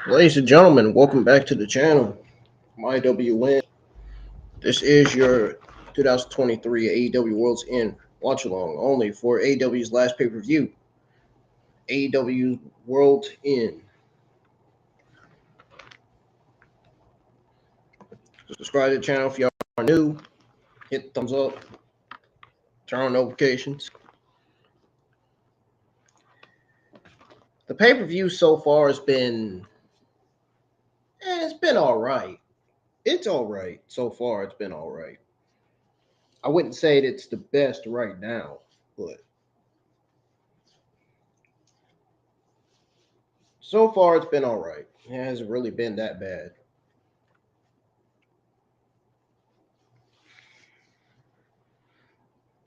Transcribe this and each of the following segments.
Ladies and gentlemen, welcome back to the channel. I'm IWN. This is your 2023 AEW World's End watch along only for AEW's last pay-per-view, AEW World End. Subscribe to the channel if y'all are new. Hit the thumbs up. Turn on notifications. The pay-per-view so far has been it's been all right. It's all right so far. It's been all right. I wouldn't say it's the best right now, but so far it's been all right. It hasn't really been that bad.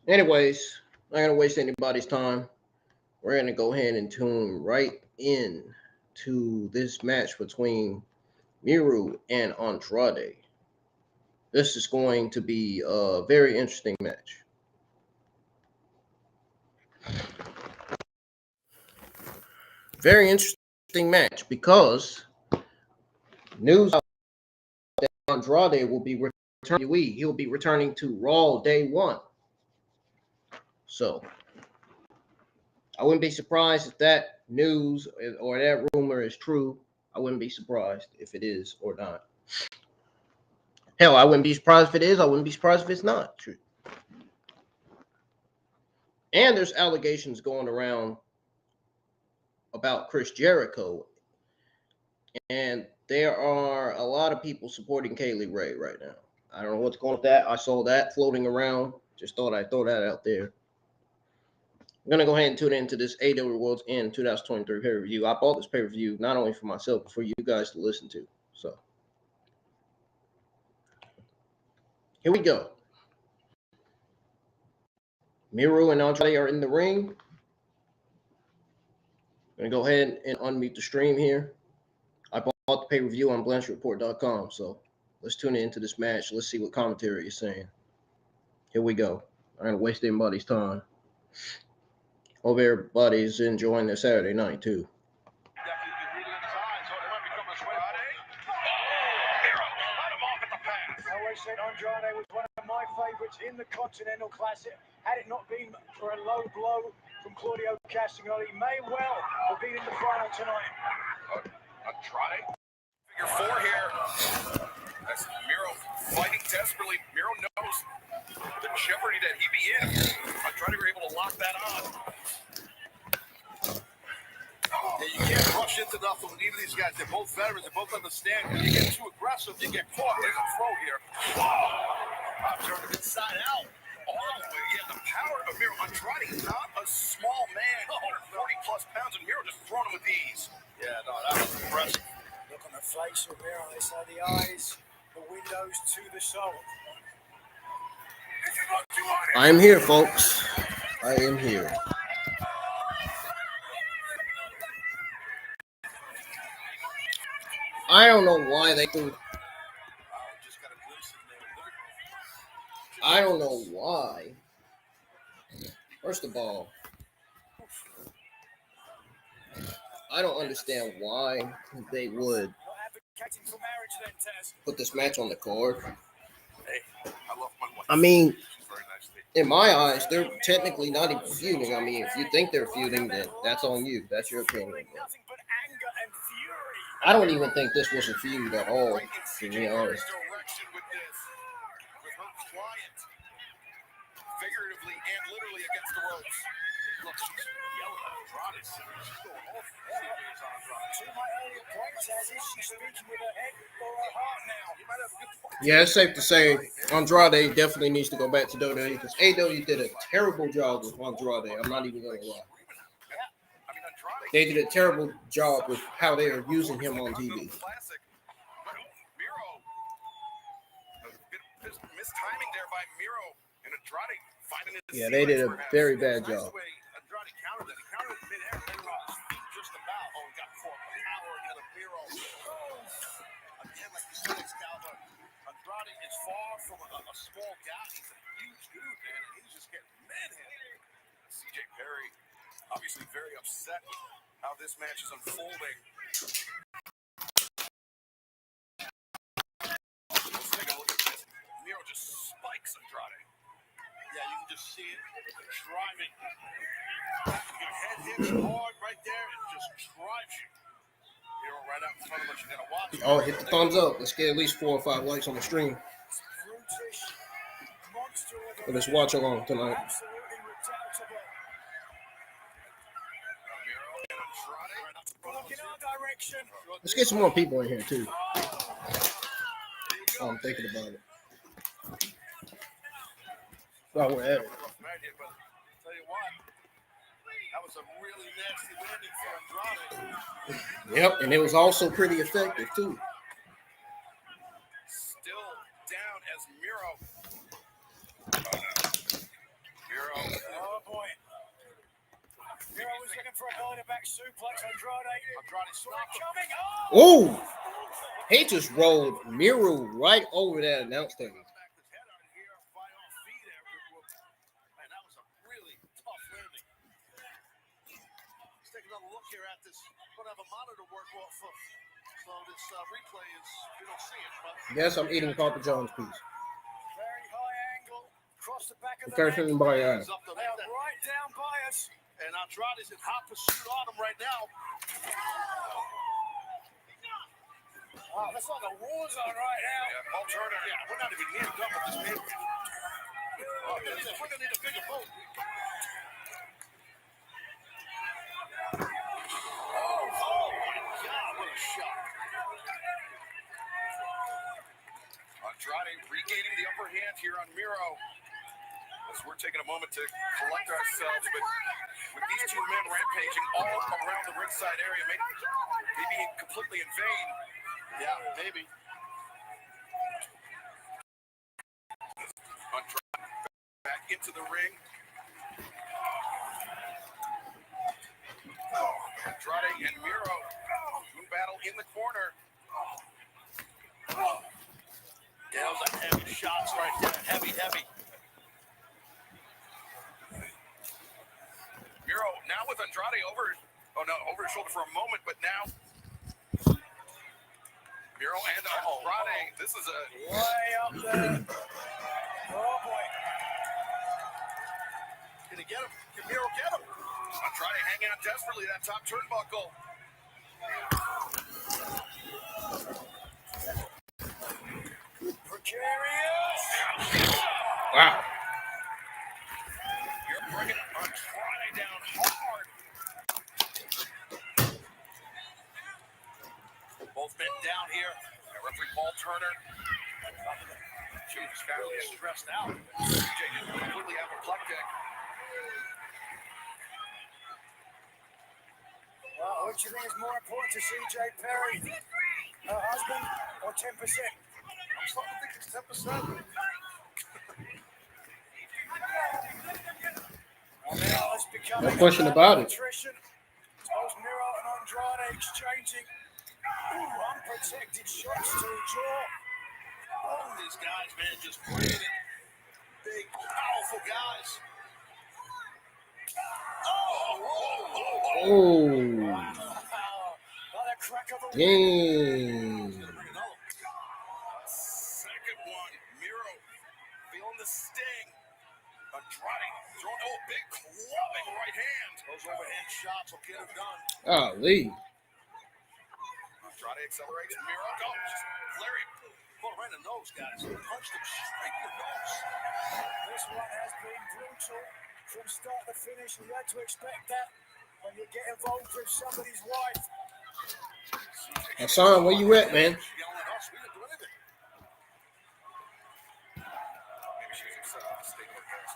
Anyways, not going to waste anybody's time. We're going to go ahead and tune right in to this match between Miro and Andrade. This is going to be a very interesting match. Very interesting match because news that Andrade will be returning. He'll be returning to Raw Day 1. So I wouldn't be surprised if that news or that rumor is true. I wouldn't be surprised if it is or not. Hell, I wouldn't be surprised if it is. I wouldn't be surprised if it's not true. And there's allegations going around about Chris Jericho. And there are a lot of people supporting Kaylee Ray right now. I don't know what's going on with that. I saw that floating around. Just thought I'd throw that out there. I'm going to go ahead and tune into this AEW World's End 2023 pay-per-view. I bought this pay-per-view not only for myself, but for you guys to listen to. So here we go. Miro and Andrade are in the ring. I'm going to go ahead and unmute the stream here. I bought the pay-per-view on BlanchReport.com, so let's tune into this match. Let's see what commentary is saying. Here we go. I'm going to waste anybody's time. Hope everybody's enjoying their Saturday night, too. Said Andrade was one of my favourites in the Continental Classic. Had it not been for a low blow from Claudio Castagnoli, he may well have been in the final tonight. Andrade. Figure four here. That's Miro fighting desperately. Miro knows the jeopardy that he'd be in. Andrade were able to lock that on. Yeah, you can't rush into nothing with either of these guys. They're both veterans. They both understand. When you get too aggressive, you get caught. There's a throw here. Turned it inside out. All the way. Yeah, the power of Miro. Andrade, not a small man. 140 plus pounds, and Miro just throwing him with ease. Yeah, no, that was impressive. Look on the face of Miro. They say the eyes, the windows to the soul. I am here, folks. I am here. I don't know why they threw I don't know why. First of all, I don't understand why they would Not advocating for marriage then, Taz. put this match on the card. Hey, I love my wife. I mean, She's very nice lady. in my eyes, they're technically not even feuding. I mean, if you think they're feuding, then that's on you. That's your opinion. But Nothing but anger and fury. I don't even think this was a feud at all, Right in to be CJ Perry's honest. direction with this, with her client, figuratively and literally against the ropes. Look, she's yelling at Andrade. She's going off. To my earlier point, Taz, is she speaking with her head or her heart now? You might have a good point. Yeah, it's safe to say Andrade definitely needs to go back to WWE because AEW did a terrible job with Andrade. I'm not even going to lie. I mean, Andrade. They did a terrible job with how they are using him on TV. Classic. But Miro, a bit of mistiming there by Miro and Andrade finding his. Yeah, they did a very bad job. Andrade countered that. He countered it midair. Then just about. Oh, he got caught. The power again of Miro. Again, like you said, Excalibur. Andrade is far from a small guy. He's a huge dude, man. And he's just getting manhandled. CJ Perry, obviously very upset with how this match is unfolding. Let's take a look at this. Miro just spikes Andrade. Yeah, you can just see it driving. Your head hits hard right there and just drives you. Miro right out in front of us. You gotta watch it. Oh, hit the thumbs up. Let's get at least 4 or 5 likes on the stream Brutish monster of for this watch along tonight. absolutely redoubtable. Miro and Andrade. Look in our direction. Let's get some more people in here too. Oh, I'm thinking about it. While we're at it. Rough match here, but tell you what, that was a really nasty landing for Andrade. Yep, and it was also pretty effective too. Still down as Miro. Miro. Oh boy. Miro was looking for a behind-the-back suplex. Andrade saw it coming. Oh! Oh, he just rolled Miro right over that announce table. Smacked his head out here, fight off feet there. Man, that was a really tough landing. Let's take another look here at this. We're going to have a monitor work off of. So this replay is, you don't see it, but. Yes, I'm eating Papa John's piece. Very high angle. Across the back of the Okay, neck. by He's up to They are that. right down by us. And Andrade's in hot pursuit on him right now. Wow, that's like a war zone right now. Yeah, Paul Turner. Yeah, we're not even near done with this man. Oh, we're gonna need a bigger boat. Oh my God, what a shot. Andrade regaining the upper hand here on Miro. As we're taking a moment to collect ourselves, but with these two men rampaging all around the ringside area, maybe completely in vain. Yeah, maybe. Andrade back into the ring. Andrade and Miro. Moon battle in the corner. Yeah, those are heavy shots right there. Heavy. Miro now with Andrade over his shoulder for a moment, but now Miro and Andrade. This is a Way up there. Oh boy. Can he get him? Can Miro get him? Andrade hanging on desperately that top turnbuckle. Precarious. Wow. You're bringing Andrade down hard. Both men down here. Referee Paul Turner. She's kind of stressed out. CJ is completely apoplectic. Well, which do you think is more important to CJ Perry? Her husband or 10%? I'm starting to think it's 10%. Well, now it's becoming No question about it. attrition. Both Miro and Andrade exchanging unprotected shots to the jaw. All these guys, man, just bringing it. big, powerful guys. Oh. By the crack of a Dang. Second one. Miro feeling the sting. Andrade throwing big clubbing right hand. Those overhand shots will get it done. Golly. Andrade accelerates. Miro goes. Larry. Well, right in the nose, guys. Punched him straight in the nose. This one has been brutal from start to finish. You had to expect that when you get involved with somebody's wife. Hassan, where you at, man? Yelling at us. We didn't do anything. Maybe she was upset with the state of affairs.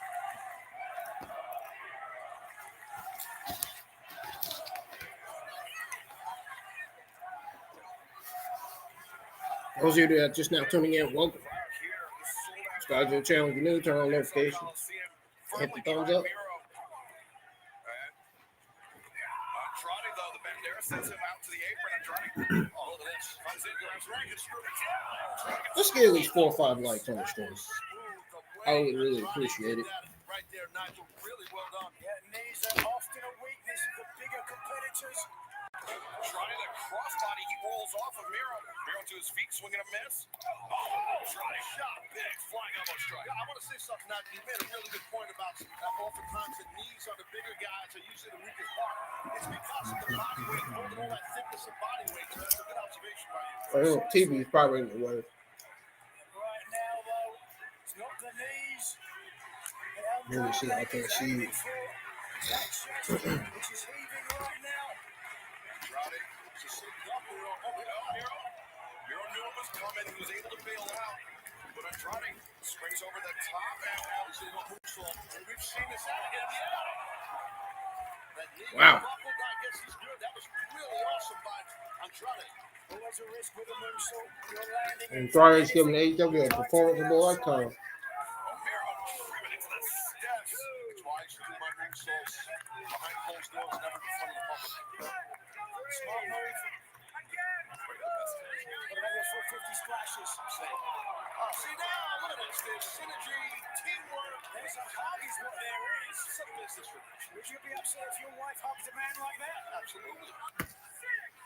Those of you that are just now tuning in, welcome. Subscribe to the channel if you're new, turn on notifications. Hit the thumbs up. Andrade, though, the Bandera sends him out to the apron. Andrade, all of this comes in, grabs Reagan, Let's get at least 4 or 5 likes on the stream. I would really appreciate it. Right there, Nigel. Really well done. Yeah, knees are often a weakness of the bigger competitors. Andrade, the crossbody, he rolls off of Miro. Miro to his feet, swinging a miss. Andrade shot, big flying elbow strike. I want to say something, Nigel. You made a really good point about oftentimes the knees on the bigger guys are usually the weakest part. It's because of the body weight, holding all that thickness of body weight. So that's a good observation by you. TV is probably in the way. Right now, though, it's not the knees. Let me see. I can't see it. That chest, which is heaving right now. Andrade just sitting up. Miro knew it was coming. He was able to bail out. But Andrade springs over the top. And we've seen this out of him. That knee Wow. buckled, I guess he's good. That was really awesome by Andrade. Always a risk with a moonsault. You're landing. And Andrade's giving AEW a performance of a lifetime. Miro driven into the steps. That's why I used to do my moonsaults behind closed doors, never in front of the public. Smart move. What about your 450 splashes? See now, look at this. There's synergy, teamwork. There's a hug is what there is. Some business relationship. Would you be upset if your wife hugged a man like that? Absolutely.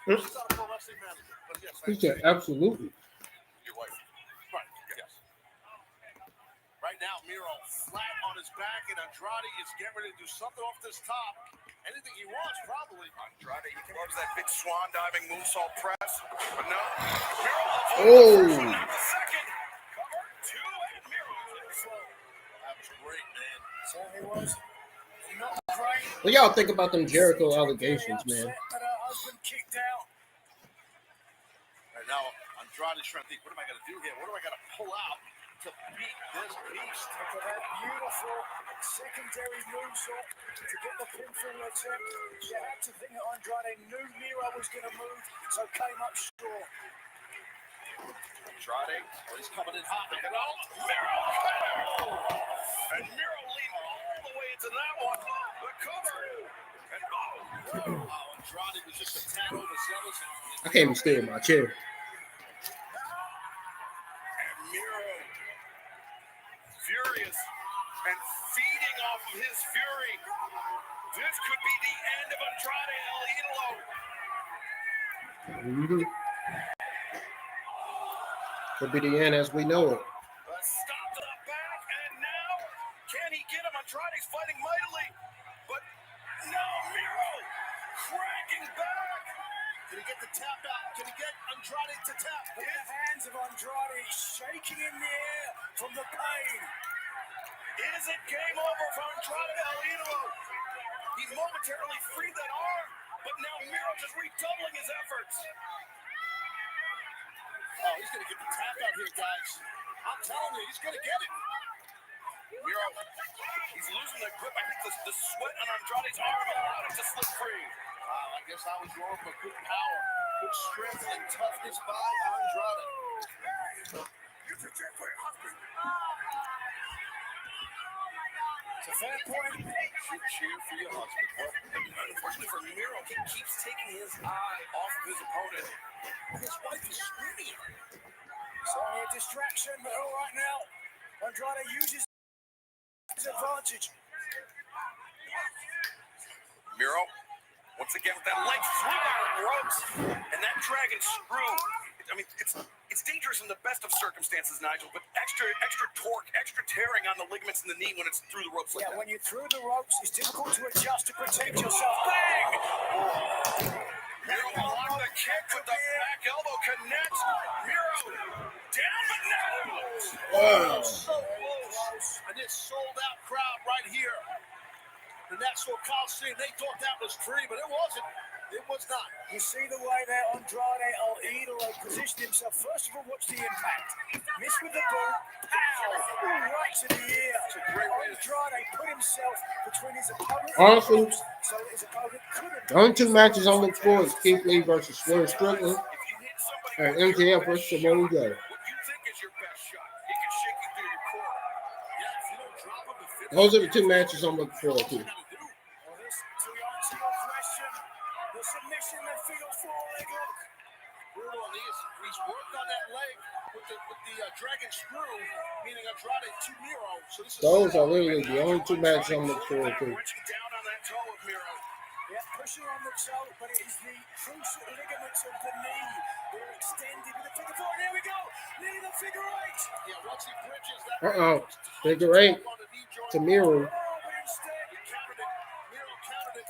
She's not a pro wrestling manager, but yes. He said, absolutely. Your wife. Right, yes. Right now, Miro flat on his back, and Andrade is getting ready to do something off this top. Anything he wants, probably. Andrade, he loves that big swan diving moonsault press. But no. Miro Oh. not the second. Cover two, and Miro That was great, man. Certainly was. Not great. What y'all think about them Jericho allegations, man? That her husband kicked out. Right now, Andrade's trying to think, what am I going to do here? What do I got to pull out to beat this beast? Look at that beautiful secondary moonsault to get the pinfall attempt. You had to think that Andrade knew Miro was going to move, so came up short. Andrade. Oh, he's coming in hot. Miro. And Miro leading all the way into that one. The cover. And Wow, Andrade was just a tad overzealous. I can't even stay in my chair. And Miro, furious and feeding off of his fury. This could be the end of Andrade El Idolo. Mm-hmm. Could be the end as we know it. Stop to the back, and now can he get him? Andrade's fighting mightily, but no, Miro cracking back. Can he get the tap out? Can he get Andrade to tap? Look at the hands of Andrade shaking in the air from the pain. Is it game over for Andrade El Idolo? He momentarily freed that arm, but now Miro just redoubling his efforts. Oh, he's going to get the tap out here, guys. I'm telling you, he's going to get it. Miro, he's losing the grip. I think the sweat on Andrade's arm allowed him to slip free. Wow, I guess I was wrong, but good power, good strength, and toughness by Andrade. You protect for your husband. It's a fair point. Should cheer for your husband. Well, unfortunately for Miro, he keeps taking his eye off of his opponent. His wife is screaming. Certainly a distraction, but all right now, Andrade uses his advantage. Miro, once again with that leg through the ropes, and that dragon screw. I mean, it's dangerous in the best of circumstances, Nigel, but extra torque, extra tearing on the ligaments in the knee when it's through the ropes like that. When you're through the ropes, it's difficult to adjust to protect yourself. Bang! Miro will lock the kick with the back elbow, connects. Miro down, but no! So close. And this sold-out crowd right here. The National Coliseum, they thought that was free, but it wasn't. It was not. You see the way that Andrade Idolo positioned himself. First of all, watch the impact. Miss with the boot. Pow! Right to the ear. Andrade put himself between his opponent Honestly, and the ropes, so that his opponent couldn't. the only two matches I look for is Keith Lee versus Swerve Strickland and MJF versus Samoa Joe. What you think is your best shot? He can shake you through your core. Yeah, if you don't drop him, the finish. Those are the two matches I'm looking forward to. Well, this, to answer your question, the submission that feels four-leg lock. Brutal on these. He's worked on that leg with the dragon screw, meaning Andrade to Miro. So this is Those are literally the only two matches I'm looking forward to. Wrenching down on that toe of Miro. Yeah, pushing on the toe, but it is the crucial ligaments of the knee. They're extended with the figure four. There we go. Knee the figure eight. Yeah, once he bridges that. Figure eight to Miro. Oh, but instead, He countered it. Miro countered it.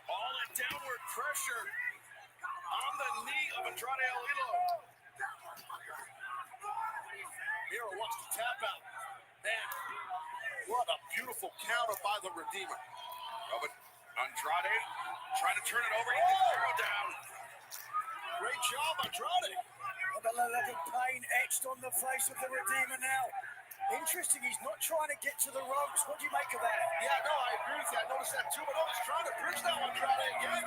All that downward pressure on the knee of Andrade Idolo. Miro wants to tap out. Man, what a beautiful counter by the Redeemer. Oh, but Andrade trying to turn it over. He can throw down. Great job, Andrade. and the look of pain etched on the face of the Redeemer now. Interesting, he's not trying to get to the ropes. What do you make of that? Yeah, no, I agree with you. I noticed that too, but no, he's trying to bridge that Andrade again.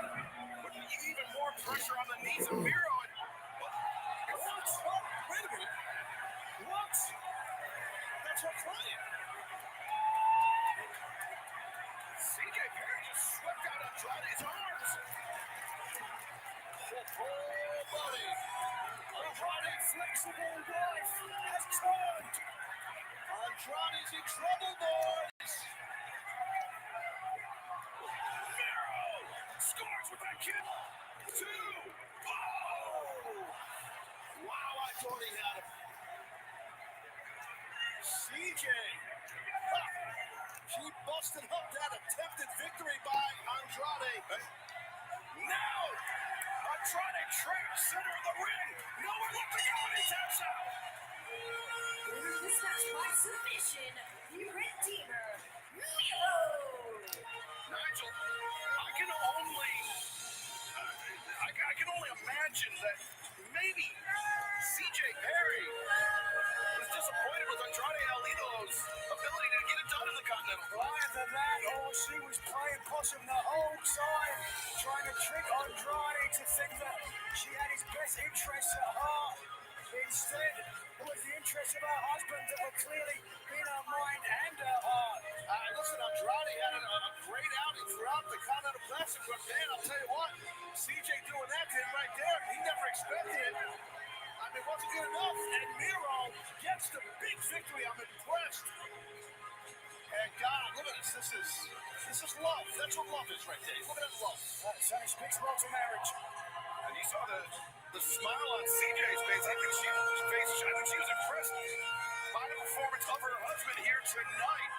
Putting even more pressure on the knees of Miro. What? Wait a minute. What? That's not flying. CJ Perry just swept out Andrade's arms. Oh, buddy. Andrade's flexible life has turned. Andrade's in trouble, boys. Miro scores with that kick. 2. Oh! Wow, I thought he had him. CJ. He busted up that attempted victory by Andrade. Now, Andrade traps center of the ring. Nowhere left to go, and he taps out. Winning this match by submission, the Redeemer, Miro. Nigel, I can only imagine that maybe CJ Perry was disappointed with Andrade Idolo's ability to get it done in the Continental. Either that or she was playing possum the whole time, trying to trick Andrade to think that she had his best interests at heart. Instead, it was the interests of her husband that were clearly in her mind and her heart. Listen, Andrade had a great outing throughout the Continental Classic, but man, I'll tell you what, CJ doing that to him right there, he never expected it. I mean, wasn't good enough, and Miro gets the big victory. I'm impressed. And God, look at this. This is love. That's what love is right there. Look at that love. That certainly speaks well to marriage. And you saw the smile on CJ's face. I think she was impressed by the performance of her husband here tonight.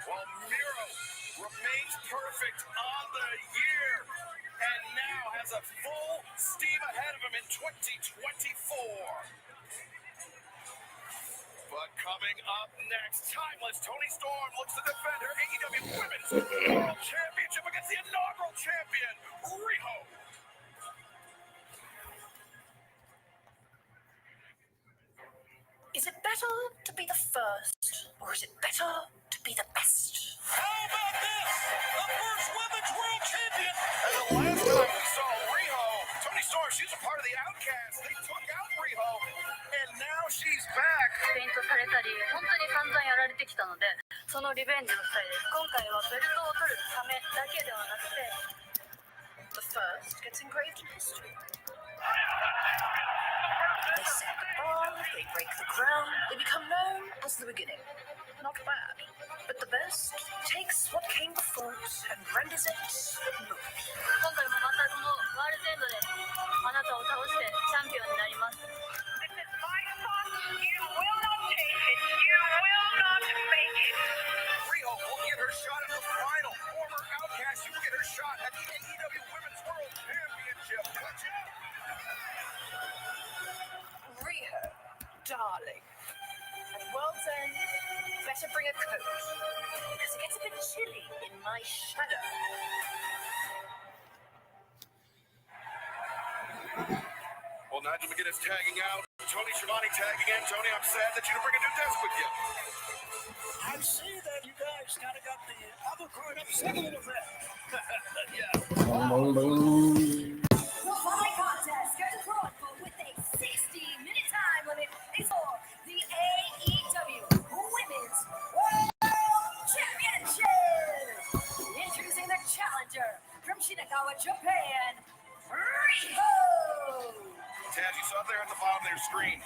While Miro remains perfect on the year and now has a full steam ahead of him in 2024. But coming up next, timeless Toni Storm looks to defend her AEW Women's World Championship against the inaugural champion, Riho. Is it better to be the first, or is it better to be the best? How about this? The first Women's World Champion. And the last time we saw Riho, Toni Storm, she's a part of the Outcast. They took out Riho, and now she's back. ペイントされたり本当に散々やられてきたのでそのリベンジの際です今回はベルトを取るためだけではなくて The first gets engraved in history. They set the bar, they break the ground, they become known as the beginning. Not bad. But the best takes what came before it and renders it moving. 今回もまたこのワールドエンドであなたを倒してチャンピオンになります。 This is my spot. You will not take it. You will not make it. Riho will get her shot at the final. Former Outcast, you get her shot at the AEW Women's World Championship. Watch out. Riho, darling. At World's End, better bring a coat. Because it gets a bit chilly in my shadow. Well, Nigel McGuinness tagging out. Tony Schiavone tagging in. Tony, I'm sad that you didn't bring a new desk with you. I see that you guys kind of got the apple cart upset a little bit. Yeah. The following contest scheduled for one fall with a 60-minute time limit is for the AEW Women's World Championship. Introducing the challenger from Shinagawa, Japan, Riho. Taz, you saw there at the bottom of their screen.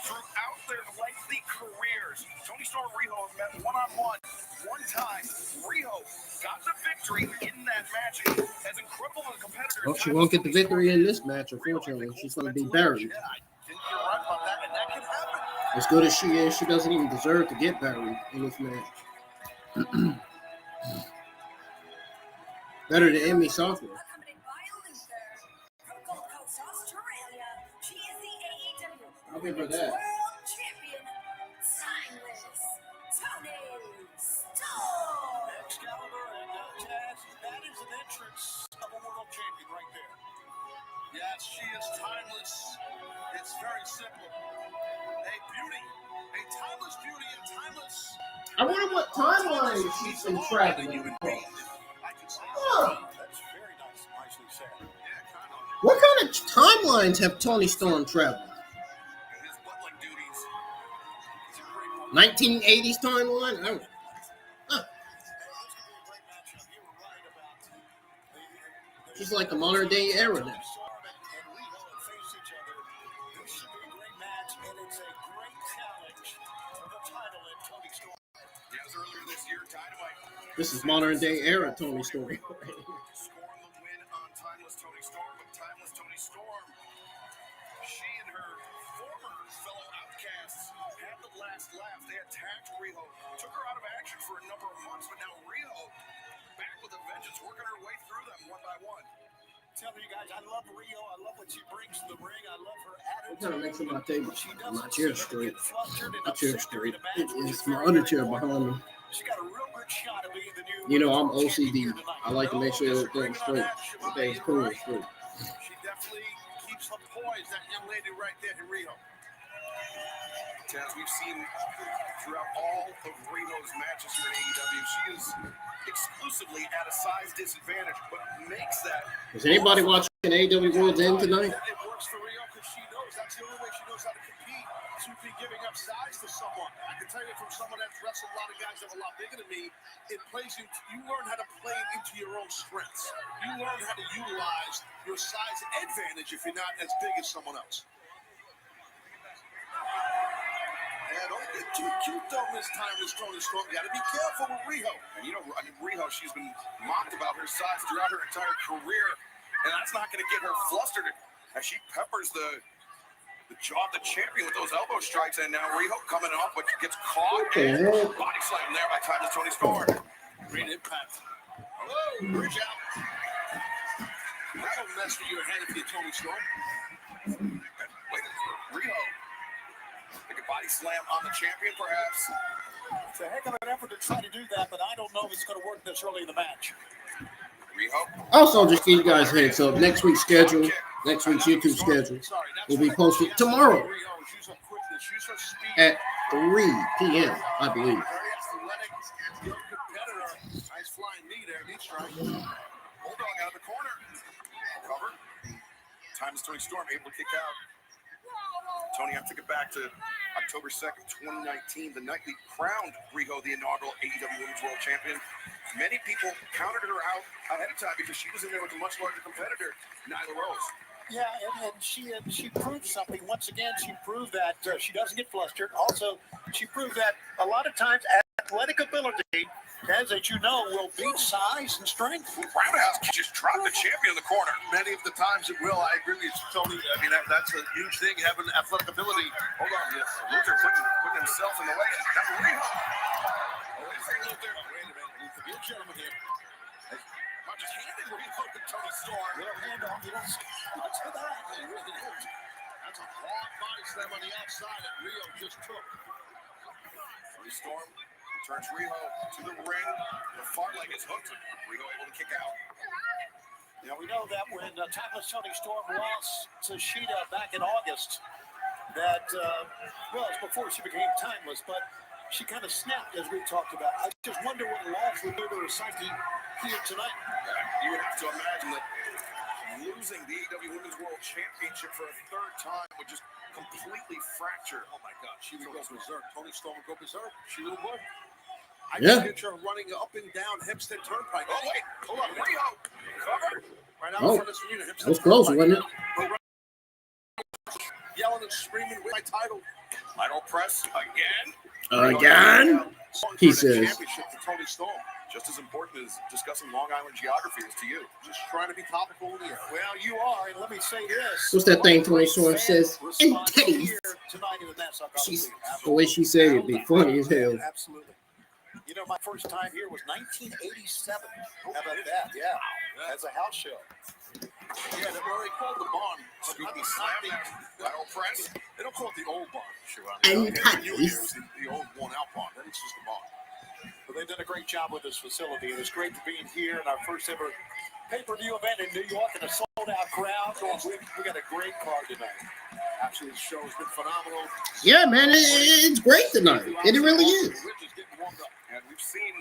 Throughout their lengthy careers, Tony Storm and Riho have met one-on-one one time. Riho got the victory in that match. As incredible as a competitor. Well, she won't get the victory in this match, unfortunately. She's going to be buried. Yeah, I think you're right about that, and that can happen. As good as she is, she doesn't even deserve to get buried in this match. Better than Emmy Software. Accompanied by Luther from Gold Coast, Australia. She is the AEW I'll give her Women's that. World Champion, Timeless Tony Storm. Excalibur and Taz, that is an entrance of a world champion right there. Yes, she is timeless. It's very simple. A beauty, a timeless beauty, and timeless. I wonder what timeline she's been traveling Human on. being. I can say Huh. That's very nice, nicely said. yeah, kind of. What kind of timelines have Tony Storm traveled? His butling duties. He's a great one. 1980s timeline? I don't know. Huh. She's like the modern day era now. Yes, earlier this year, Dynamite This is modern day era Tony Storm. scoring the win on Timeless Tony Storm, but Timeless Tony Storm, she and her former fellow outcasts had the last laugh. They attacked Riho, took her out of action for a number of months, but now Riho back with a vengeance, working her way through them one by one. Tell you guys, I love Riho. I love what she brings to the ring. I love her What attitude. kind of makes it my table? She My doesn't chair seem to straight. get flustered and My chair upset during straight. the match, which It's is my very, other very chair cool. behind me. She got a real good shot of being the new You know, I'm women's world OCD. champion tonight. I like to make sure No everything's disagreement on straight. that, Everything's Shivani, cool you're and straight. She definitely keeps her poise, that young lady right there in Riho. As we've seen throughout all of Riho's matches here in AEW, she is exclusively at a size disadvantage, but makes that. Is anybody watching AEW World's End tonight? It works for Riho because she knows that's the only way she knows how to compete. To be giving up size to someone. I can tell you from someone that's wrestled a lot of guys that are a lot bigger than me, it plays into, you learn how to play into your own strengths. You learn how to utilize your size advantage if you're not as big as someone else. Yeah, don't get too cute though, Miss Timeless Tony Storm. You gotta be careful with Riho. And you know, I mean, Riho, she's been mocked about her size throughout her entire career, and that's not going to get her flustered as she peppers the jaw of the champion with those elbow strikes. And now Riho coming up, but gets caught. And body slam there by Timeless Tony Storm. Great impact. Hello, bridge out. That'll mess with your head if you're Tony Storm. Wait, Riho. Like a body slam on the champion, perhaps. It's a heck of an effort to try to do that, but I don't know if it's going to work this early in the match. Riho. Also, just give you guys a heads up. Next week's schedule, next week's YouTube schedule will be posted tomorrow Use her quickness, use her speed. at 3 p.m., I believe. Very athletic, young competitor. Nice flying knee there, knee strike. Bulldog out of the corner. Cover. Timeless Tony Storm able to kick out. Tony, I took it back to October 2nd, 2019, the night we crowned Riho the inaugural AEW Women's World Champion. Many people counted her out ahead of time because she was in there with a much larger competitor, Nyla Rose. Yeah, and she proved something. Once again, she proved that she doesn't get flustered. Also, she proved that a lot of times athletic ability, as you know, will beat size and strength. Roundhouse just dropped the champion in the corner. Many of the times it will. I agree with you, Tony. I mean, that's a huge thing, having athletic ability. Hold on, yes. Luther putting himself in the way. That's Riho. Wait a minute, Luther. Be a gentleman here. Not just handing Riho to Tony Storm. Little handoff. You don't see much of that. It really is. That's a hard body slam on the outside that Rio just took. Tony Storm turns Riho to the ring. The far leg is hooked. Riho able to kick out. Now, we know that when Timeless Tony Storm lost to Sheeta back in August, that, well, it's before she became Timeless, but she kind of snapped, as we talked about. I just wonder what loss would do to her psyche here tonight. You would have to imagine that losing the AEW Women's World Championship for a third time would just completely fracture. Oh, my God. She would go berserk. Tony Storm would go berserk. She would. I Yeah. can picture her running up and down Hempstead Turnpike. Oh, wait. Hold on. Riho. Covered. Right out Oh, in front of this arena. That was close, wasn't it? Yelling and screaming with my title. Lateral press again. Again? He says. Championship to Tony Storm. Just as important as discussing Long Island geography is to you. Just trying to be topical in the air. Well, you are, and let me say this. What's that thing Tony Storm says? And Response titties. here tonight in the Nassau She's, Coliseum. the way she said it, it'd be funny as hell. Absolutely. You know, my first time here was 1987. How about that? Yeah, as a house show. Yeah, they already called the barn. Scoopy slapping. Lateral press. They don't call it the old barn. Sure, And it titties. was the old worn-out barn. Then it's just the barn. But they did a great job with this facility, and it's great to be here in our first ever pay-per-view event in New York and a sold-out crowd. We got a great card tonight. Actually, the show has been phenomenal. Yeah, man, it's great tonight. It really is. Rich is getting warmed up. And we've seen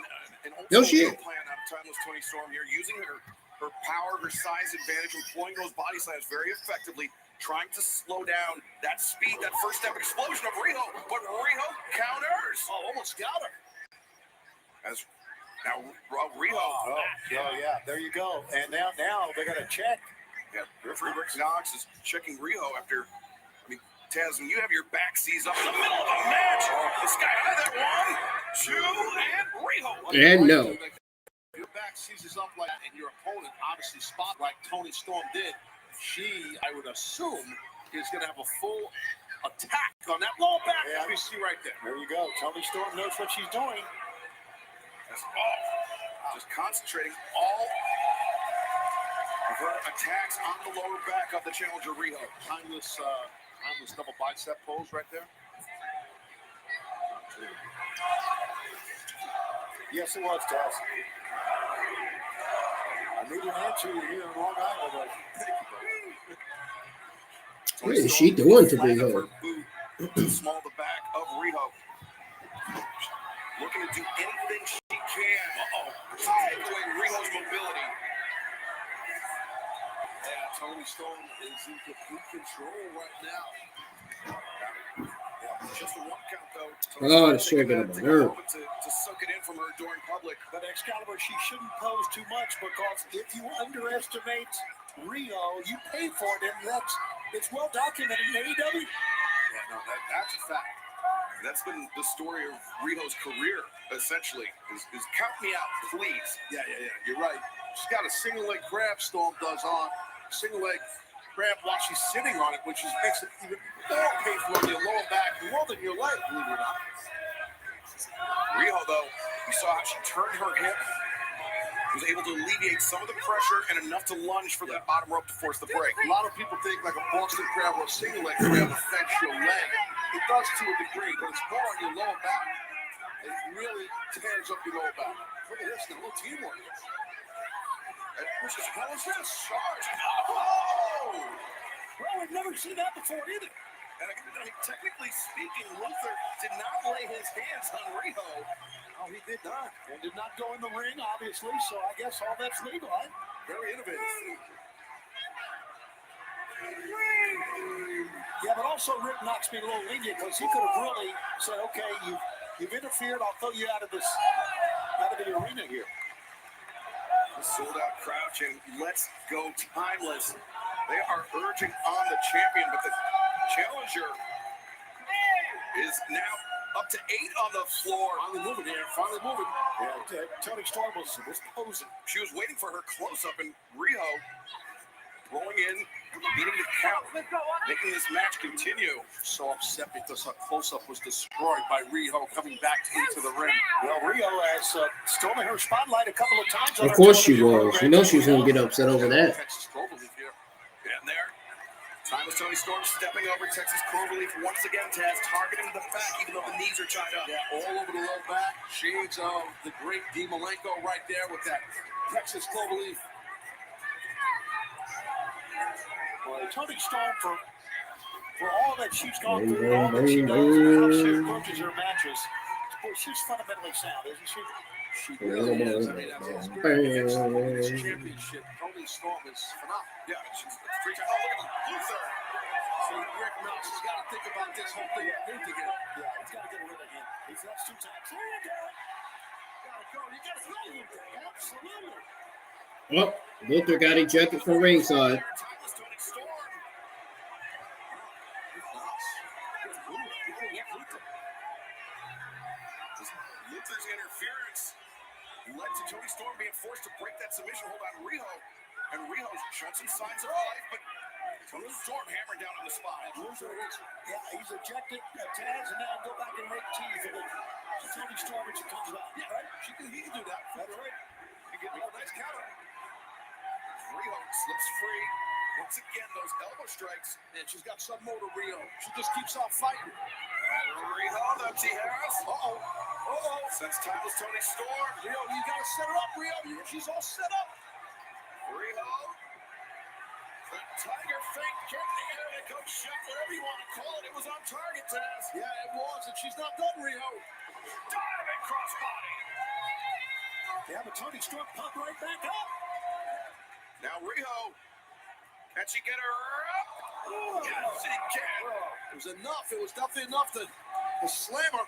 an No ultimate shit. game plan out of Timeless Tony Storm here, using her power, her size advantage, employing those body slams very effectively, trying to slow down that speed, that first step explosion of Riho. But Riho counters. Oh, almost got her. As now Riho. Oh, yeah, there you go. And now they're going to check. Yeah, referee Rick Knox is checking Riho after. I mean, Taz, when you have your back seized up in the middle of a match, this guy had that 1, 2, and Riho. And no. Your back seizes up like that, and your opponent obviously spot like Tony Storm did. She, I would assume, is going to have a full attack on that low back. Yeah. We see right there. There you go. Tony Storm knows what she's doing. That's all. Just concentrating all of her attacks on the lower back of the challenger Riho. Timeless double bicep pose right there. Yes, it was, Taz. I need an answer here in Long Island. What is she doing to Flag of Riho? her boot, small the back of Riho. Looking to do anything she can. To take away Riho's mobility. Yeah, Tony Storm is in complete control right now. Just a 1 count though. Oh, that's sure gonna Take a hurt. moment to soak it in from her during public. But Excalibur, she shouldn't pose too much, because if you underestimate Rio, you pay for it, and it's well documented in AEW. Yeah, no, that's a fact. That's been the story of Riho's career, essentially, is count me out, please. Yeah. You're right. She's got a single leg grab. Storm does on single leg grab while she's sitting on it, which makes it even more painful on your lower back, more than your leg, believe it or not. Riho, though, you saw how she turned her hip, was able to alleviate some of the pressure and enough to lunge for that bottom rope to force the break. A lot of people think like a Boston crab or a single leg grab affects your leg. It does to a degree, but it's more on your lower back. It really tears up your lower back. Look at this, a little teamwork. Which is how is this? Charge. Oh! Well, we've never seen that before either. And technically speaking, Luther did not lay his hands on Riho. No, he did not. And did not go in the ring, obviously, so I guess all that's legal, right? Very innovative. Yeah, but also Rick Knox being a little lenient, because he could have really said, okay, you've interfered, I'll throw you out of the arena here. The sold-out crowd chanting, "Let's go Timeless," They are urging on the champion, but the challenger is now up to 8 on the floor. Finally moving here. Finally moving. Yeah, Toni Storm was posing. She was waiting for her close-up, and Riho rolling in, beating the count, making this match continue. So upset because her close-up was destroyed by Riho coming back into the ring. Well, Riho has stolen her spotlight a couple of times. Of course she was. You know she was going to get upset over that. Texas Cloverleaf here. And there, Timeless Toni Storm stepping over Texas Cloverleaf once again, Taz, targeting the back, even though the knees are tied up. Yeah, all over the low back. Shades of the great D. Malenko right there with that Texas Cloverleaf. Well, Toni Storm, for all that she's gone through, all that she knows, and how she approaches her matches, boy, she's fundamentally sound, isn't she? She really is. I mean, that's great. This championship, Toni Storm is phenomenal. Yeah, she's free time. Oh, look at Luther. So Rick Knox has got to think about this whole thing. Need to get it. Yeah, he's got to get rid of him. He's lost 2 times. There you go. Gotta go. You got to go, Luther. Absolutely. Well, Luther got ejected from ringside. Timeless Toni Storm. Luther's interference led to Toni Storm being forced to break that submission hold on Riho. And Riho's shown some signs of life, but Toni Storm hammered down on the spot. Luther is, he's ejected Taz, and now go back and make tea for the Toni Storm when she comes back. Yeah, right? He can do that. That's right. He can get a nice counter. Riho slips free. Once again, those elbow strikes. And she's got some more to Riho. She just keeps on fighting. And Riho, the T-House. Since Timeless Toni Storm. Riho, you got to set her up, Riho. She's all set up. Riho. The Tiger fake kick, the air go shot, whatever you want to call it. It was on target, Taz. Yeah, it was, and she's not done, Riho. Diving crossbody. Yeah, but Toni Storm popped right back up. Now Riho. Can she get her up? Yes, she can. It was enough. It was definitely enough to slam her.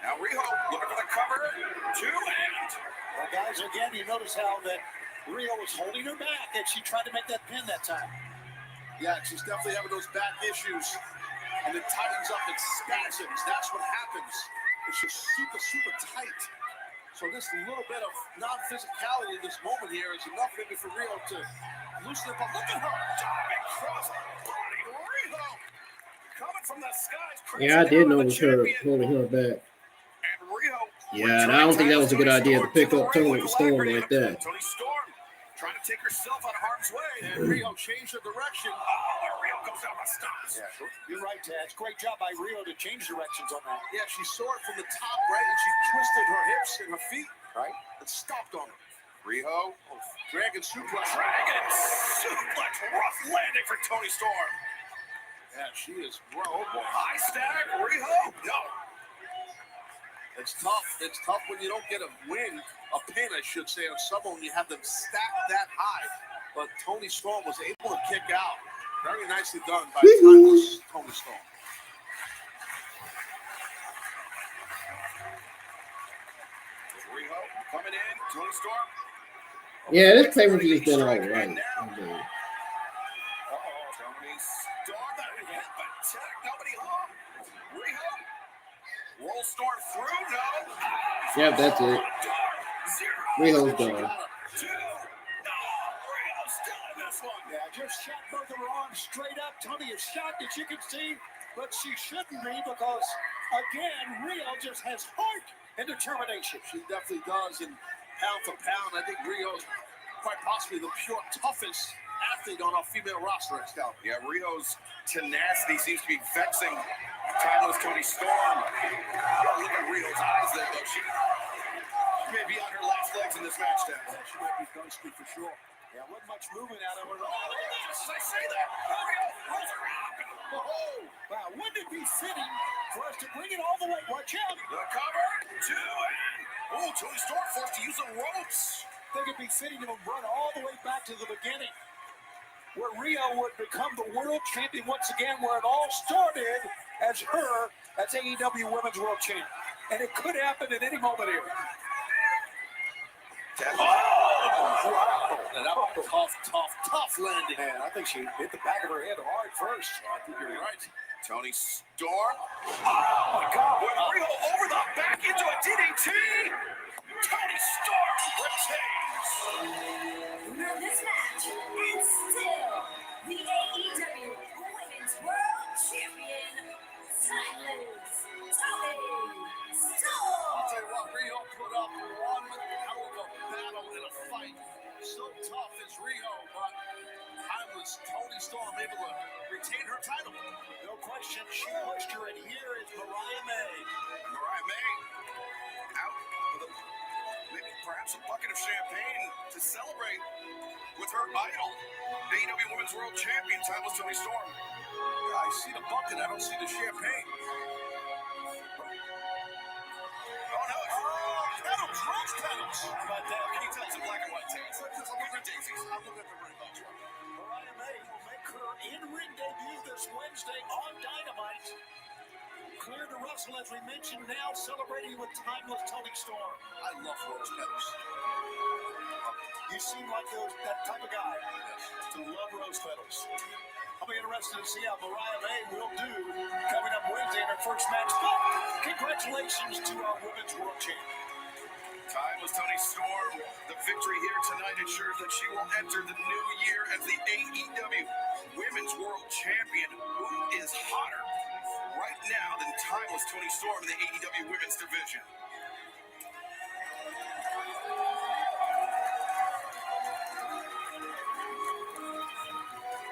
Now Riho looking for the cover. 2 and. Well, guys, again, you notice how that Riho was holding her back, and she tried to make that pin that time. Yeah, she's definitely having those back issues. And it tightens up, it spasms. That's what happens. It's just super, super tight. So this little bit of non-physicality in this moment here is enough maybe for Riho to loosen it. But look at her. Diving crossbody. Riho. Coming from the skies. Yeah, I did notice her holding her back. And Riho. Yeah, and I don't think that was a good idea to pick up Toni Storm like that. Toni Storm trying to take herself out of harm's way. And Riho changed her direction. Oh, Riho comes down the stops. Yeah, you're right, Taz. Great job by Riho to change directions on that. Yeah, she saw it from the top, right? And she twisted her hips and her feet, Right? and stopped on her. Riho. Dragon suplex. Dragon suplex. Rough landing for Toni Storm. Yeah, she is. Oh, boy. High stack. Riho. No. It's tough. It's tough when you don't get a win, a pin, I should say, on someone when you have them stacked that high. But Toni Storm was able to kick out. Very nicely done by Timeless Toni Storm. Riho coming in. Toni Storm. Yeah, this pay-per-view has been all right. Toni Storm. That hip attack. Nobody home. Riho. Roll Storm through. No. Yeah, that's it. Riho's done. 2. No. Riho still in this one. Yeah, just shot both of her arms straight up. Toni is shocked, as you can see, but she shouldn't be because, again, Riho just has heart and determination. She definitely does. And pound for pound, I think Riho's quite possibly the pure toughest athlete on our female roster, Excalibur. Yeah, Riho's tenacity seems to be vexing Timeless Toni Storm. Oh, look at Riho's eyes there, though. She may be on her last legs in this match, Dan. Yeah, she might be ghosted for sure. Yeah, wasn't much movement out of her. Oh, look at this. I say that. Riho rolls her out. Oh, wow, wouldn't it be fitting for us to bring it all the way? Watch out. The cover. 2 and. Oh, Toni Storm forced to use the ropes. I think it'd be fitting to run all the way back to the beginning, where Riho would become the world champion once again, where it all started as her as AEW Women's World Champion. And it could happen at any moment here. Oh! Now, Tough landing. Man, I think she hit the back of her head hard first. I think you're right. Tony Storm. Oh, my God. With Rio over the back into a DDT. Tony Storm retains. Now this match is still the AEW Women's World Champion, Silas Tony Storm. I'll tell you what, Rio put up one hell of a battle in a fight. So tough is Rio, but timeless Tony Storm able to retain her title. No question, she pushed her, and here is Mariah May. Mariah May out with maybe perhaps a bucket of champagne to celebrate with her idol, AEW Women's World Champion, timeless Tony Storm. I see the bucket, I don't see the champagne. Oh, no. Pedals, rose pedals. How about that? Can you tell it's a black and white tape? Look at daisies. I'm looking at the rainbows. Mariah May will make her in-ring debut this Wednesday on Dynamite. Clear to Russell, as we mentioned, now celebrating with timeless Tony Storm. I love rose petals. You seem like that type of guy to love rose petals. I'll be interested to see how Mariah May will do coming up Wednesday in her first match. But congratulations to our Women's World Champion. Timeless Tony Storm, the victory here tonight ensures that she will enter the new year as the AEW Women's World Champion. Who is hotter right now than timeless Tony Storm in the AEW Women's Division?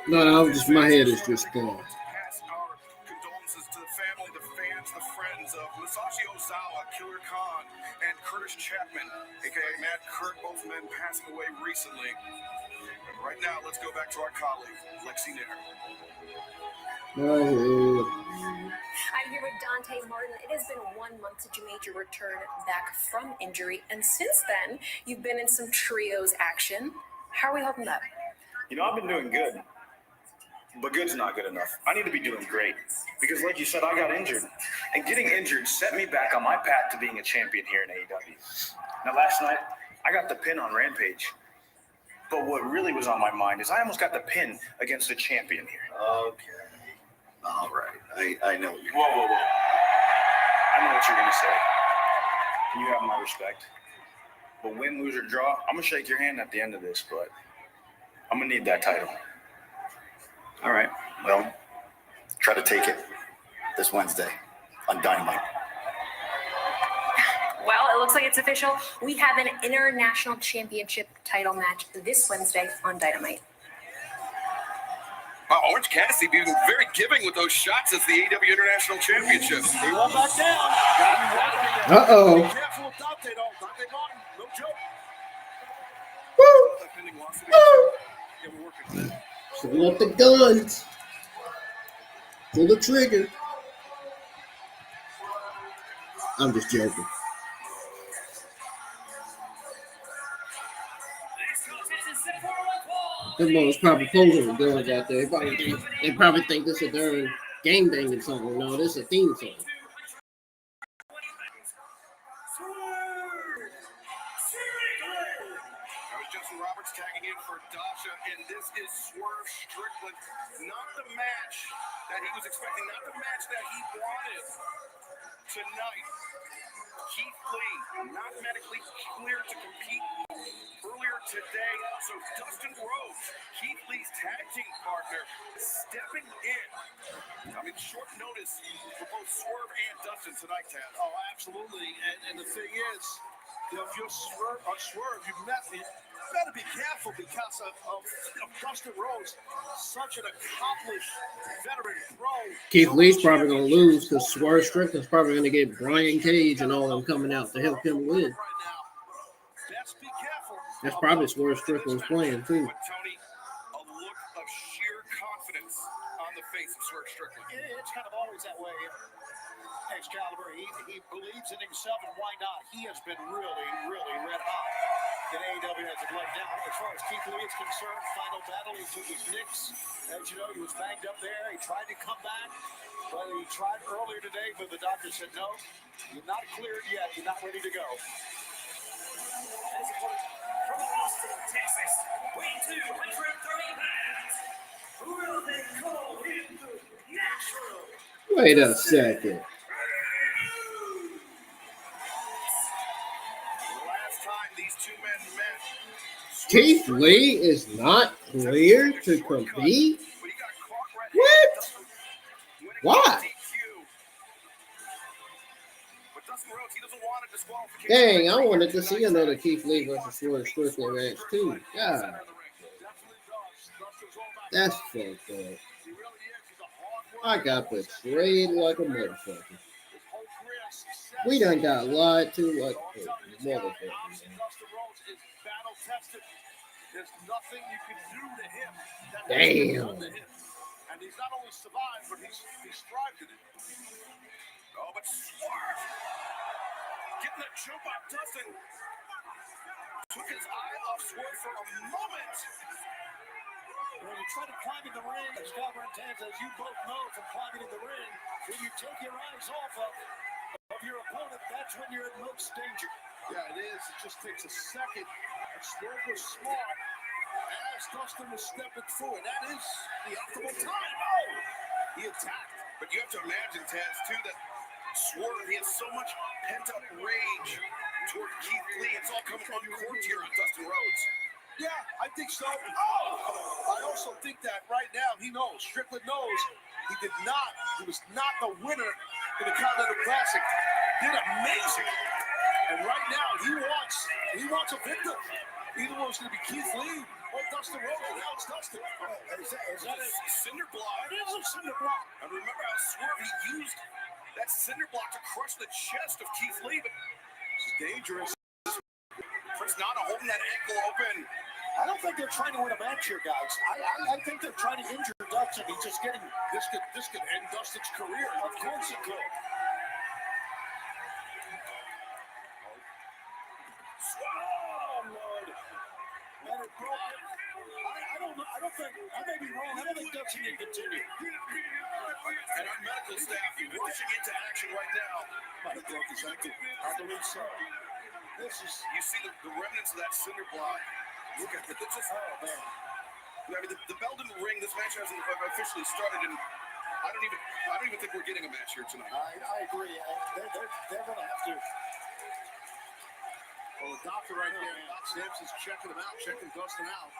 No, just my head is just gone. Pass our condolences to the family, the fans, the friends of Masashi Ozawa, Killer Khan, and Curtis Chapman, aka Matt Kurt, both men passing away recently. And right now, let's go back to our colleague, Lexi Nair. I'm here with Dante Martin. It has been 1 month since you made your return back from injury, and since then, you've been in some trios action. How are we holding up? You know, I've been doing good. But good's not good enough. I need to be doing great. Because like you said, I got injured. And getting injured set me back on my path to being a champion here in AEW. Now, last night, I got the pin on Rampage. But what really was on my mind is I almost got the pin against the champion here. Okay. All right. I know what you're Whoa. I know what you're going to say. You have my respect. But win, lose, or draw, I'm going to shake your hand at the end of this, but I'm going to need that title. All right. Well, try to take it this Wednesday on Dynamite. Well, it looks like it's official. We have an international championship title match this Wednesday on Dynamite. Wow, Orange Cassidy being very giving with those shots as the AEW International Championship. He went back down. Uh-oh. Be careful with Dante, though. Dante Martin, no joke. Yeah, we're working. Pull up the guns. Pull the trigger. I'm just joking. Them boys probably posing with guns out there. They probably think this is their game banging song. No, this is a theme song. Roberts tagging in for Dasha, and this is Swerve Strickland. Not the match that he was expecting, not the match that he wanted tonight. Keith Lee not medically cleared to compete earlier today, so Dustin Rhodes, Keith Lee's tag team partner, stepping in. I mean, short notice for both Swerve and Dustin tonight, Tad. Oh, absolutely. And the thing is, you know, if you're Swerve, you've met me. You got to be careful because of Dustin Rhodes, such an accomplished veteran pro. Keith Lee's probably going to lose because Swerve Strickland's probably going to get Brian Cage and all them coming out to help him win. Best be careful. That's probably Swerve Strickland's plan, too. But Tony, a look of sheer confidence on the face of Swerve Strickland. It's kind of always that way. Excalibur, he believes in himself, and why not? He has been really, really red hot in AEW as of late. Now, as far as Keith Lee is concerned, final battle, he took his nicks. As you know, he was banged up there. He tried to come back. Well, he tried earlier today, but the doctor said, no, you're not cleared yet. You're not ready to go. From Austin, Texas, weighing 217 Wait a second. Last time these two men met, Keith Lee is not clear to compete? but he got caught red-handed. What? Winning Why? DQ. But Dustin Rhodes, he doesn't want a disqualification. Dang, I wanted to see another Keith Lee versus Swerve Strickland match too. God, that's fucked up. I got betrayed like a motherfucker. We done got lied to like a motherfucker. There's nothing you can do to him. Damn. And he's not only survived, but he's thrived in it. Oh, but Swerve getting that jump on Dustin. Took his eye off Swerve for a moment. When you try to climb in the ring, as Guevara, as you both know from climbing in the ring, when you take your eyes off of your opponent, that's when you're in most danger. Yeah, it is. It just takes a second. And Swerve was smart as Dustin was stepping forward. That is the optimal time. Oh! He attacked. But you have to imagine, Taz, too, that Swerve, he has so much pent-up rage toward Keith Lee. It's all coming uncorked here on Dustin Rhodes. Yeah, I think so. Oh! I also think that right now he knows. Strickland knows he was not the winner in the Continental Classic. Did amazing. And right now he wants a victim. Either one's going to be Keith Lee or Dustin Rhodes. Now it's Dustin. Is that a cinder block? It is a cinder block. And remember how Swerve, he used that cinder block to crush the chest of Keith Lee. But It's dangerous. Chris Nana holding that ankle open. I don't think they're trying to win a match here, guys. I think they're trying to injure Dustin. He's just getting. This could end Dustin's career. Of course it could. Oh, Lord. And it broke it. I don't know. I may be wrong. I don't think Dustin can continue. And our medical staff rushing into action right now. Might have broke his ankle. I believe so. You see the remnants of that cinder block. Look at it. It's just, Oh, man. I mean, the bell didn't ring. This match hasn't officially started, and I don't even think we're getting a match here tonight. I agree. They're going to have to. Well, the doctor right there, Doc Sampson's checking him out, checking Dustin out.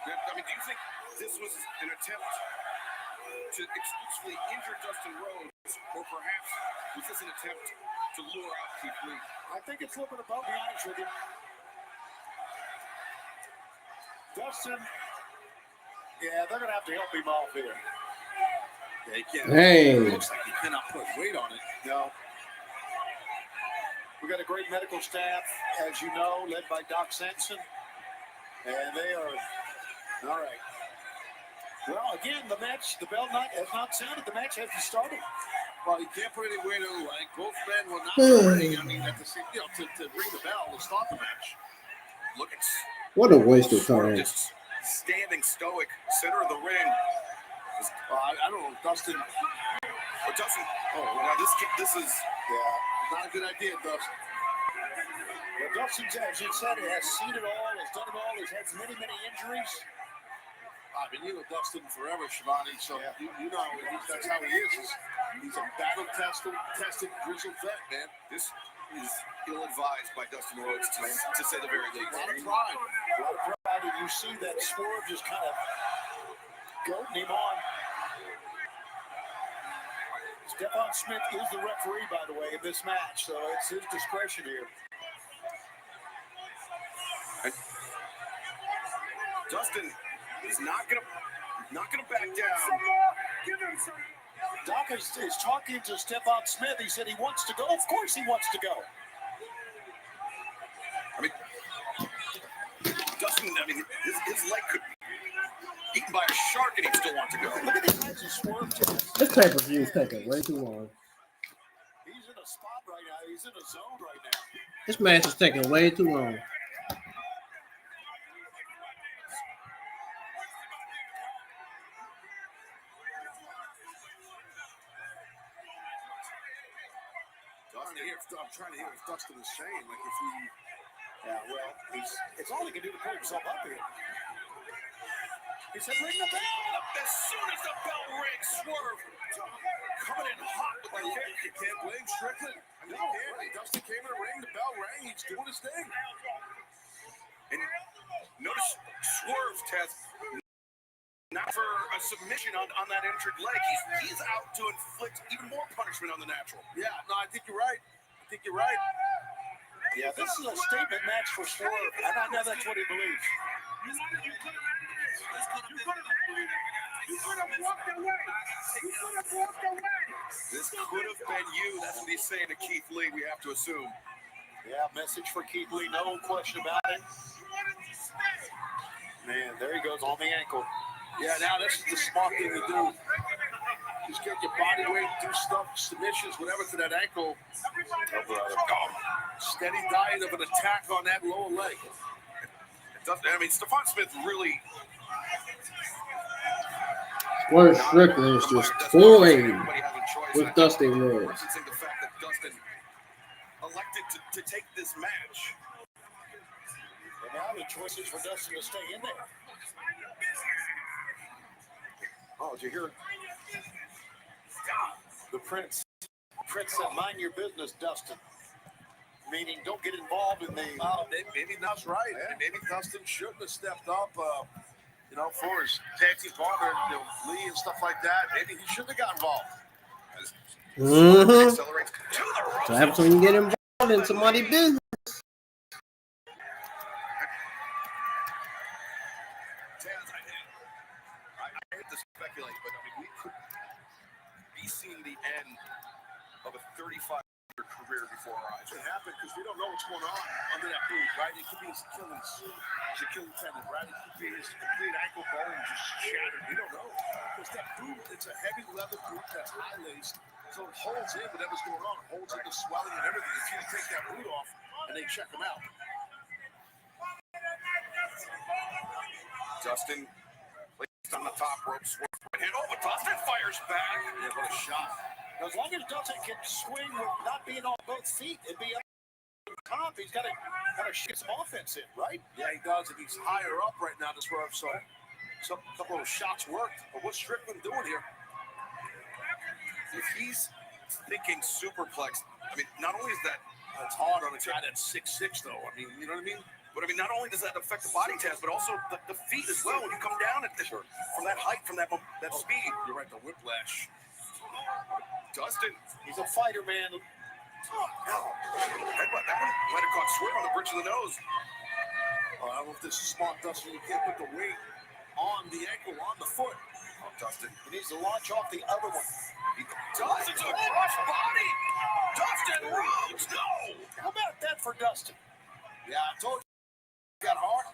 I mean, do you think this was an attempt to exclusively injure Dustin Rhodes, or perhaps was this an attempt to lure out Keith Lee? I think it's a little bit of both, to be honest with you. Dustin, yeah, they're going to have to help him off here. Yeah, he can't. Dang. It looks like he cannot put weight on it. No. We got a great medical staff, as you know, led by Doc Sampson. And they are, all right. Well, again, the bell has not sounded. The match hasn't started. Well, he can't put any weight on the leg. Both men were not ready. I mean, at the same, to ring the bell to start the match. Look at What a waste of Swerve time. just standing stoic, center of the ring. I don't know, Dustin. But Dustin, now this is Not a good idea, Dustin. Well, Dustin, as you said, has seen it all, has done it all. He's had many, many injuries. I mean, you know Dustin forever, Shivani, so you know that's how he is. He's a battle-tested, grizzled vet, man. This is ill-advised by Dustin Rhodes, to say the very least. A lot of pride. A lot of pride, and you see that Swerve just kind of goading him on. Stephon Smith is the referee, by the way, in this match, so it's his discretion here. Dustin is not gonna back down. Doc is talking to Stephon Smith. He said he wants to go. Of course he wants to go. I mean, Dustin, his leg could be eaten by a shark and he'd still want to go. Look at these guys who Swerve to. This pay-per-view is taking way too long. He's in a spot right now. He's in a zone right now. This match is taking way too long. I'm trying to hear if Dustin is saying, like, if he... Yeah, well, it's all he can do to put himself up here. He said, ring the bell. As soon as the bell rings, Swerve coming in hot with the kick. You can't blame Strickland. I mean, you can't. Dustin came in the ring, the bell rang, he's doing his thing. And notice Swerve test not for a submission on that injured leg. He's out to inflict even more punishment on the natural. Yeah, no, I think you're right. Yeah, this is a statement match for Swerve, and I know that's what he believes. This could have been you. That's what he's saying to Keith Lee, we have to assume. Yeah, message for Keith Lee, no question about it. Man, there he goes on the ankle. Yeah, now this is the smart thing to do. Just get your body weight, do stuff, submissions, whatever to that ankle. Steady diet of an attack on that lower leg. I mean, Stephon Smith really... Where Strickland is just toying with Dustin Rhodes. The fact that Dustin elected to take this match. And now the choice is for Dustin to stay in there. Oh, did you hear the Prince? Prince said, mind your business, Dustin. Meaning, don't get involved in the... Maybe that's right. Yeah. Maybe Dustin shouldn't have stepped up, for his tag team partner, Lee and stuff like that. Maybe he shouldn't have got involved. So happens when you get involved in somebody's business. I hate to speculate, but I mean, we could be seeing the end of a 35-year career before our eyes. It happened because we don't know what's going on under that boot, right? It could be his Achilles tendon, right? It could be his complete ankle bone just shattered. We don't know. Because that boot, it's a heavy leather boot that's high-laced, so it holds in whatever's going on. It holds in the swelling and everything. If you take that boot off and they check him out. Dustin placed on the top rope, Swerve right hand. Oh, but Dustin fires back. Yeah, what a shot. Now, as long as Dustin can swing with not being on both feet and be up on top, he's got to shift some offense in, right? Yeah, he does, and he's higher up right now to Swerve, so a couple of shots worked. But what's Strickland doing here? If he's thinking superplex, I mean, not only is that... It's hard on a guy that's 6'6", though. I mean, you know what I mean? But I mean, not only does that affect the body test, but also the feet as well. When you come down from that height, from that speed. You're right, the whiplash. Dustin, he's a fighter, man. That one might have caught Swerve on the bridge of the nose. I don't know if this is smart, Dustin. You can't put the weight on the ankle, on the foot. Oh, Dustin. He needs to launch off the other one. He does. It's a cross body. Dustin Rhodes, no. How about that for Dustin? Yeah, I told you. He's got Hart.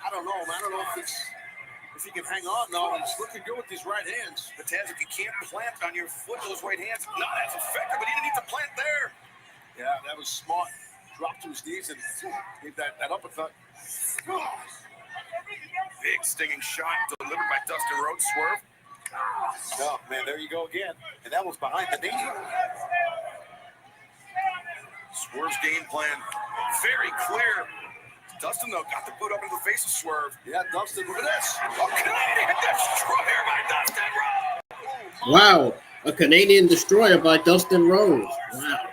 I don't know, man. I don't know if he can hang on. No, he's looking good with these right hands. But Taz, if you can't plant on your foot, those right hands, not as effective, but he didn't need to plant there. Yeah, that was smart. Dropped to his knees and gave that uppercut. Big stinging shot delivered by Dustin Rhodes. Swerve. Oh, man, there you go again. And that was behind the knee. Swerve's game plan very clear. Dustin, though, got the boot up into the face of Swerve. Yeah, Dustin, look at this. A Canadian destroyer by Dustin Rhodes. Wow, a Canadian destroyer by Dustin Rhodes. Wow.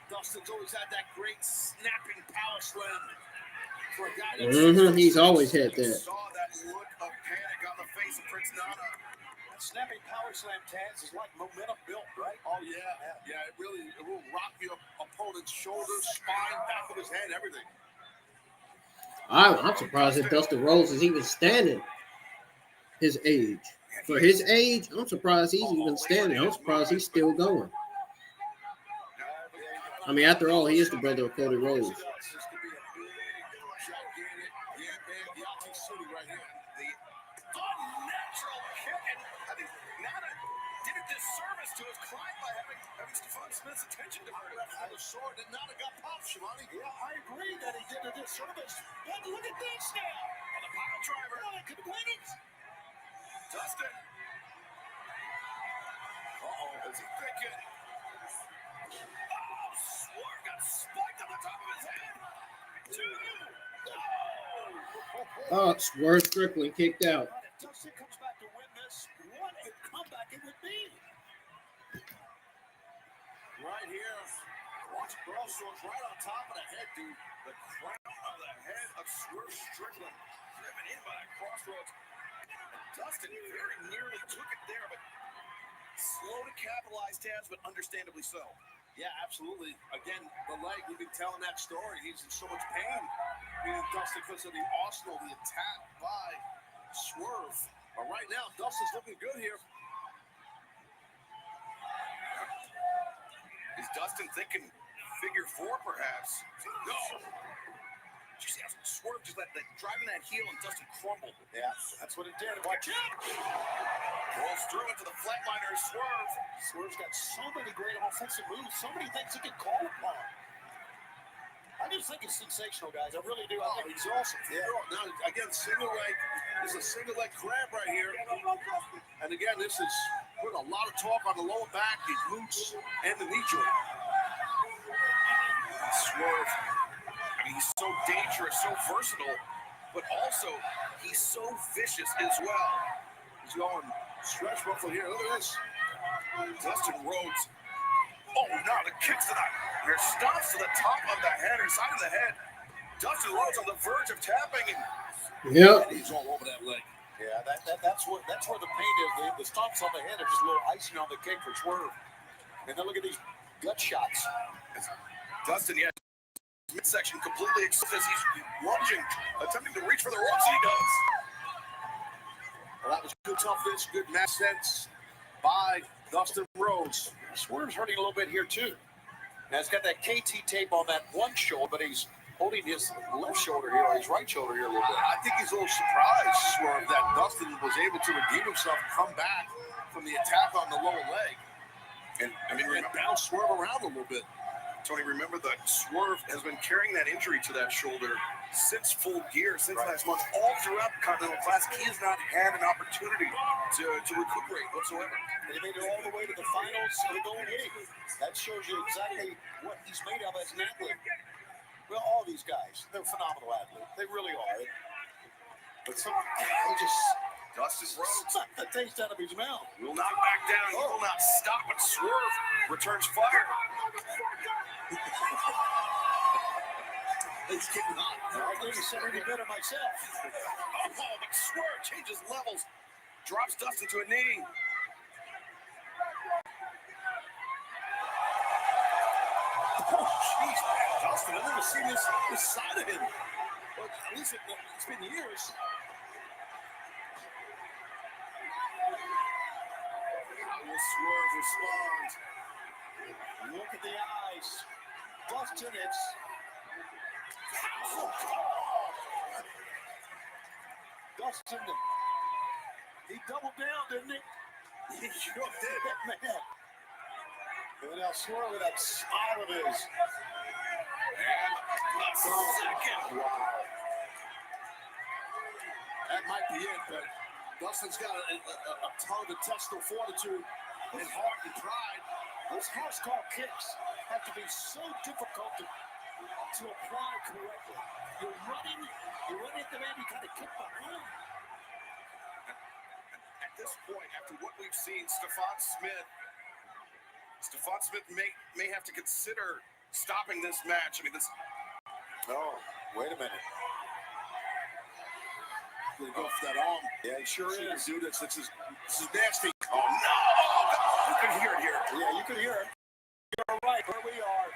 Dustin's always had that great snapping power slam. He's always had that. Saw that look of panic on the face of Prince Nana. That snapping power slam, Taz, is like momentum built, right? Oh, yeah. Yeah, it will rock your opponent's shoulders, spine, back of his head, everything. I'm surprised that Dustin Rhodes is even standing his age. For his age, I'm surprised he's even standing. I'm surprised he's still going. I mean, after all, he is the brother of Cody Rhodes. To his climb by having Stephon Smith's attention diverted. I was sure that Nana got popped, Shimani. Yeah, I agree that he did a disservice. But look at this now. On the pile driver. Oh, could win it. Dustin. What's he thinking? Oh, Swerve got spiked on the top of his head. Oh, Swerve Strickland kicked out. head, dude. The crown of the head of Swerve Strickland. Driven in by that crossroads. And Dustin very nearly took it there, but slow to capitalize, Taz, but understandably so. Yeah, absolutely. Again, the leg, we've been telling that story. He's in so much pain. Being Dustin because of the arsenal, the attack by Swerve. But right now, Dustin's looking good here. Is Dustin thinking figure four, perhaps? No. Did you see how Swerve just driving that heel and Dustin crumbled? Yeah, that's what it did. Watch out! Rolls through into the flatliner. Swerve. Swerve's got so many great offensive moves, so many things he can call upon. I just think it's sensational, guys. I really do. I think he's awesome. Yeah. Now, again, single leg. This is a single leg grab right here. And again, this is putting a lot of talk on the lower back, the glutes, and the knee joint. Swerve. I mean, he's so dangerous, so versatile, but also he's so vicious as well. He's going stretch ruffle here. Look at this. Dustin Rhodes. Oh, no, the kicks to the stomps to the top of the head or side of the head. Dustin Rhodes on the verge of tapping, and he's all over that leg. Yeah, that's where the pain is. The stomps on the head are just a little icing on the cake for Swerve. And then look at these gut shots. Dustin, yeah, midsection completely exposed as he's lunging, attempting to reach for the ropes. He does. Well, that was good toughness, good match sense by Dustin Rhodes. Swerve's hurting a little bit here, too. Now, he's got that KT tape on that one shoulder, but he's holding his left shoulder here, or his right shoulder here a little bit. I think he's a little surprised, Swerve, that Dustin was able to redeem himself, come back from the attack on the lower leg, and I mean, bounce Swerve around a little bit. Tony, remember that Swerve has been carrying that injury to that shoulder since full gear, since last month, all throughout the Continental Classic. He has not had an opportunity to recuperate whatsoever. And he made it all the way to the finals of the Golden League. That shows you exactly what he's made of as an athlete. Well, all these guys, they're phenomenal athletes. They really are. But some, they just... Dustin Rhodes. Suck the taste out of his mouth. Will not back down. He will not stop, but Swerve returns fire. It's getting hot. I didn't say any better myself. Oh, but Swerve changes levels. Drops Dustin to a knee. Oh, jeez, man. Dustin, I've never seen this side of him. Well, at least it's been years. How will Swerve respond? Look at the eyes. Dustin, it's... Dustin, he doubled down, didn't he? He sure did. Man. And now Swerve with that smile of his. And a second. Wow. That might be it, but Dustin's got a ton of intestinal fortitude and heart and pride. Those house-call kicks have to be so difficult to apply correctly. You're running at the man, you kind of kick behind. At this point, after what we've seen, Stephon Smith may have to consider stopping this match. I mean, this. Oh, wait a minute. Gonna go for that arm. Yeah, he sure is. Do this. This is nasty. Oh no! You can hear it here. Yeah, you can hear it. You're right where we are.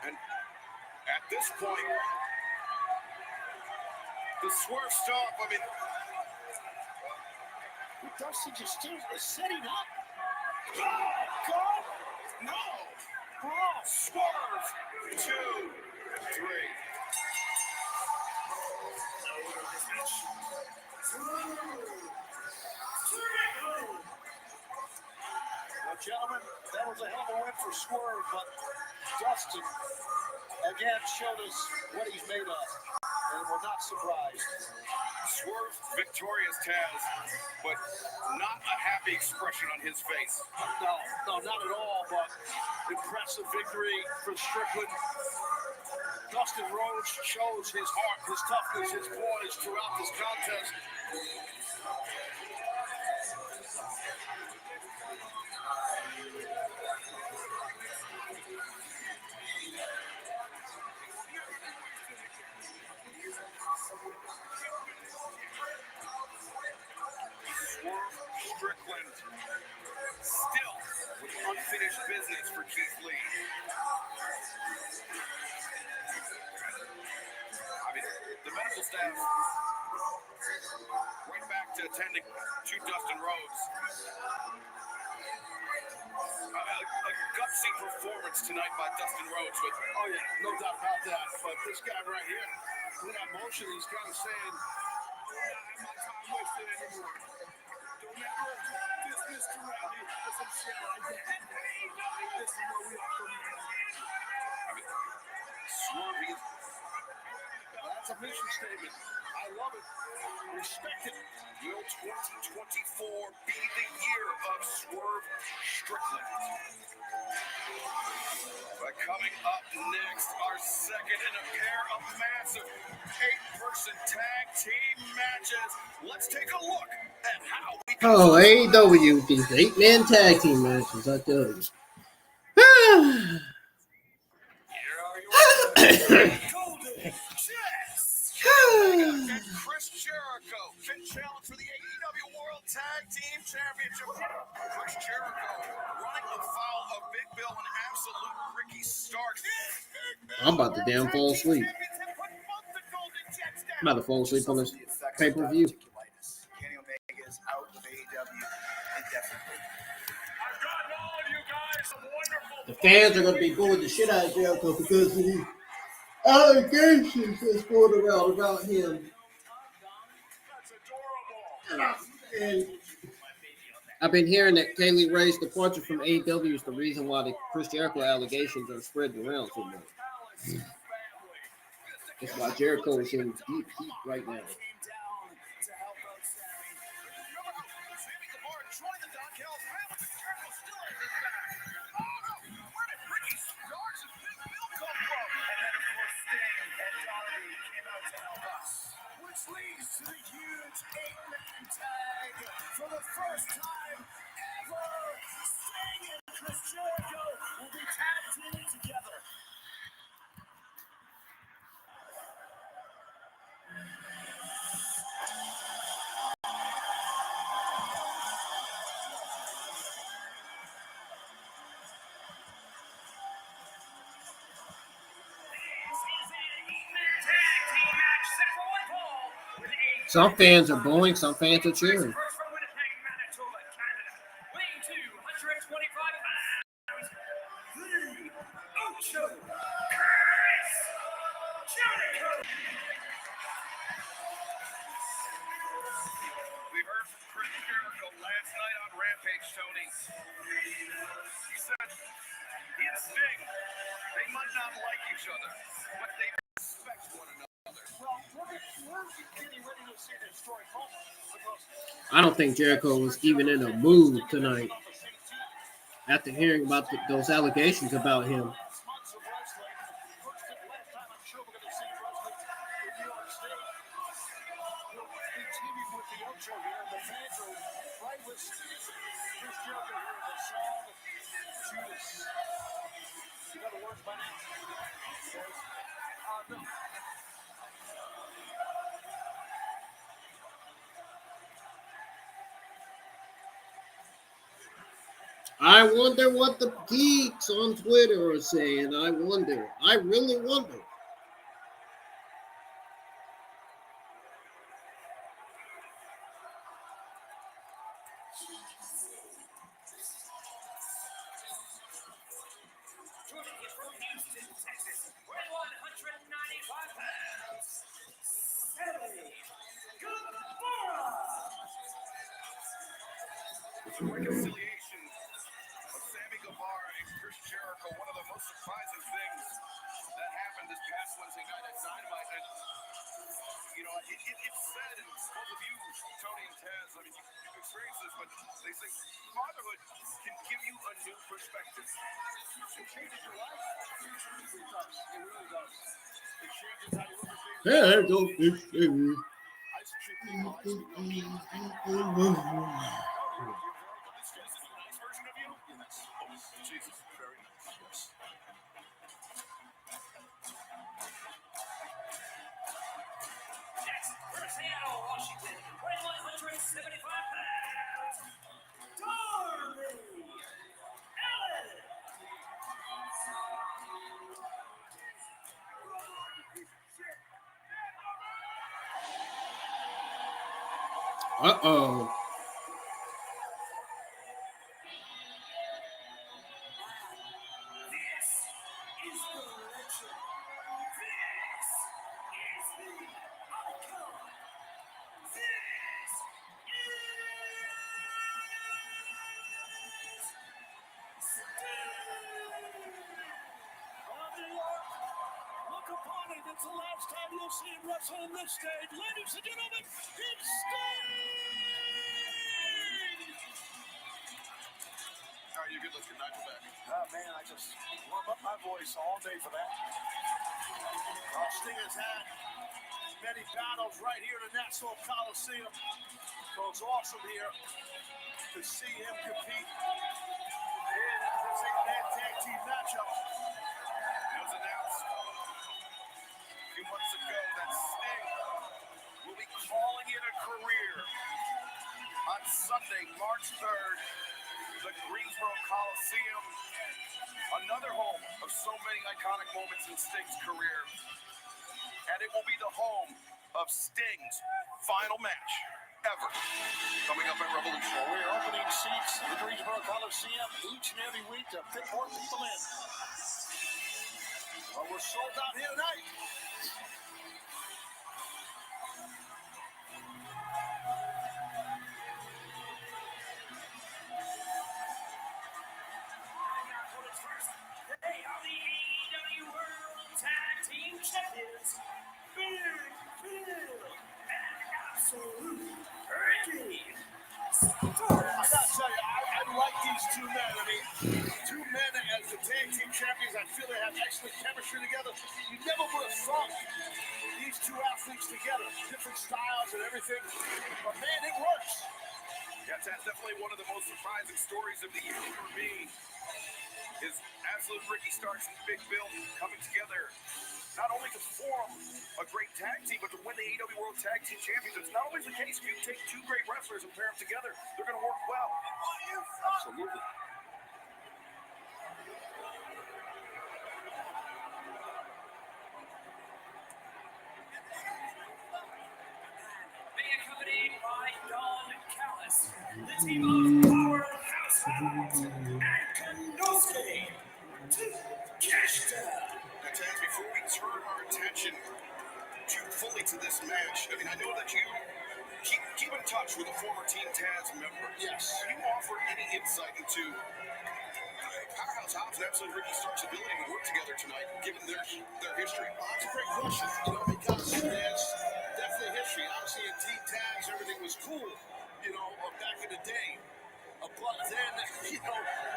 And at this point, the Swerve stomp. I mean, Dustin just still setting up. Oh, God! No! Oh, Swerve! 2, 3. Well, gentlemen, that was a hell of a win for Swerve, but Dustin again showed us what he's made of, and we're not surprised. Swerve victorious, Taz, but not a happy expression on his face. No, not at all, but impressive victory for Strickland. Dustin Rhodes shows his heart, his toughness, his poise throughout this contest. for Keith Lee. I mean, the medical staff right back to attending to Dustin Rhodes. A gutsy performance tonight by Dustin Rhodes. With, Oh, yeah, no doubt about that. But this guy right here, with that motion, he's kind of saying, I'm not time wasted anymore. Don't ever dismiss the rally or some shit like that. This is where we are from here. I mean, Swerve, That's a mission statement. I love it. Respect it. will 2024 be the year of Swerve Strickland? But coming up next, our second in a pair of massive 8-person tag team matches. Let's take a look at how we Oh, AEW, these 8-man tag team matches, I tell you. And Chris Jericho, fit challenge for the AEW World Tag Team Championship. Chris Jericho running afoul of Big Bill and absolute Ricky Starks. I'm about to damn fall asleep. I'm about to fall asleep on this pay-per-view. Kenny Omega is out of AEW indefinitely. The fans are going to be booing the shit out of Jericho because of the allegations that's going around about him. And I've been hearing that Kaylee Ray's departure from AEW is the reason why the Chris Jericho allegations are spreading around so much. That's why Jericho is in deep heat right now. Which leads to the huge 8-man tag for the first time ever. Sting and Chris Jericho will be tag teaming together. Some fans are booing, some fans are cheering. We heard from Chris Jericho last night on Rampage, Tony. He said he and Sting, they might not like each other, but they respect one another. I don't think Jericho was even in a mood tonight after hearing about those allegations about him. I wonder what the geeks on Twitter are saying. I really wonder. From Houston, Texas, 195 pounds, Sammy Guevara. With the reconciliation of Sammy Guevara and Chris Jericho, one of the most surprising things that happened this past Wednesday night at Dynamite. And, you know, it's said, and both of you, Tony and Taz, I mean, you've experienced this, but they say fatherhood can give you a new perspective. It changes your life. It does. It really does. It changes how you look at things. Yeah, don't fix it. I treat people, I treat them. Jesus, very nice. Next, from Seattle, Washington, 175 pounds, Darby Allin. Uh-oh. Look upon it. It's the last time you'll see him wrestle on this stage. Ladies and gentlemen, it's Sting! How are you? Good looking. Nice back. Oh, man, I just warm up my voice all day for that. Sting has had many battles right here in the Nassau Coliseum. So it's awesome here to see him compete in this 8-man tag team matchup. It was announced a few months ago that Sting will be calling it a career on Sunday, March 3rd, the Greensboro Coliseum, another home of so many iconic moments in Sting's career, and it will be the home of Sting's final match ever. Coming up at Revolution. Well, we're opening seats in the Greensboro Coliseum each and every week to fit more people in. Well, we're sold out here tonight. They are the AEW World Tag Team Champions, Big Bill and Absolute Ricky. I gotta tell you, I like these two men. I mean, two men as the tag team champions, I feel they have excellent chemistry together. You never would have thought these two athletes together, different styles and everything. But man, it works. Yeah, that's definitely one of the most surprising stories of the year for me. Is Absolute Ricky Starks and Big Bill coming together not only to form a great tag team, but to win the AEW World Tag Team Championship. It's not always the case. If you take two great wrestlers and pair them together, they're going to work well. Absolutely. Being accompanied by Don Callis, the team of Powerhouse and Kenosuke Kingston. Now, Taz, before we turn our attention fully to this match, I mean, I know that you keep in touch with a former Team Taz member. Yes. Can you offer any insight into Powerhouse Hobbs and Absolute Ricky Stark's ability to work together tonight, given their history? Well, that's a great question, because there's definitely history. Obviously, in Team Taz, everything was cool, back in the day. But then, we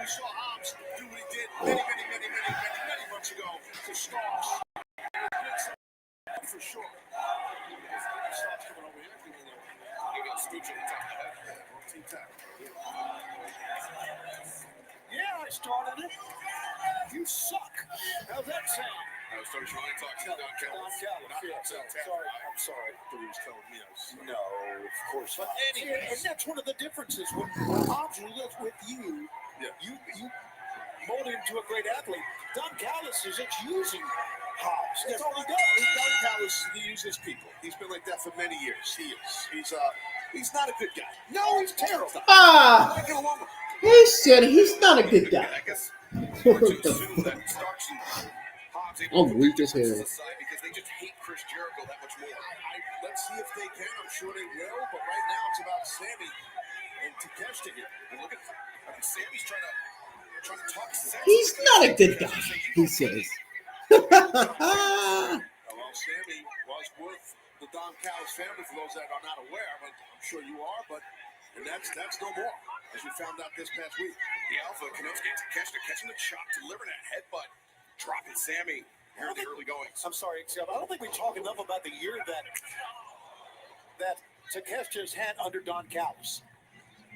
saw Hobbs do what he did many months ago to Starks. For sure. Starks coming over here. You got Stooge on the top of the head. Team Taz. Yeah, I started it. You suck. How's that sound? I was starting to talk to Don Callis. I'm sorry that he was telling me. No, of course not. And that's one of the differences. When Hobbs was with you, you mold him to a great athlete. Don Callis is just using Hobbs. That's all he does. Don Callis, he uses people. He's been like that for many years. He is. He's not a good guy. No, he's terrible. He said he's not a good guy. I guess we're to assume that Starks and Hobbs I'm weak as hell. because they just hate Chris Jericho that much more. Let's see if they can. I'm sure they will. But right now, it's about Sammy and Takeshita here. And look at Sammy's trying to talk sense. He's not a good guy, he says. Well, Sammy was with the Don Callis family, for those that are not aware, but I'm sure you are, and that's no more, as we found out this past week. The Alpha, Kenosuke Takeshita catching the chop, delivering that headbutt, dropping Sammy here in the early goings. I'm sorry, I don't think we talk enough about the year that Takeshita's had under Don Callis.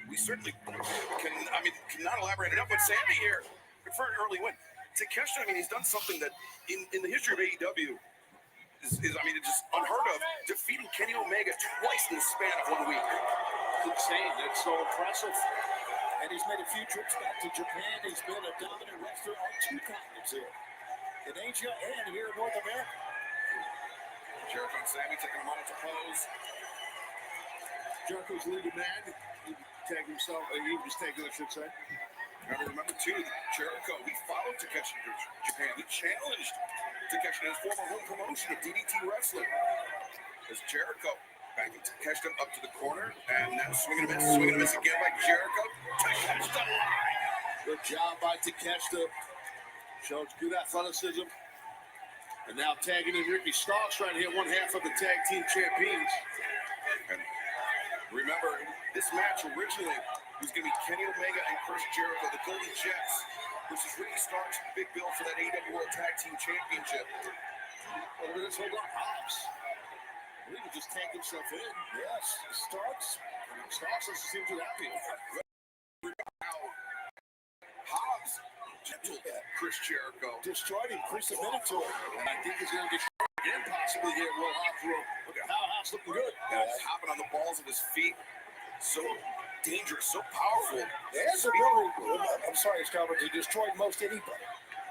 We certainly cannot elaborate enough with Sammy here for an early win. Takeshita, he's done something that in the history of AEW is it's just unheard of, defeating Kenny Omega twice in the span of 1 week. Insane. That's so impressive. And he's made a few trips back to Japan. He's been a dominant wrestler on 2 continents here, in Asia and here in North America. Jericho and Sammy taking a moment to pose. Jericho's leading man. He tagged himself, he was tagged, I should say. And remember, too, Jericho, he followed Takeshi to Japan. He challenged Takeshi in his former home promotion of DDT Wrestling. As Jericho backing Takeshi up to the corner, and now swinging a miss again by Jericho. Takeshi line. Good job by Takeshita. Shows good athleticism. And now tagging in Ricky Starks right here, one half of the tag team champions. And remember, this match originally was going to be Kenny Omega and Chris Jericho, the Golden Jets, versus Ricky Starks, Big Bill for that AEW World Tag Team Championship. Well, let's hold on. Hobbs. I believe he just tagged himself in. Yes, Starks. Starks doesn't seem too happy. Hobbs gentled Chris Jericho. Destroyed him. Chris submitted to him. And I think he's going to get again, possibly here. Will Hobbs will. Look at Powerhouse looking good. He's hopping on the balls of his feet. So dangerous, so powerful. There's a really, I'm sorry, Scalper, he destroyed most anybody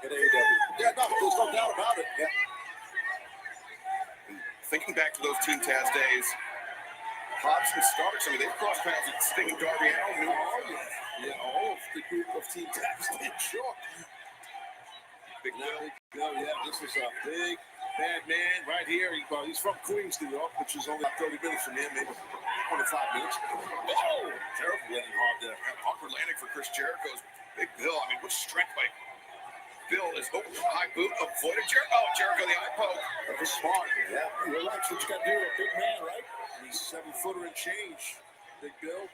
at AEW. Yeah, no, there's no doubt about it. Yeah. Thinking back to those Team Taz days, Hobbs and Starks, I mean, they've crossed paths with Sting and Darby Allin. Yeah, all of the group of Team Taz did, sure. Big Bill. Yeah, this is a big, bad man right here. He's from Queens, New York, which is only 30 minutes from here, maybe 25 minutes. Oh, terrible landing hard there. Awkward landing for Chris Jericho's Big Bill. I mean, what strength by Bill is high boot, avoided Jericho. Oh, Jericho, the eye poke. That was smart. Yeah, relax what you got to do with a big man, right? He's 7-footer and change. Big Bill.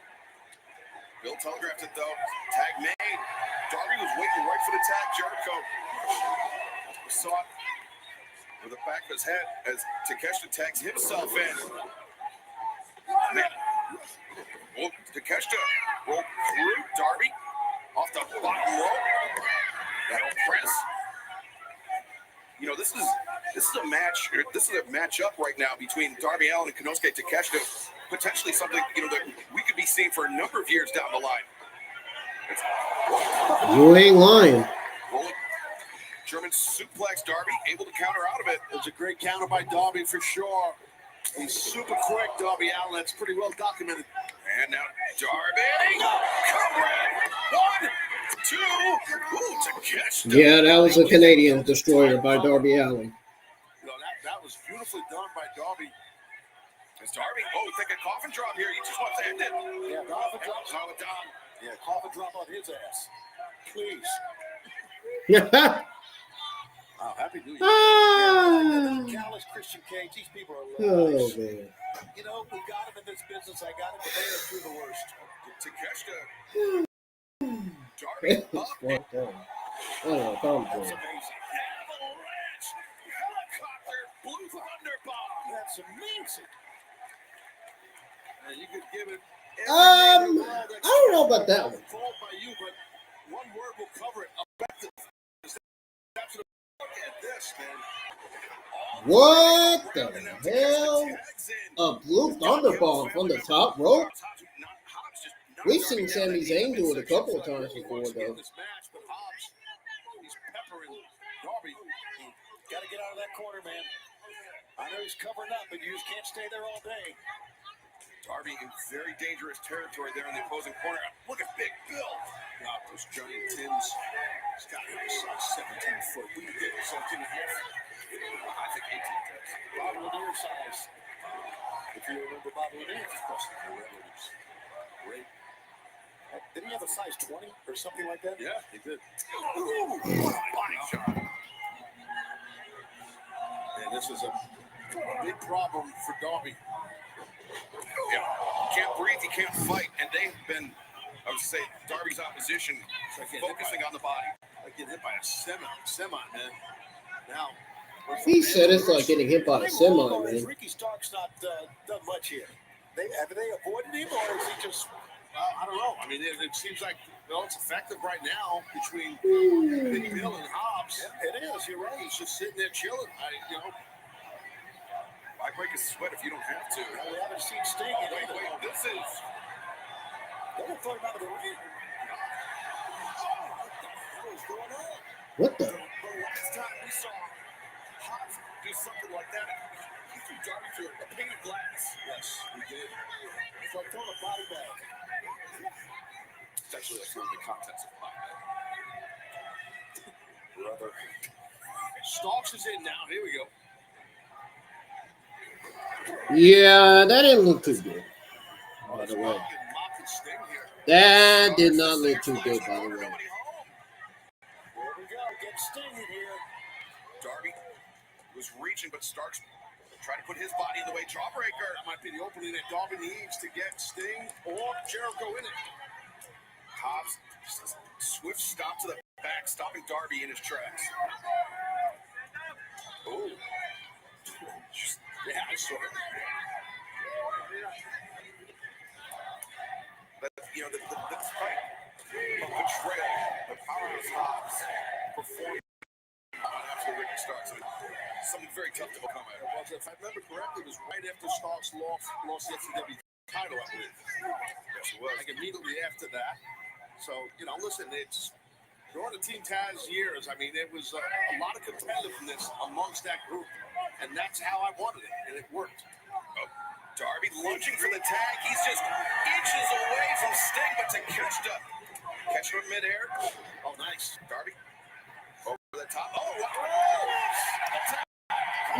Bill telegraphed it, though. Tag made. Darby was waiting right for the tag. Jericho saw it with the back of his head as Takeshita tags himself in. Man. Well, Takeshita rolled through Darby off the bottom rope. That'll press. You know, this is a match. This is a matchup right now between Darby Allin and Konosuke Takeshita. Potentially something, you know, that we could be seeing for a number of years down the line. You ain't lying. Rolling German suplex, Darby able to counter out of it. It was a great counter by Darby for sure. He's super quick, Darby Allin. That's pretty well documented. And now Darby. One, two. Ooh, Takeshita. Yeah, that was a Canadian destroyer by Darby Allin. You know, that was beautifully done by Darby. It's Darby. Oh, take a coffin drop here. He just wants to end it. Yeah, coffin drop. Abadon. Yeah, coffin drop on his ass. Please. Oh, happy New Year. Callous Christian Cage. These people are Oh, lies. man. You know, we got him in this business. I got him, but they are through the worst. Takeshita. It Darby was up. fucked up. Oh, come That's on. amazing. Avalanche. Helicopter. Blue Thunder Bomb. That's amazing. And you could give it. I don't know about that one. Called by you, but one word will cover it. Effective. Look at this, man. What the hell? A blue thunderbomb from the top rope? We've seen Sami Zayn do it a couple of times before, though. This match, but Hobbs, he's peppering Darby. Got to get out of that corner, man. I know he's covering up, but you just can't stay there all day. Darby in very dangerous territory there in the opposing corner. Look at Big Bill. Got those giant Tims. He's got a size 17-foot. We can get 17 and a half. I think 18 does. Bob Lanier size. If you remember Bob Lanier, of course, great. Didn't he have a size 20 or something like that? Yeah, he did. Ooh, body shot. And this is a big problem for Darby. Yeah, he can't breathe, he can't fight, and they've been, I would say, Darby's opposition focusing on the body. Like getting hit by a semi, man. Now, He said it's like getting hit by a semi, man. Ricky Stark's not done much here. Have they avoided him, or is he just? I don't know. I mean, it seems like it's effective right now between Big Bill and Hobbs. Yeah, it is. You're right. He's just sitting there chilling. Why break a sweat if you don't have to? Well, we haven't seen Sting in Wait, this is. They don't throw him out of the ring. What is going on? What the? The last time we saw Hobbs do something like that, he threw Darby through a pane of glass. Yes, we did. It's like throwing a body bag. It's actually like throwing the contents of a body bag. Brother. Stalks is in now. Here we go. Yeah, that didn't look too good. By the way, that did not look too good. By the way, Here we go. Get Sting in here. Darby was reaching, but Starks tried to put his body in the way. Jawbreaker. That might be the opening that Darby needs to get Sting or Jericho in it. Hobbs, just a swift stop to the back, stopping Darby in his tracks. Oh. Yeah, I saw it. But, the fight of betrayal, the Powerhouse Hobbs performed after Ricky Starks. I mean, something very tough to overcome. If I remember correctly, it was right after Starks lost the FCW title, I believe. Yes, it was. Like immediately after that. So, listen, it's during the Team Taz years, I mean, it was a lot of competitiveness amongst that group. And that's how I wanted it, and it worked. Oh, Darby lunging for the tag. He's just inches away from Sting, but to catch him in midair. Oh, nice. Darby over the top. Oh,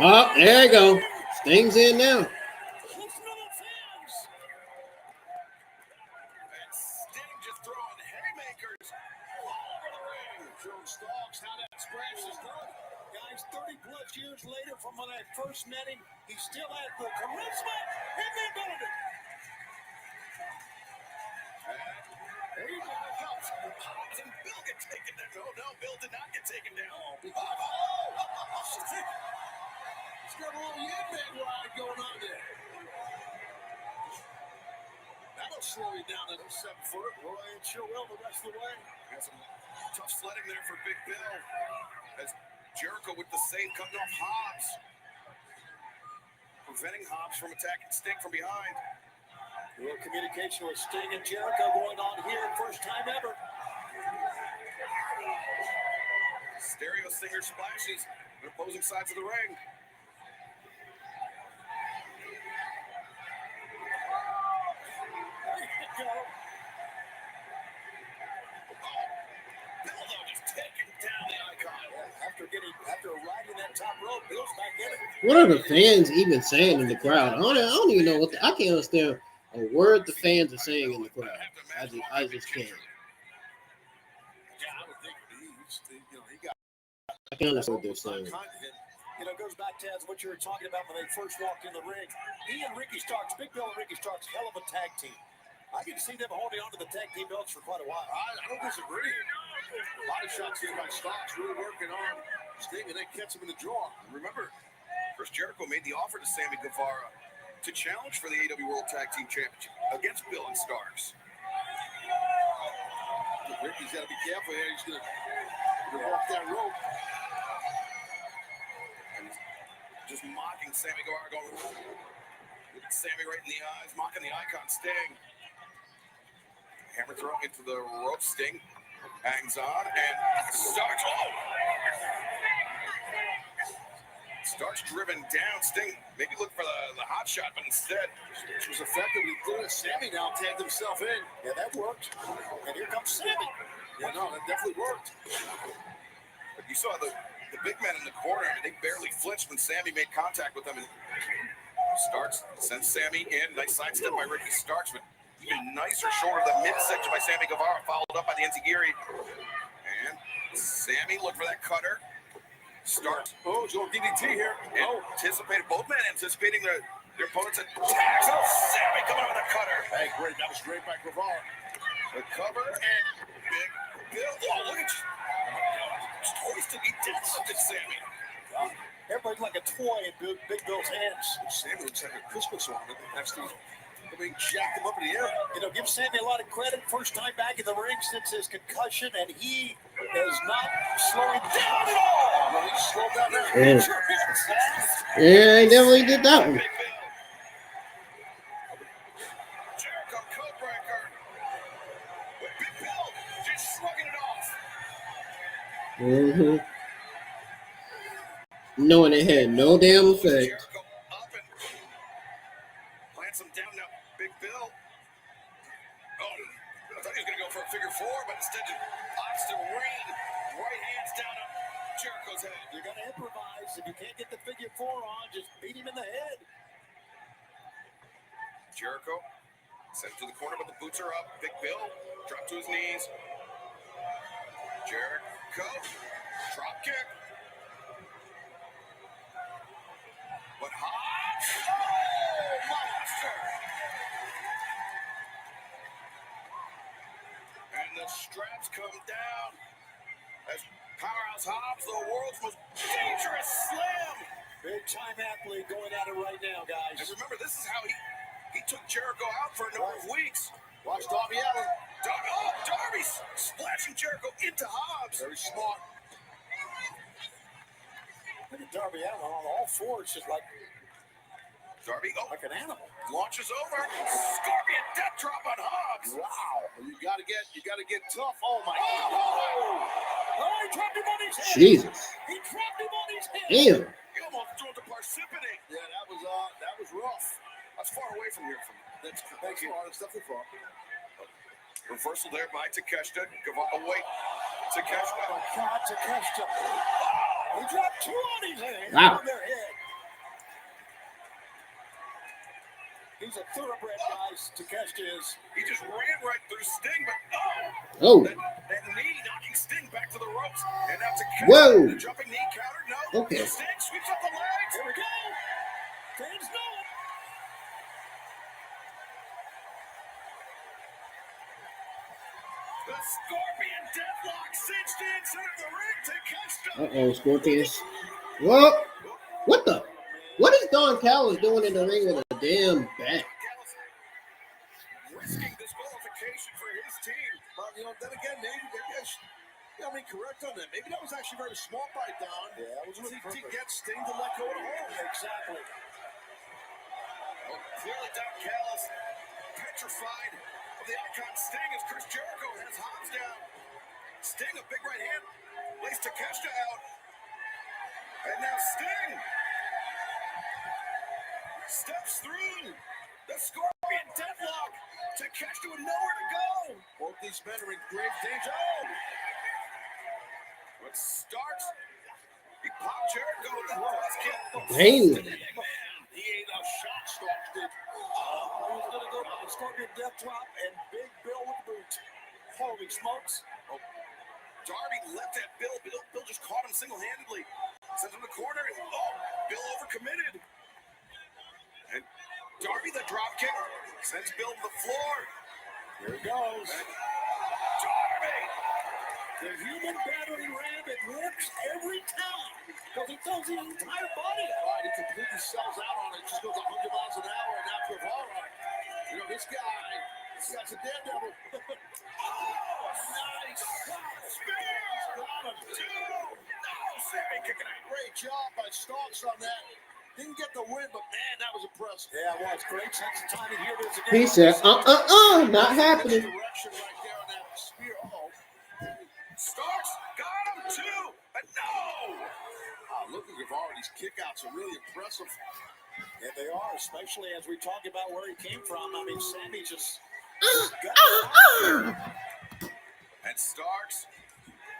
wow. oh, there you go. Sting's in now. And Sting just throwing haymakers all over the ring. Showing Starks how that scratch is done. Guys, 30-plus years later from when I first met him, he still has the charisma and the ability. There you go. Hobbs and Bill get taken down. No, Bill did not get taken down. He's got a little yin-man ride going on there. That'll slow you down at 7 foot. Well, it sure will the rest of the way. Got some tough sledding there for Big Bill. As Jericho with the save, cutting off Hobbs. Preventing Hobbs from attacking Sting from behind. Real communication with Sting and Jericho going on here. First time ever. Stereo Stinger splashes on opposing sides of the ring. There you go. Bill, though, just taking down the icon. After riding that top rope, Bill's back in it. What are the fans even saying in the crowd? I don't even know I can't understand a word the fans are saying in the crowd. I just can't. Yeah, I would think he got. I can't understand what they're saying. It goes back to what you were talking about when they first walked in the ring. He and Ricky Starks, Big Bill and Ricky Starks, hell of a tag team. I can see them holding on to the tag team belts for quite a while. I don't disagree. Body shots here by Starks, really working on Sting, and then catch him in the jaw. Remember, Chris Jericho made the offer to Sammy Guevara to challenge for the AEW World Tag Team Championship against Bill and Starks. Ricky's got to be careful here. He's going to walk that rope. And just mocking Sammy Guevara, going looking Sammy right in the eyes, mocking the icon Sting. Hammer throw into the rope. Sting hangs on and Starks. Oh! Starks driven down. Sting maybe look for the hot shot, but instead, which was effectively good. Sammy now tagged himself in. Yeah, that worked. And here comes Sammy. Yeah, no, that definitely worked. But you saw the big men in the corner. They barely flinched when Sammy made contact with them. And Starks sends Sammy in. Nice sidestep by Ricky Starks, but even nicer short of the midsection by Sammy Guevara, followed up by the Enziguri. And Sammy looked for that cutter. Starks. Oh, Joe DDT here. Anticipated, both men anticipating their opponents' attacks. Oh, Sammy coming out with a cutter. Hey, great. That was great by Guevara. The cover and Big Bill. Oh, look at you. Just hoisted. He did something, Sammy. Everybody's like a toy in Big Bill's hands. Sammy looks like a Christmas ornament next to him. I mean, jacked him up in the air. Give Sammy a lot of credit. First time back in the ring since his concussion, and he is not slowing down at all. Well, he slowed down there. Yeah, he definitely did that one. Jericho codebreaker. With Big Bill just shrugging it off. Knowing it had no damn effect. Jericho up and a figure four, but instead opts to rain right hands down on Jericho's head. You got to improvise. If you can't get the figure four on, just beat him in the head. Jericho sent to the corner, but the boots are up. Big Bill dropped to his knees. Jericho, drop kick. But Hobbs, oh, monster! And the straps come down as Powerhouse Hobbs, the world's most dangerous slam. Big time athlete going at it right now, guys. And remember, this is how he took Jericho out for a number of weeks. Watch Darby Allin. Darby's splashing Jericho into Hobbs. Very smart. Look at Darby Allin on all fours, just like Darby, like an animal. Launches over. Scorpion death drop on Hobbs. Wow. You gotta get tough. Oh my God. Oh, he dropped him on his head. Jesus. He dropped him on his head. Damn. He almost threw him to Parsippany. Yeah, that was rough. That's far away from here. That's far. That's definitely far. Reversal there by Takeshita. Guevara, wait. Takeshita. Oh, God, Takeshita. He dropped two on his head. Wow. On their head. He's a thoroughbred, guys. Takeshita is. He just ran right through Sting, but Oh. that knee knocking Sting back to the ropes. And now Takeshita. Whoa. The jumping knee counter. No. Okay. Sting sweeps up the legs. Here we go. Fans know it. The Scorpion deathlock cinched in center of the ring. Takeshita. Uh-oh, Scorpius. Whoa. What the? What is Don Callis doing in the ring with a damn bat? Risking disqualification for his team. But then again, maybe correct on that. Maybe that was actually very smart by Don. Yeah, that was to get Sting to let go of the hold. Exactly. Well, clearly Don Callis petrified of the icon Sting as Chris Jericho has Hobbs down. Sting, a big right hand, lays Takeshita out. And now Sting steps through the Scorpion deathlock. Takeshita with nowhere to go. Both these men are in grave danger. But Starks, he popped Jericho with the cross kick. Damn. He ate a shot, Starks did. He was going to go for the Scorpion death drop and Big Bill with the boot. Holy smokes. Oh, Darby left that Bill. Bill just caught him single-handedly. Sends him to the corner, and Bill overcommitted. And Darby, the drop kick, sends Bill to the floor. Here he goes. And Darby! The human battering ram, it works every time. Because he throws the entire body out. Right, he completely sells out on it. Just goes 100 miles an hour, and now Guevara. This guy's a daredevil. Nice! Spear! Got him. Sammy kicking out. Great job by Starks on that. Didn't get the win, but man, that was impressive. Yeah, well, it's great sense of timing here. There's again. He said, not happening. Direction right there on that spear. Starks got him too, and no! Look at Guevara. These kickouts are really impressive. Yeah, they are, especially as we talk about where he came from. I mean, Sammy just. And Starks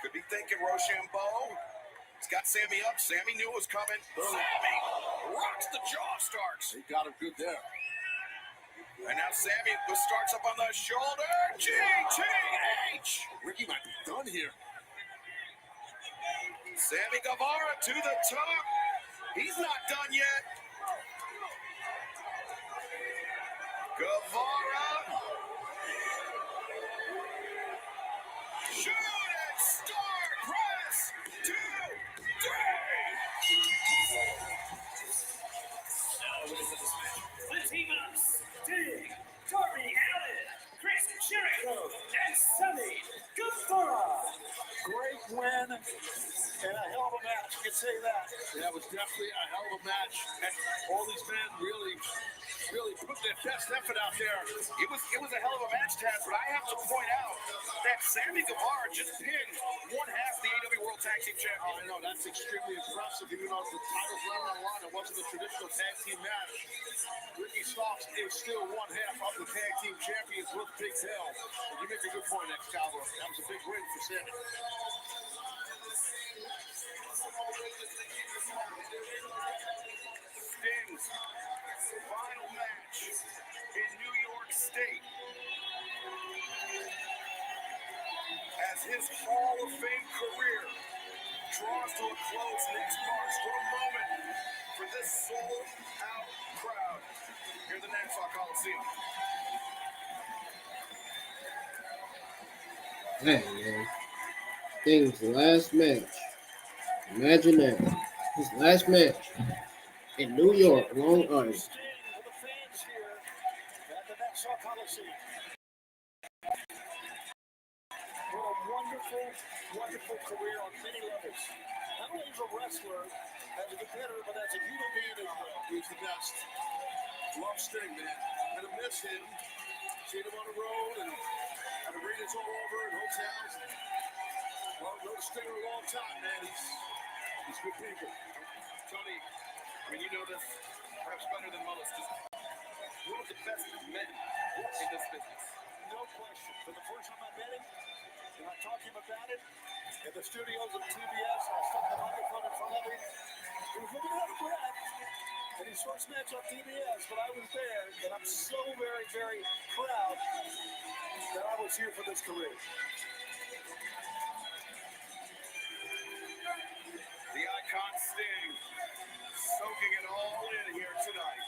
could be thinking Rochambeau. He's got Sammy up. Sammy knew it was coming. Sammy rocks the jaw of Starks. He got him good there. And now Sammy with Starks up on the shoulder. GTH! Ricky might be done here. Sammy Guevara to the top. He's not done yet. Guevara. Shooting star press. 2, 3. The team up, Sting, Darby Allin, Chris Jericho, and Sammy Guevara. Great win and a hell of a match. You can say that. Yeah, it was definitely a hell of a match. And all these men really put their best effort out there. It was a hell of a match, Taz, but I have to point out that Sammy Guevara just pinned one half the AEW World Tag Team Champion. Oh, I know, that's extremely impressive. Even though the titles were on the line, it wasn't a traditional tag team match. Ricky Starks is still one half of the tag team champions with Big Bill. And you make a good point, Excalibur. That was a big win for Sammy. Sting's final match in New York State as his Hall of Fame career draws to a close next March. What a moment for this sold-out crowd here at the Nassau Coliseum. Man. Sting's last match. Imagine that. His last match in New York, Long Island. For the fans here at the Nassau Coliseum. What a wonderful, wonderful career on many levels. Not only as a wrestler, as a competitor, but as a human being as well. He's the best. Love Sting, man. Gonna miss him. Seen him on the road and at arenas all over and hotels. Well, known Sting a long time, man. He's good people. Tony, I mean, you know this perhaps better than most. Just one of the best men in this business. No question. For the first time I met him, and I talked to him about it, in the studios of TBS, I stuck the microphone in front of him. He was looking out of breath. And his first match on TBS, but I was there, and I'm so very, very proud that I was here for this career. The icon Sting soaking it all in here tonight.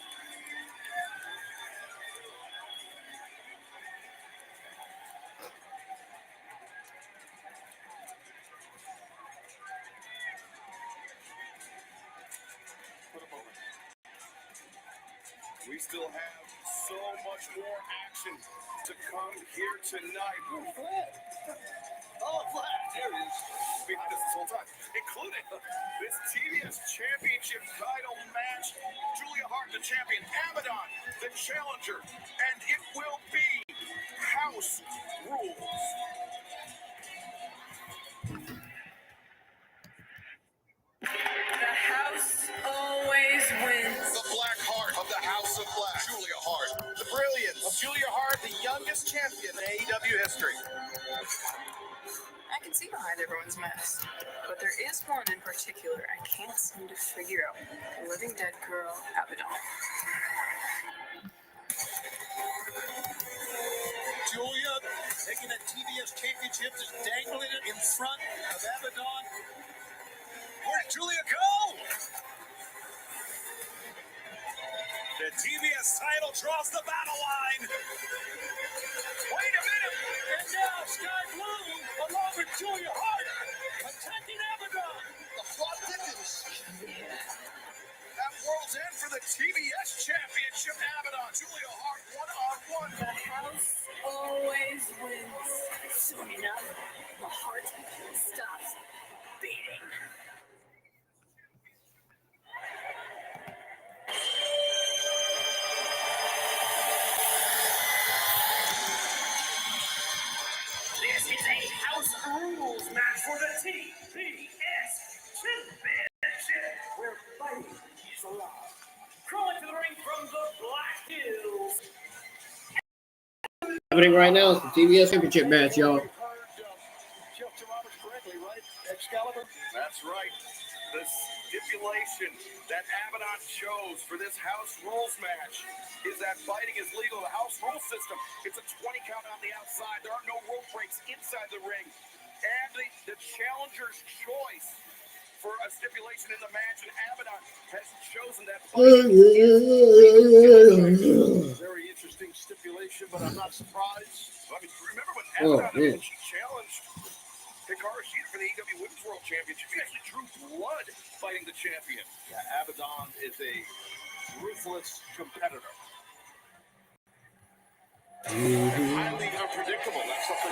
For a moment. We still have so much more action to come here tonight. Oh, Vlad, there he is. Behind us this whole time, including this TBS Championship title match. Julia Hart, the champion, Abadon, the challenger, and it will be House Rules. The house always wins. The Black Heart of the House of Black, Julia Hart. The brilliance of Julia Hart, the youngest champion in AEW history. I can see behind everyone's mess, but there is one in particular I can't seem to figure out. The living dead girl, Abadon. Julia taking that TBS championship, just dangling it in front of Abadon. Where'd Julia go? The TBS title draws the battle line. Wait a minute. And now Sky Blue, along with Julia Hart, attacking Abadon. The plot thickens. At World's End for the TBS Championship, Abadon, Julia Hart, one-on-one. The house always wins. Soon enough, the heart stops beating. This is a House Rules match for the TBS Championship, where fighting is allowed. Crawling to the ring from the Black Hills. Happening right now is the TBS Championship match, y'all. That's right. The stipulation that Abadon chose for this House Rules match is that fighting is legal. The House Rules system, it's a 20 count on the outside. There are no rope breaks inside the ring. And the challenger's choice for a stipulation in the match, and Abadon has chosen that fighting. Very interesting stipulation, but I'm not surprised. I mean, remember when Abadon she challenged Hikaru Shida for the AEW Women's World Championship? He actually drew blood fighting the champion. Yeah, Abadon is a ruthless competitor. Highly unpredictable. That's something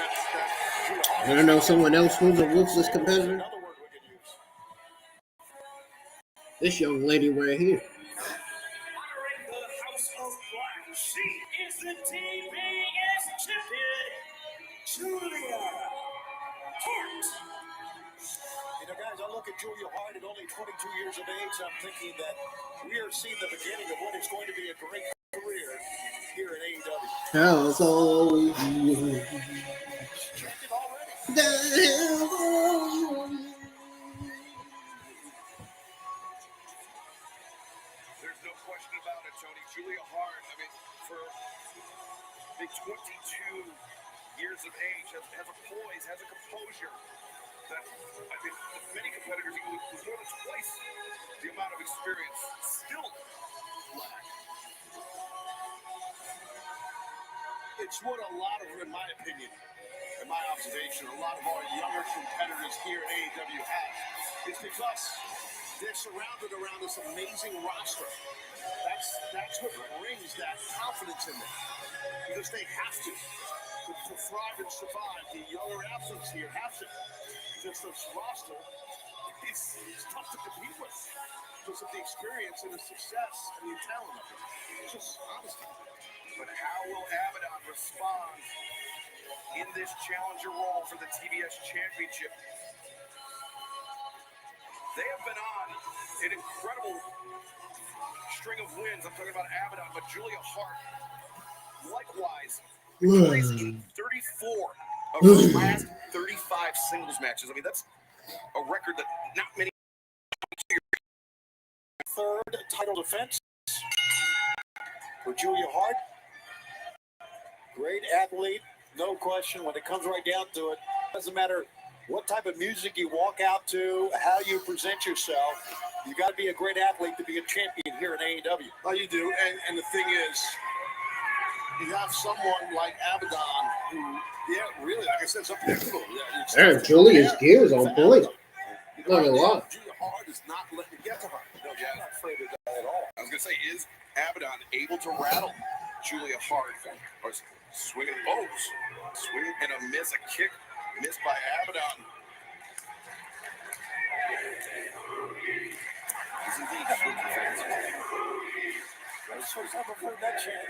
I don't know someone else who's a ruthless competitor. Another word we could use. This young lady right here. Honoring the House of Black, she is the TBS champion, Julia Hart. You know, guys, I look at Julia Hart at only 22 years of age. I'm thinking that we are seeing the beginning of what is going to be a great career here at AEW. How's all you? Champion already. There's no question about it, Tony. Julia Hart, I mean, for the 22 years of age, has a poise, has a composure that, I mean, many competitors, even with more than twice the amount of experience, still lack. It's what a lot of, in my opinion, in my observation, a lot of our younger competitors here at AEW have. It's because they're surrounded around this amazing roster. That's what brings that confidence in them. Because they have to thrive and survive. The younger athletes here have to. Just this roster is tough to compete with because of the experience and the success and the talent of it. It's just honesty. But how will Abadon respond in this challenger role for the TBS Championship? They have been on an incredible string of wins. I'm talking about Abadon, but Julia Hart, likewise, victorious in 34 of her last 35 singles matches. I mean, that's a record that not many. Third title defense for Julia Hart. Great athlete, no question. When it comes right down to it, doesn't matter what type of music you walk out to, how you present yourself. You got to be a great athlete to be a champion here in AEW. Oh, you do. And the thing is, you have someone like Abadon who, really, like I said, it's unpredictable. Damn, Julia's gear is on point. Not gonna lie. Julia Hart is not letting it get to her. No, she's not afraid of that at all. I was going to say, is Abadon able to rattle Julia Hart? Or swinging, swing and a miss, a kick missed by Abadon. He's indeed spooky fans. I just haven't heard that chant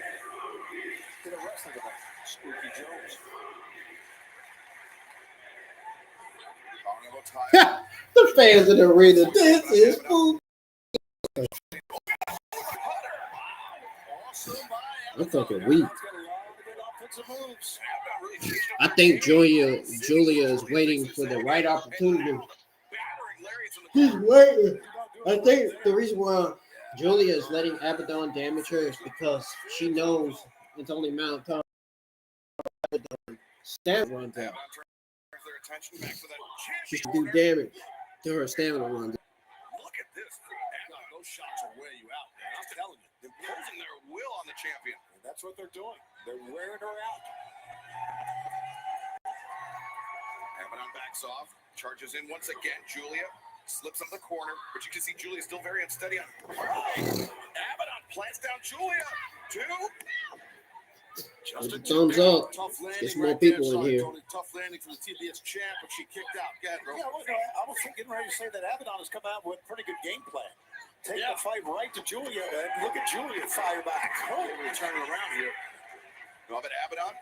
in a wrestling event. Spooky Jones. The fans in the arena, this is food. I'm fucking weak. I think Julia is waiting for the right opportunity. She's waiting. I think the reason why Julia is letting Abadon damage her is because she knows it's only a matter of time. Abadon stamina runs out. She should do damage to her stamina runs out. Look at this. Those shots will wear you out, man. I'm telling you. Imposing their will on the champion. And that's what they're doing. They're wearing her out. Abadon backs off, charges in once again. Julia slips on the corner, but you can see Julia still very unsteady on. Abadon plants down Julia. 2. Just a thumbs up. Get some more people in here. Tough landing from the TBS champ, but she kicked out. Yeah, look, I was getting ready to say that Abadon has come out with a pretty good game plan. Take the fight right to Julia, and look at Julia fire back. We're turning around here. No, but Abadon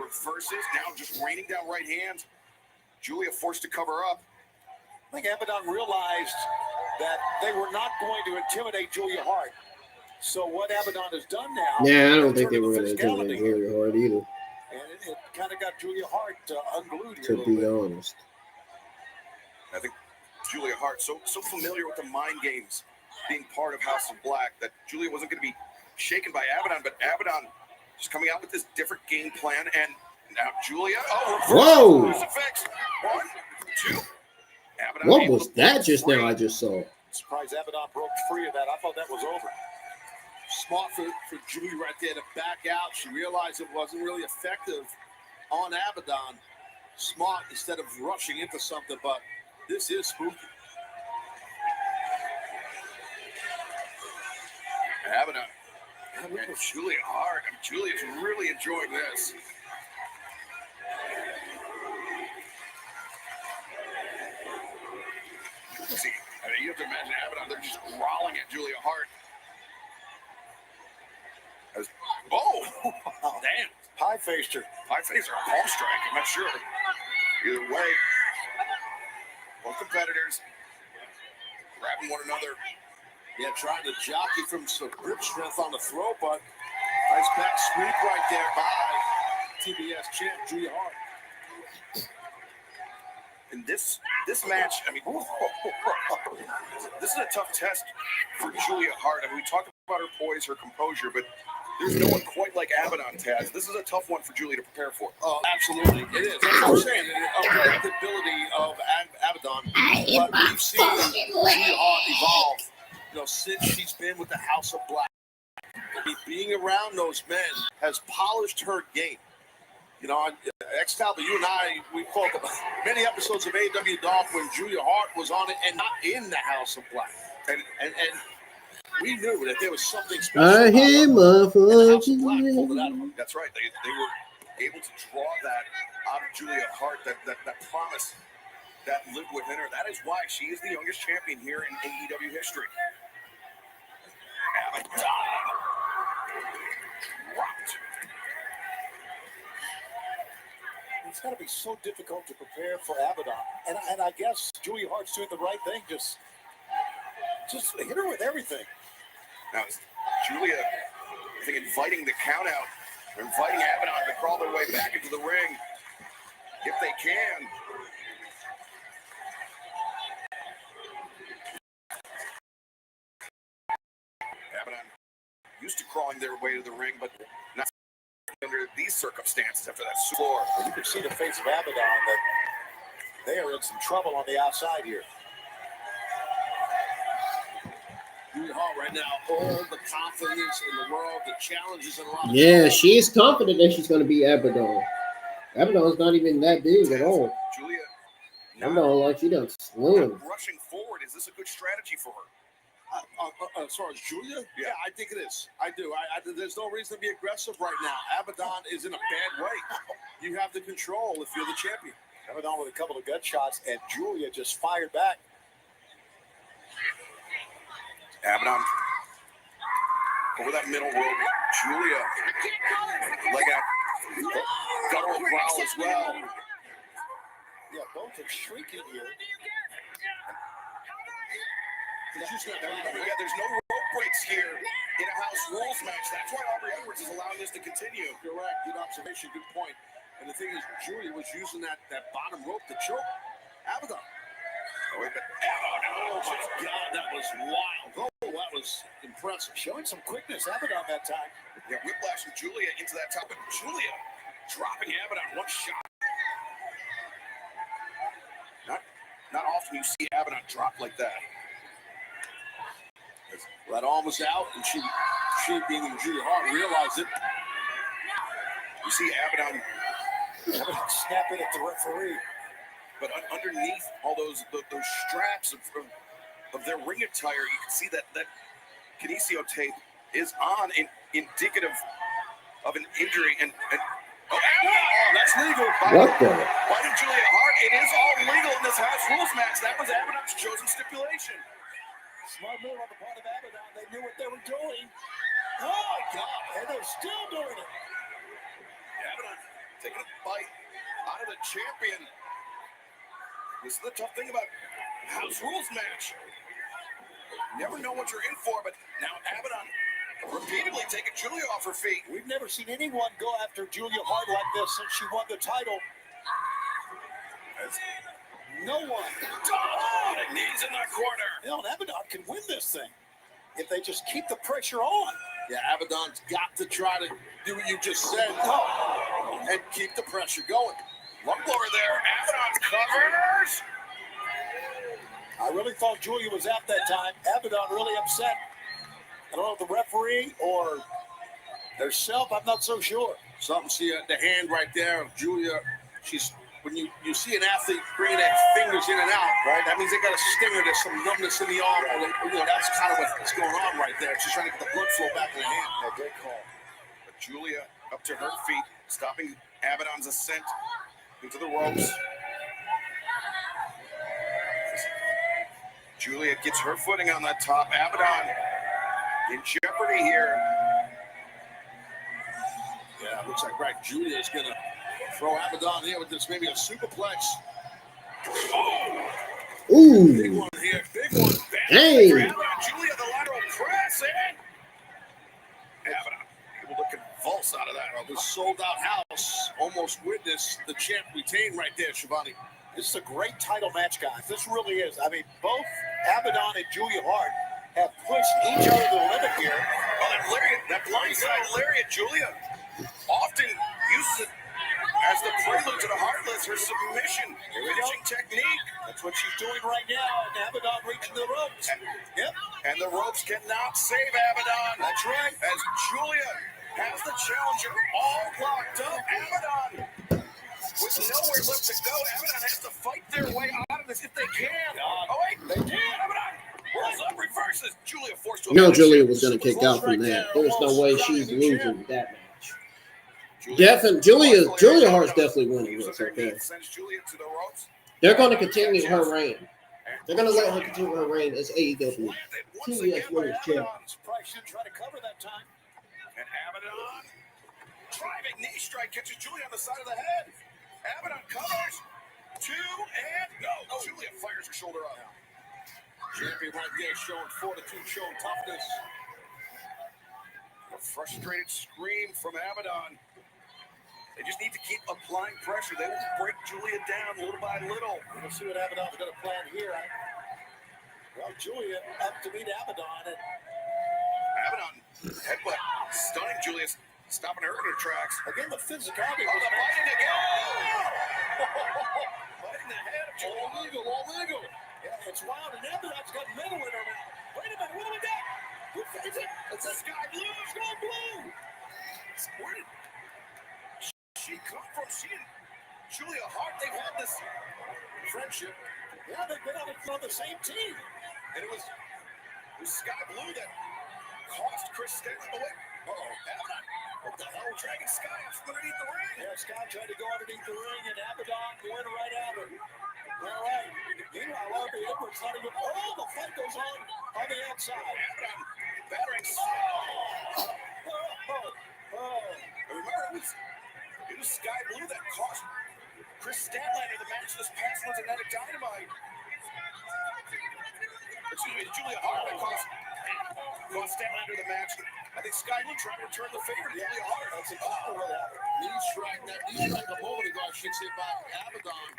reverses, now just raining down right hands. Julia forced to cover up. I think Abadon realized that they were not going to intimidate Julia Hart. So what Abadon has done now... Yeah, I don't think they were going to intimidate Julia Hart either. And it kind of got Julia Hart unglued To here. be honest. I think Julia Hart, so familiar with the mind games, being part of House of Black, that Julia wasn't going to be shaken by Abadon, but Abadon just coming out with this different game plan, and now Julia... Whoa! Crucifix. 1, 2. Abadon What was that just now I just saw? Surprised Abadon broke free of that. I thought that was over. Smart for Julia right there to back out. She realized it wasn't really effective on Abadon. Smart instead of rushing into something, but this is spooky. Abadon and Julia Hart. I mean, Julia's really enjoying this. See, I mean, you have to imagine Abadon, they're just Hart. Oh, damn. Pie-faced her. Pie-faced her. Palm strike. I'm not sure. Either way, both competitors grabbing one another. Yeah, trying to jockey from some grip strength on the throw, but nice back sweep right there by TBS champ Julia Hart. In this match, I mean, this is a tough test for Julia Hart. I mean, we talked about her poise, her composure, but there's no one quite like Abadon, Taz. This is a tough one for Julia to prepare for. Oh, absolutely. It is. That's what I'm saying. Unpredictability of Abadon. But we've seen Julia Hart evolve, since she's been with the House of Black. I mean, being around those men has polished her game. Excalibur, you and I, we spoke about many episodes of AEW Dark when Julia Hart was on it and not in the House of Black. And we knew that there was something special. I hear my fucking. That's right. They were able to draw that out of Julia Hart, that promise that lived within her. That is why she is the youngest champion here in AEW history. Abadon dropped. It's got to be so difficult to prepare for Abadon. And I guess Julia Hart's doing the right thing. Just hit her with everything. Now, Julia, I think, inviting the count out. They're inviting Abadon to crawl their way back into the ring if they can. Abadon used to crawling their way to the ring, but not under these circumstances after that floor. You can see the face of Abadon that they are in some trouble on the outside here. Julia Hart right now, all the confidence in the world, the challenges in a lot of Yeah, she is confident that she's going to beat Abadon. Abadon's not even that big at all. Julia, Abadon, like she done slim. rushing forward. Is this a good strategy for her? As far as Julia, yeah, I think it is. I do. There's no reason to be aggressive right now. Abadon is in a bad way. You have the control if you're the champion. Abadon with a couple of gut shots, and Julia just fired back. Abadon over that middle rope. Julia leg out. Guttural growl as well. Yeah, both are shrieking here. There's no rope breaks here in a house rules match. That's why Aubrey Edwards is allowing this to continue. Correct. Good observation. Good point. And the thing is, Julia was using that bottom rope to choke Abadon. Oh, my God, that was wild. Oh, that was impressive. Showing some quickness, Abadon that time. Yeah, whiplash from Julia into that top. But Julia dropping Abadon one shot. Not often you see Abadon drop like that. That arm was out, and she being Julia Hart, realized it. You see Abadon snapping at the referee. But underneath all those straps of their ring attire, you can see that kinesio tape is on, indicative of an injury. And that's legal. What the? Why did Julia Hart? It is all legal in this house rules match. That was Abadon's chosen stipulation. Smart move on the part of Abadon. They knew what they were doing. Oh, my God. And they're still doing it. Abadon taking a bite out of the champion. This is the tough thing about house rules match. You never know what you're in for, but now Abadon repeatedly taking Julia off her feet. We've never seen anyone go after Julia Hart like this since she won the title. No one. Oh, the knees in the corner. Abadon can win this thing if they just keep the pressure on. Yeah, Abadon's got to try to do what you just said. And keep the pressure going. Lung blower there. Abadon covers. I really thought Julia was out that time. Abadon really upset. I don't know if the referee or herself. I'm not so sure. Something, see the hand right there of Julia. She's when you see an athlete bringing their fingers in and out, right? That means they got a stinger. There's some numbness in the arm. That's kind of what's going on right there. She's trying to get the blood flow back in the hand. A great call. But Julia up to her feet, stopping Abadon's ascent into the ropes. Julia gets her footing on that top. Abadon in jeopardy here. Yeah, looks like right. Julia's going to throw Abadon here with this, maybe a superplex. Ooh. Big one here. Big one. Hey. Julia, the lateral press in. Abadon able to convulse out of that. Well, this sold-out house almost witnessed the champ retain right there, Shivani. This is a great title match, guys. This really is. I mean, both Abadon and Julia Hart have pushed each other to the limit here. Oh, that lariat, that blindside lariat, Julia often uses it as the prelude to the Heartless, her submission, finishing technique. That's what she's doing right now, and Abadon reaching the ropes. Yep. And the ropes cannot save Abadon. That's right. As Julia has the challenger all locked up. Abadon with nowhere left to go. Abadon has to fight their way out of this if they can. Oh, wait, they can. Abadon rolls up, reverses. Julia forced to. No, Julia was going to kick out from that. There's no way she's losing that match. Julia Hart's definitely winning this. Okay. They're going to continue her reign. They're going to let her continue her reign as AEW TBS World Championship. Probably should try to cover that time. And Abadon, driving knee strike, catches Julia on the side of the head. Abadon covers. 2 and go. Oh, Julia fires her shoulder up. Champion right there showing fortitude, showing toughness. A frustrated scream from Abadon. They just need to keep applying pressure. They will break Julia down little by little. We'll see what Abadon's going to plan here. Well, Julia up to meet Abadon. And Abadon, headbutt, stunning Julia, stopping her in her tracks. again, the physicality. Oh, the biting again. Biting the head of Julia. All legal. Yeah, it's wild, and Abadon's got metal in her mouth. Wait a minute, what do we got? Is it? It's a sky blue. Sky blue. Where did she come from? She and Julia Hart, they've had this friendship. Yeah, they've been on the same team. And it was Sky Blue that cost Chris Stanley away. Abadon, what the hell? Dragging Sky out from underneath the ring. Yeah, Sky tried to go underneath the ring, and Abadon went right at her. All right. Meanwhile, Darby Edwards not even. Oh, the fight goes on the outside. Abadon battering. Remember, it was Sky Blue that cost Chris Stanley the match this past one's a night of Dynamite. Excuse me, Julia Hart that cost Stanley the match. I think Sky Blue trying to return the favor to Julia Hart. That's exactly what happened. Knee strike a moment ago, I should say, by Abadon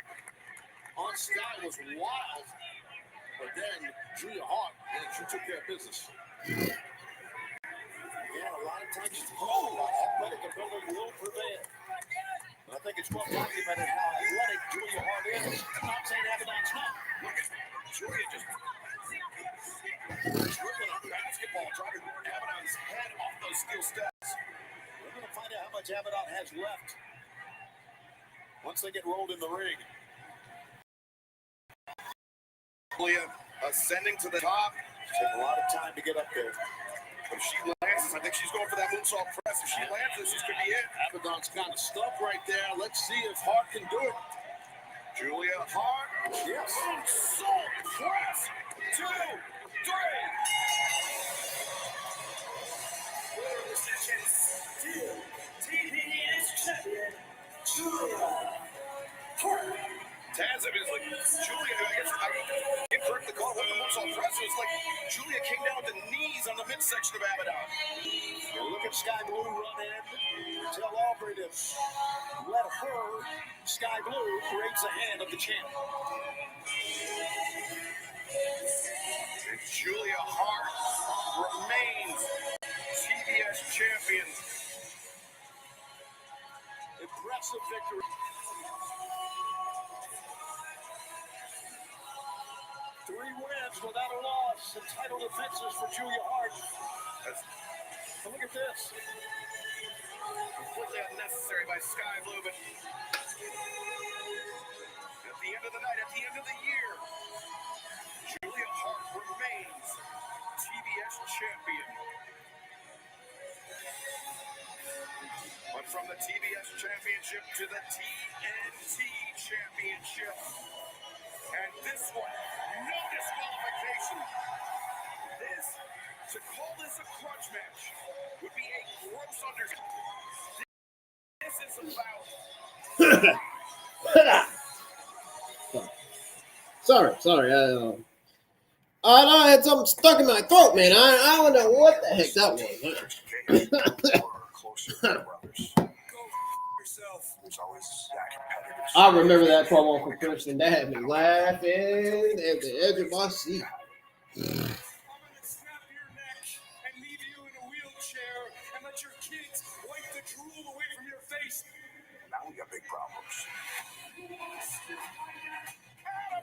on Sky was wild. But then Julia Hart, and she took care of business. Yeah, a lot of times athletic ability will prevail. But I think it's well documented how athletic Julia Hart is. I'm not saying Abadon's not. Look at Julia just dribbling a basketball, driving Abadon's head off those steel steps. We're going to find out how much Abadon has left once they get rolled in the ring. Julia ascending to the top. Taking a lot of time to get up there. If she lands this, I think she's going for that moonsault press. If she lands this, this could be it. Abadon's kind of stuck right there. Let's see if Hart can do it. Julia Hart. Yes. Moonsault press. 2, 3. Still, TBS champion, Julia Hart. Taz, it was like Julia, I guess I incorrect the call with the moonsault press. It was like Julia came down with the knees on the midsection of Abadon. You look at Sky Blue run in. Tell Aubrey to let her, Sky Blue, raise the hand of the champ. And Julia Hart remains TBS champion. Impressive victory. Three wins without a loss and title defenses for Julia Hart. But look at this. Completely unnecessary by Sky Blue, but at the end of the night, at the end of the year, Julia Hart remains TBS champion. But from the TBS championship to the TNT championship. And this one, no disqualification. This To call this a grudge match would be a gross understatement. This is about. Sorry. I had something stuck in my throat, man. I don't know what the heck that was. I remember that promo from Kingston. That had me laughing at the edge of my seat. Now we got big problems.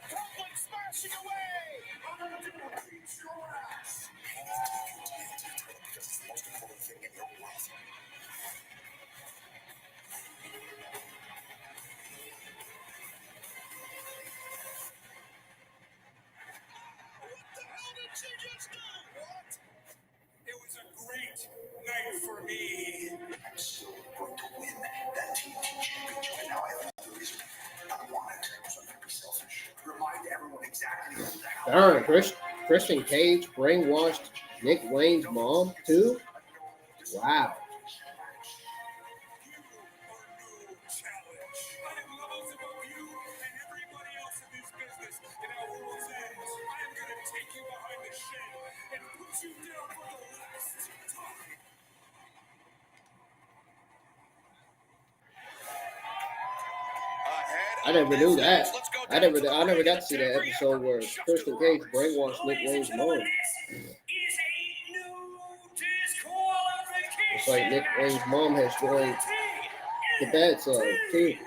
Copeland smashing away. It was a great night for me. I'm still going to win that TNT Championship, and now I have the reason I want it. So I'm going to be selfish. Remind everyone exactly who the hell. Christian Cage brainwashed Nick Wayne's mom too. Wow. I never knew that. I never got to see that episode where Christian Cage brainwashed Nick Wayne's mom. It's like Nick Wayne's mom has joined the bad side too.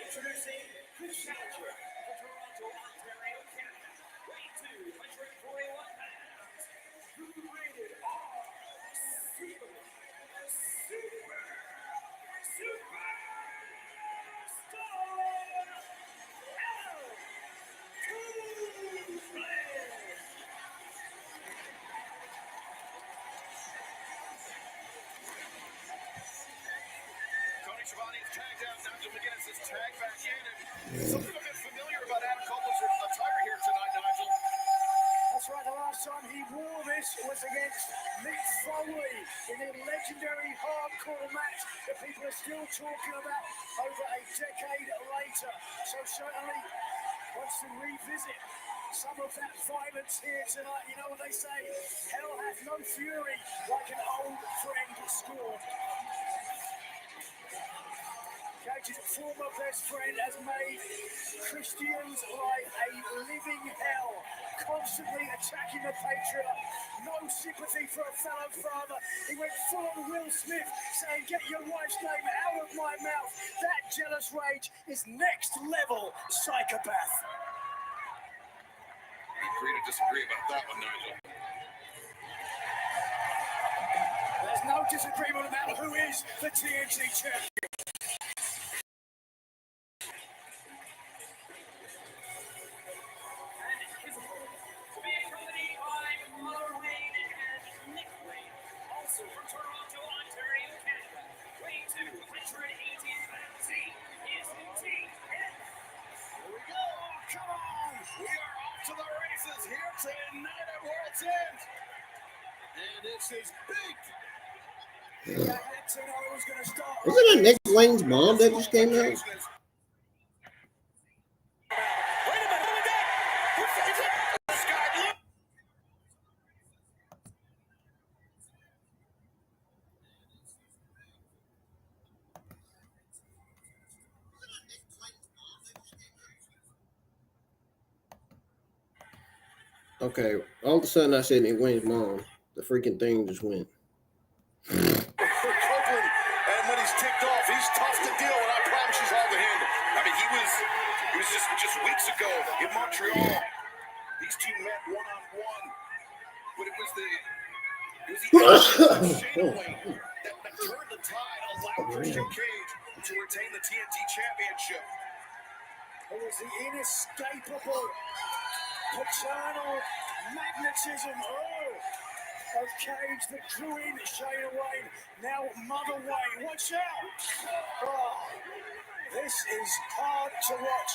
Introducing the challenger for Toronto, Ontario, Canada, weighing 241 pounds, who rated R Schiavone's tagged out. Nigel McGuinness is tagged back in. And something a bit familiar about Adam Copeland's attire here tonight, Nigel. That's right, the last time he wore this was against Mick Foley in a legendary hardcore match that people are still talking about over a decade later. So certainly wants to revisit some of that violence here tonight. You know what they say, hell hath no fury like an old friend scorned. Cage's former best friend has made Christian's life a living hell, constantly attacking the Patriot. No sympathy for a fellow father. He went full on Will Smith, saying, "Get your wife's name out of my mouth." That jealous rage is next level psychopath. We agree to disagree about that one, Nigel. There's no disagreement about who is the TNT champion. From Toronto, Ontario, Canada, weighing 218 pounds, he is the TNT. Here we go, come on! We are off to the races here tonight at World's End. And this is big. Wasn't it Nick Wayne's mom that just came out? Okay, all of a sudden I said Nick Wayne's mom. The freaking thing just went. Copeland, and when he's ticked off, he's tough to deal with. I promise he's hard to handle. I mean, he was just weeks ago in Montreal. These two met one-on-one, but it was the Shane Wayne that turned the tide, allowed Christian Cage to retain the TNT Championship. It was the inescapable paternal magnet magnetism of Cage that drew in Shayna Wayne. Now Mother Wayne. Watch out. Oh, this is hard to watch.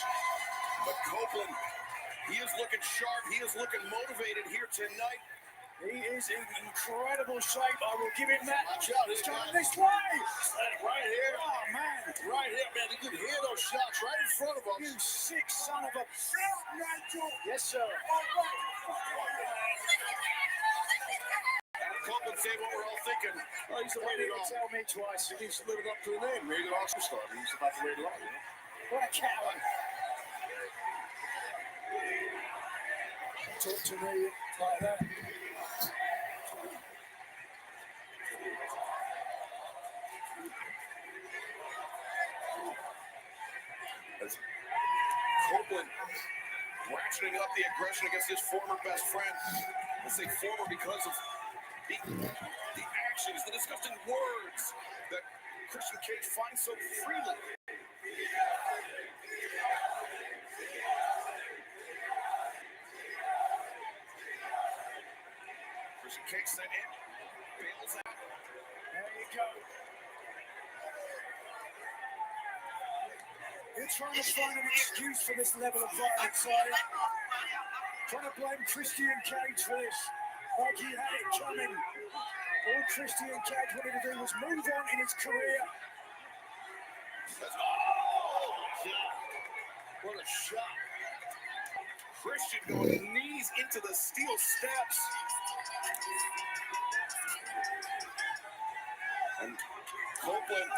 But Copeland, he is looking sharp. He is looking motivated here tonight. He is in incredible shape. I will give him that. Watch out, He's coming this way. Right here. Oh, man. Right here, man. You can hear those shots right in front of us. You sick son of a... Yes, sir. Copeland saying what we're all thinking. Oh, he's Why waiting didn't on. tell me twice? He needs to live up to the name. Maybe the Oscar star. He's about to wait long, you know? What a coward. Talk to me like that. As Copeland ratcheting up the aggression against his former best friend. I say former because of the actions, the disgusting words that Christian Cage finds so freely. Christian Cage sent in, bails out. There you go. You're trying to find an excuse for this level of violence, are you? Trying to blame Christian Cage for this, like he had it coming. All Christian Cage wanted to do was move on in his career. What a shot. Christian going knees into the steel steps. And Copeland,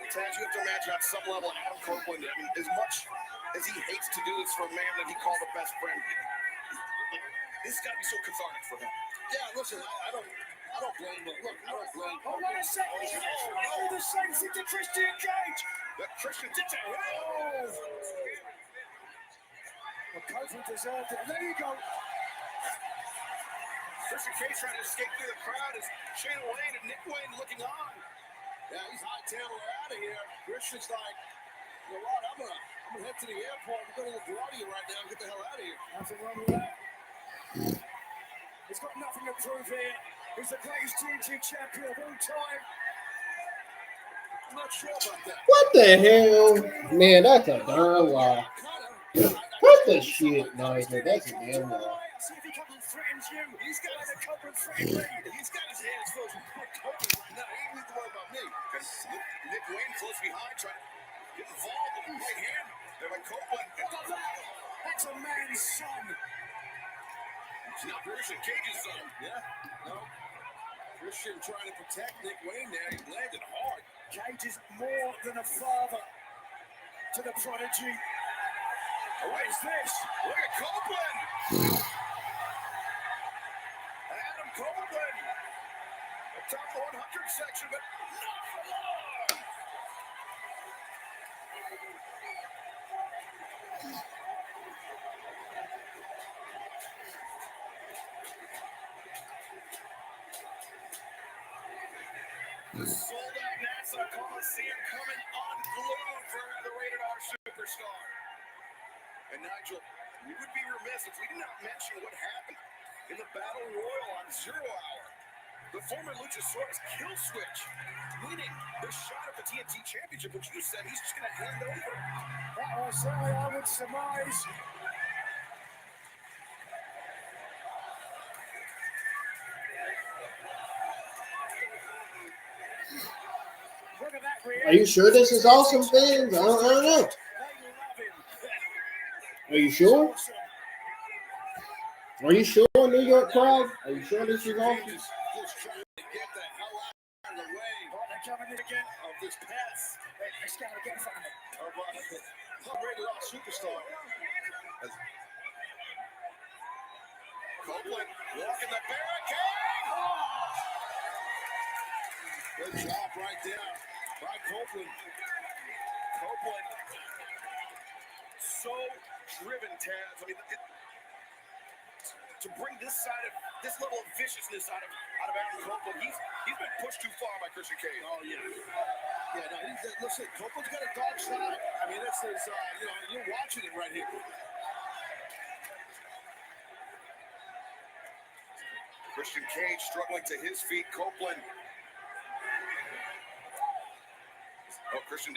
Taz, you have to imagine at some level Adam Copeland, I mean, as much as he hates to do this for a man that he called a best friend, this has got to be so cathartic for him. Yeah, listen, I don't blame him. Look, I don't blame him. Hold on a second. Oh, the same thing to Christian Cage. That Christian did that. Oh. Well, Copeland deserved it. There you go. Christian Cage trying to escape through the crowd as Shayna Wayne and Nick Wayne looking on. Yeah, he's hightailing her out of here. Christian's like, you know what, I'm gonna head to the airport. I'm going to LaGuardia right now and get the hell out of here. Nothing wrong with that. He's got nothing to prove here. He's the greatest TNT champion of all time. I'm not sure about that. What the hell? Man, that's a darn lie. What the shit, Nigel? That's a damn lie. See if he comes and threatens you. He's got his Copeland threatened me. He's got his hands full with Copeland right now. He ain't need to worry about me. Because Nick Wayne close behind trying to get involved with the right hand. They're like Copeland. That's a man's son. It's not Christian Cage's son. Yeah, no. Christian trying to protect Nick Wayne there. He landed hard. Cage is more than a father to the prodigy. Oh, what is this? Look at Copeland. Adam Copeland. The top 100 section, but not for long. The sold-out Nassau Coliseum coming unglued for the Rated R Superstar. And Nigel, we would be remiss if we did not mention what happened in the Battle Royal on 0 Hour. The former Luchasaurus kill switch, winning the shot at the TNT Championship, which you said he's just going to hand over. That was certainly, I would surmise. Look at that reaction. Are you sure this is awesome, fans? I don't know. Are you sure? Are you sure, New York crowd? Are you sure this is awesome? Just trying to get the hell out of the way They're coming in again. of this pass. Let's go again for me. Of Rated R Superstar. Copeland walking the barricade. Good job right there by Copeland. Copeland, so driven, Taz. I mean, to bring this level of viciousness out of Adam Copeland, he's been pushed too far by Christian Cage. Oh yeah, yeah. No, listen, Copeland's got a dark side. I mean, this is you're watching it right here. Christian Cage struggling to his feet. Copeland. Oh, Christian.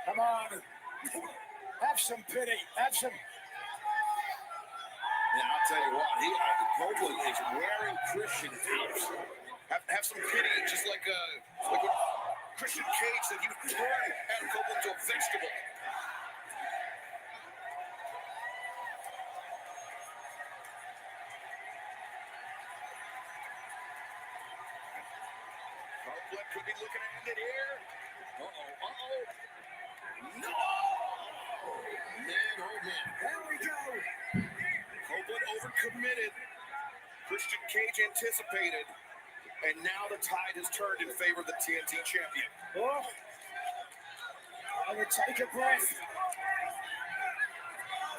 Come on. Have some pity. Have some. Yeah, I'll tell you what, Copeland is wearing Christian out. Have some pity, just like what Christian Cage said he would turn Adam Copeland into a vegetable. Copeland could be looking to end it here. No! Man, oh man. There we go. Copeland overcommitted. Christian Cage anticipated. And now the tide has turned in favor of the TNT champion. Oh. I would take a breath.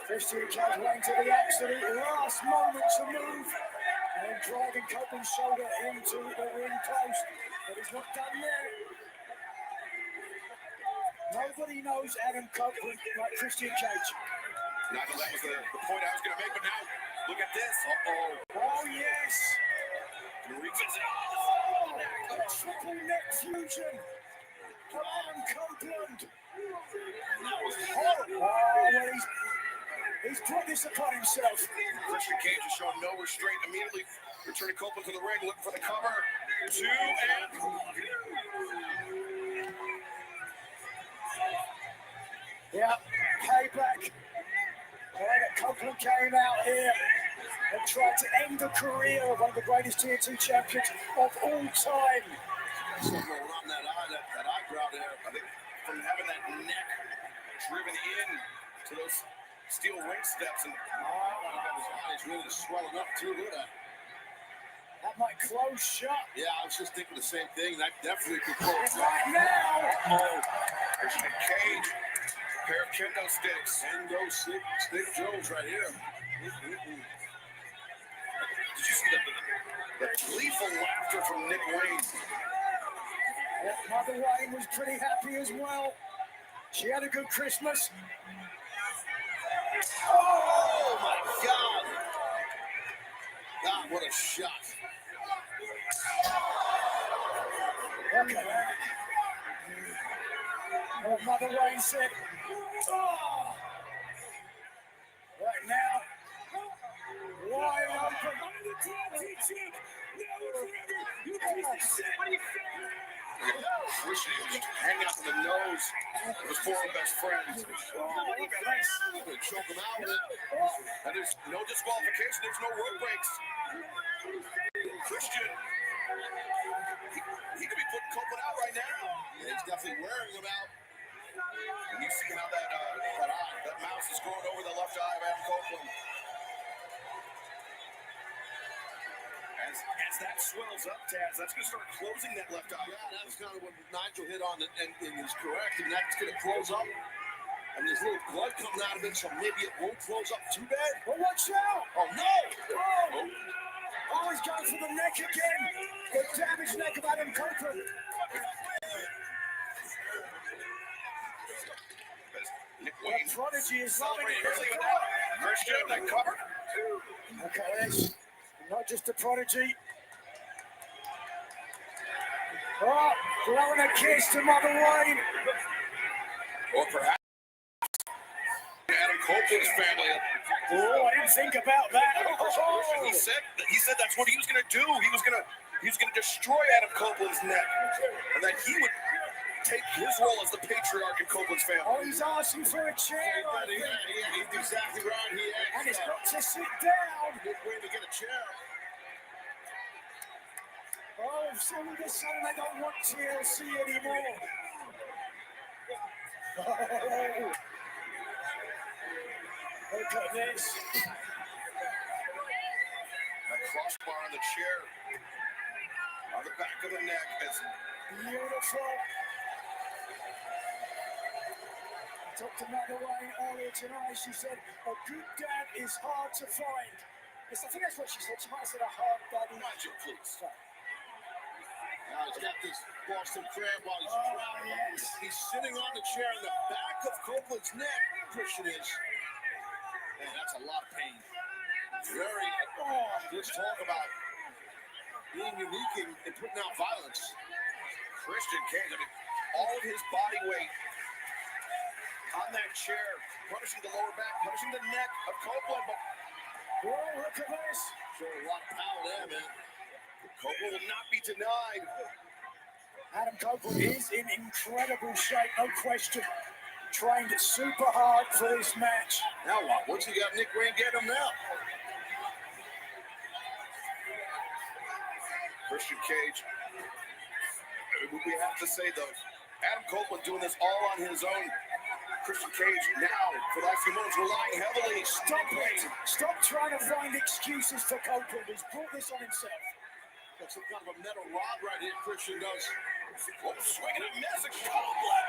Christian Cage went to the absolute last moment to move. And driving Copeland's shoulder into the ring post. But he's not done yet. Nobody knows Adam Copeland like Christian Cage. Now that was the point I was going to make, but now look at this. Oh, yes. Revisit. Oh, a triple neck fusion from Adam Copeland. Well, he's brought this upon himself. Christian Cage is showing no restraint. Immediately returning Copeland to the ring, looking for the cover. 2 and... Yeah, payback. Copeland came out here and tried to end the career of one of the greatest TNT champions of all time. Something around that eyebrow there. I think from having that neck driven in to those steel ring steps, and his eyes really swelling up too. Look at that. That might close shut. Yeah, I was just thinking the same thing. That definitely could close right now. Christian Cage. Pair of kendo sticks. Kendo stick Jones right here. Did you see the gleeful laughter from Nick Wayne? Mother Wayne was pretty happy as well. She had a good Christmas. Oh my God! God, what a shot! Look at that. Oh, Mother Wayne said, oh! Right now, wide open. Christian just hanging out in the nose of his former best friend. Oh, look at this. Gonna choke him out with it. And there's no disqualification, there's no rope breaks. Christian, he could be putting Copeland out right now. Yeah, he's definitely wearing him out. And you see how that mouse is going over the left eye of Adam Copeland. As that swells up, Taz, that's going to start closing that left eye. Yeah, that's kind of what Nigel hit on, and he's correct, and that's going to close up. And there's a little blood coming out of it, so maybe it won't close up too bad. But watch out! Oh, no! Oh, he's going for the neck again. The damaged neck of Adam Copeland. Nick Wayne. Prodigy is loving it. Christian, that cover. Okay, that's not just a Prodigy. Oh, blowing a kiss to Mother Wayne. Or perhaps Adam Copeland's family. Oh, I didn't think about that. He said that's what he was going to do. He was going to destroy Adam Copeland's neck, and that he would take his role as the patriarch in Copeland's family. Oh, he's asking for a chair. He's exactly right. And he's got to sit down. Good way to get a chair. Oh, all of a sudden they don't want TLC anymore. Oh. Look at this. A crossbar on the chair. On the back of the neck. It's beautiful. I talked to Mother Wayne earlier tonight. She said, a good dad is hard to find. I think that's what she said. She might have said a hard daddy. Nigel, please. Now he's got this Boston Crab while he's traveling. Yes. He's sitting on the chair in the back of Copeland's neck. Christian is. Man, that's a lot of pain. Very. Let's talk about being unique and putting out violence. Christian Cage, I mean, all of his body weight on that chair, punishing the lower back, punishing the neck of Copeland. But Whoa, look at this. Showing a lot of power there, man. Copeland will not be denied. Adam Copeland is in incredible shape, no question. Trained super hard for this match. Now what? Once you got Nick Wayne, get him now. Christian Cage, we have to say though, Adam Copeland doing this all on his own. Christian Cage now, for the last few moments, relying heavily. Stop it! Stop trying to find excuses for Copeland. He's brought this on himself. Got some kind of a metal rod right here, Christian does. Oh, swinging a miss at Copeland.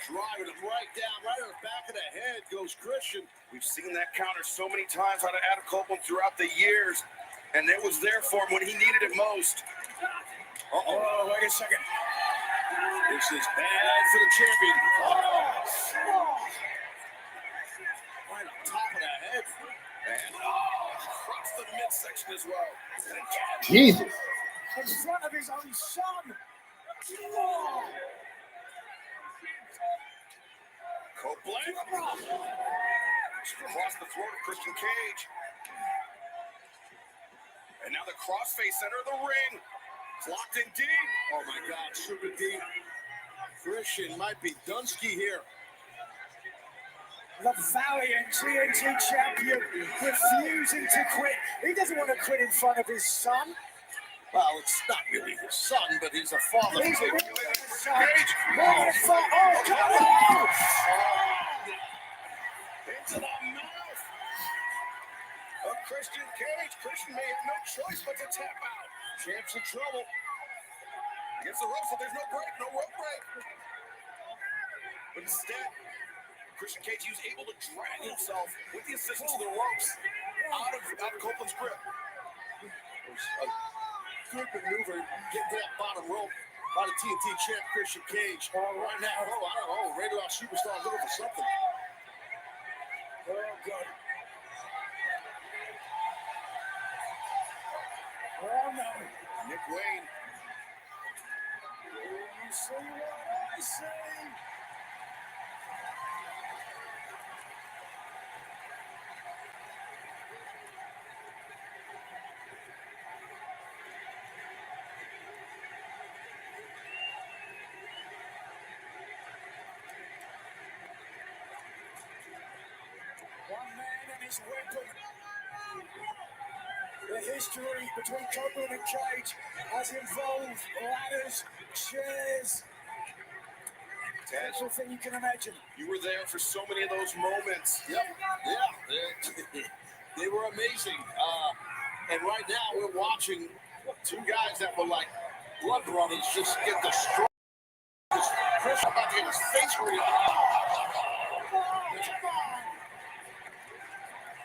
Driving him right down, right on the back of the head goes Christian. We've seen that counter so many times out of Adam Copeland throughout the years, and it was there for him when he needed it most. Oh, wait a second. This is bad for the champion. Right on top of the head. And across the midsection as well. And again. Jesus. In front of his own son. Copeland. Across the throat of Christian Cage. And now the crossface center of the ring. Blocked in deep. Oh my God, super deep. Christian might be Dunsky here. The valiant TNT champion refusing to quit. He doesn't want to quit in front of his son. Well, it's not really his son, but he's a father. He's figure. his son. Oh, come on! Into the mouth of Christian Cage. Christian may have no choice but to tap out. Champ's in trouble. Against the ropes, but there's no break, no rope break. But instead, Christian Cage, he was able to drag himself with the assistance of the ropes out of Copeland's grip. It was a good maneuver. Get to that bottom rope by the TNT champ, Christian Cage. Right now, I don't know, Rated R Superstar looking for something. Oh, God. Oh, no. Nick Wayne. You see what I see? One man and his weapon. The history between Copeland and Cage has involved ladders, chairs, everything you can imagine. You were there for so many of those moments. Yep, yeah, they were amazing. And right now we're watching two guys that were like blood brothers just get destroyed. Chris about to get his face real.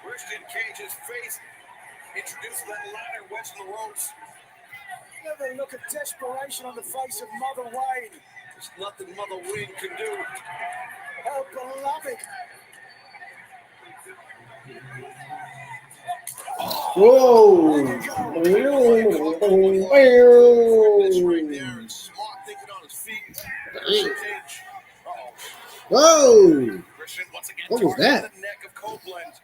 Christian Cage's face introduced that ladder wedged in the ropes. Another look of desperation on the face of Mother Wayne. There's nothing Mother Wayne can do. Her beloved. Whoa! This right there is smart thinking on his feet. Christian Cage. Whoa! Christian once again What was targeting that? the neck of Copeland.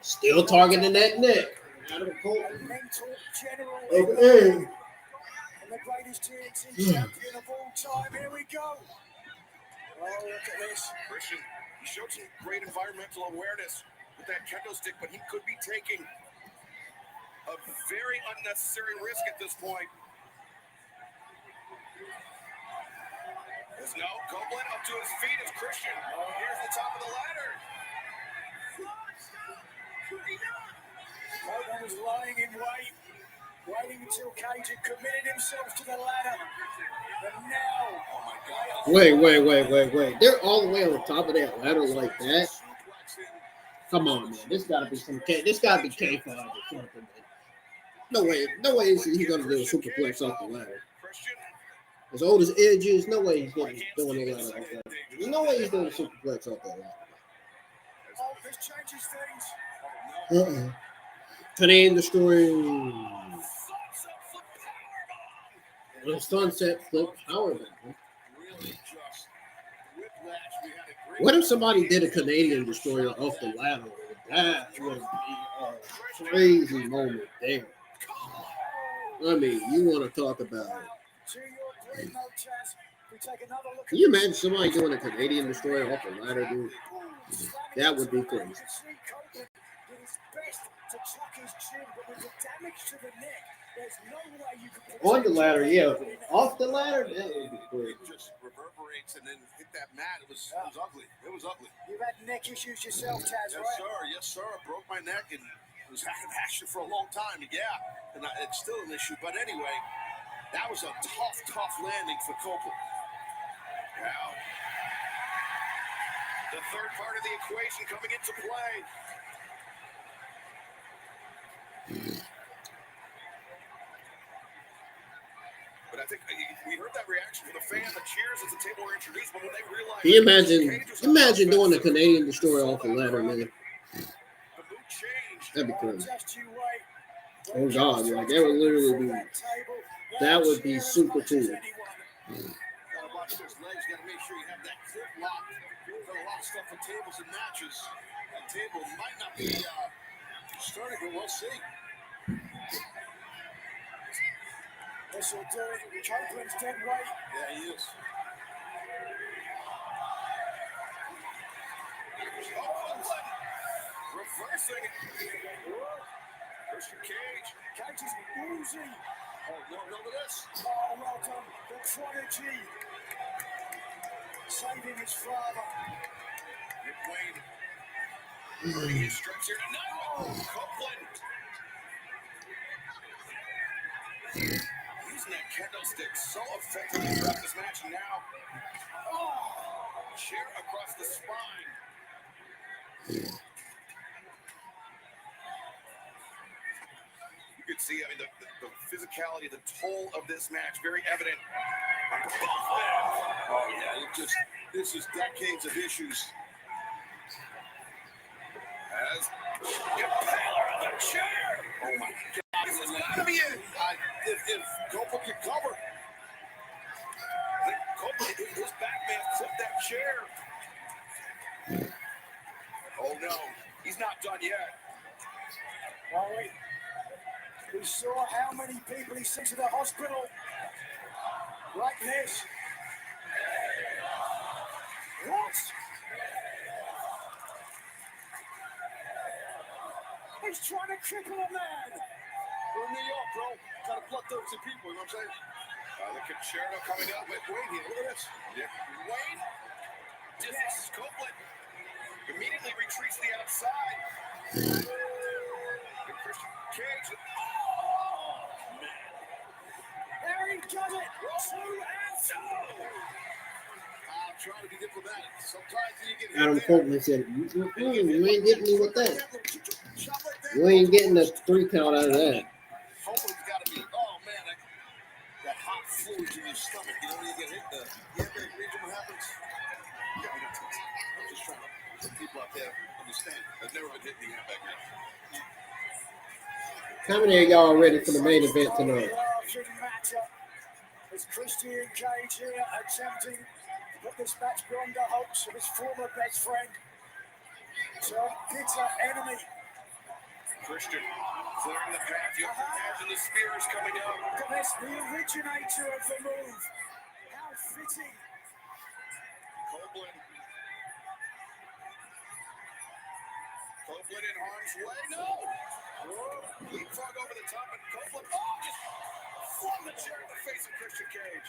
Still targeting that neck. Adam Copeland. Mental general. Okay. And the greatest TNT champion of all time. Here we go. Oh, look at this. Christian, he showed some great environmental awareness with that kendo stick, but he could be taking a very unnecessary risk at this point. As now Copeland up to his feet as Christian. Here's the top of the ladder. Copeland was lying in wait, waiting until Cage had committed himself to the ladder. And now, oh my God. Wait. They're all the way on the top of that ladder like that. Come on, man. This gotta be K5 or something, man. No way is he gonna do a superplex off the ladder. As old as Edge is, no way he's doing a ladder like that. There's no way he's doing a superplex off that ladder. Oh, this changes things. Canadian Destroyer. The Sunset Flip Powerbomb. What if somebody did a Canadian Destroyer off the ladder? That would be a crazy moment there. I mean, you want to talk about it. Can you imagine somebody doing a Canadian Destroyer off the ladder, dude? That would be crazy. On the ladder, yeah. Off the ladder, that would be crazy. It just reverberates and then hit that mat. It was ugly. It was ugly. You've had neck issues yourself, Taz, Yes, right? sir. Yes, sir. I broke my neck and was having action for a long time. Yeah, and it's still an issue. But anyway, that was a tough landing for Copeland. Now, the third part of the equation coming into play. But I think we heard that reaction from the fan, the cheers as the table were introduced, but when they realized... Can you imagine doing a Canadian Destroyer off the ladder, man? That'd be crazy. Oh, God, like, that would literally be... That would be super cool. Gotta watch those legs. Gotta make sure you have that clip locked. Got a lot of stuff for tables and matches. That table might not be starting, but we'll see. This will do it. Copeland's dead weight. Yeah, he is. Reversing it. Christian Cage. Cage is oozing. Oh, no, look at this. Oh, well done. The prodigy. Saving his father. Nick Wayne. Earning his strikes here. No! Copeland. Using that kendo stick so effectively throughout this match. And now, chair across the spine. You could see, I mean, the physicality, the toll of this match, very evident. Oh, yeah, this is decades of issues. As Impaler on the chair. Oh, my God. This is gotta be it. If Copeland can cover. Copeland, his back man flipped that chair. Oh, no. He's not done yet. Well, we saw how many people he sent to the hospital. Like this. What? He's trying to cripple a man. We're in New York, bro. Got to bloodthirsty people, you know what I'm saying? The Concerto coming up with Wayne here, look at this. Nick Wayne. Just Copeland immediately retreats to the outside. And Christian Cage. Oh, man. There he does it. 2 and 2. I'm trying to be diplomatic. Sometimes you get Adam Copeland said, you ain't getting me with that. You ain't getting a 3 count out of that. Copeland's got to be, oh, man, that hot fluid in your stomach. You know when you get hit, the airbag region, what happens? Yeah, I'm just trying to let people out there understand. I've never been hit in the airbag region. How many of y'all ready for the main event tonight? It's Christian Cage here attempting to put this match beyond the hopes of his former best friend. So bitter enemy. Christian clearing the path. You have to imagine the spears coming up. Look at this, the originator of the move. How fitting. Copeland in harm's way. No! Leapfrog over the top, and Copeland, just flung the chair in the face of Christian Cage.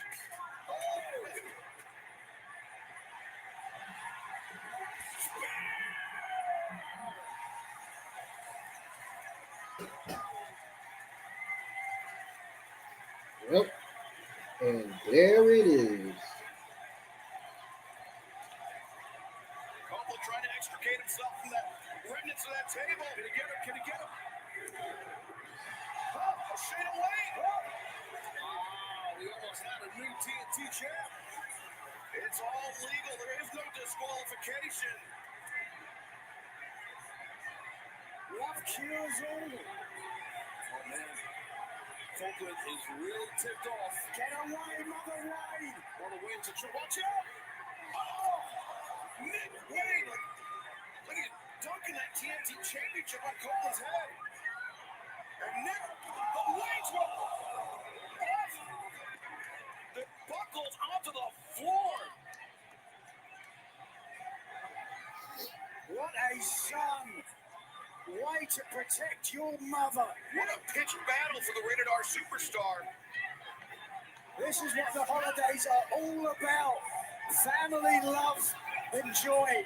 Yep. And there it is. Copeland trying to extricate himself from that remnants of that table. Can he get him? Can he get him? Oh, Shane away. We almost had a new TNT champ. It's all legal. There is no disqualification. Love cures all. Man, Copeland is really ticked off. Get away, Mother Wayne. Mother Wayne's a trip. Watch out! Oh! Nick Wayne! Look at dunking that TNT Championship on Copeland's head. And Nick, the Wayne's one. The buckles onto the floor. What a son. Way to protect your mother. What a pitched battle for the Rated R Superstar. This is what the holidays are all about. Family, love, and joy.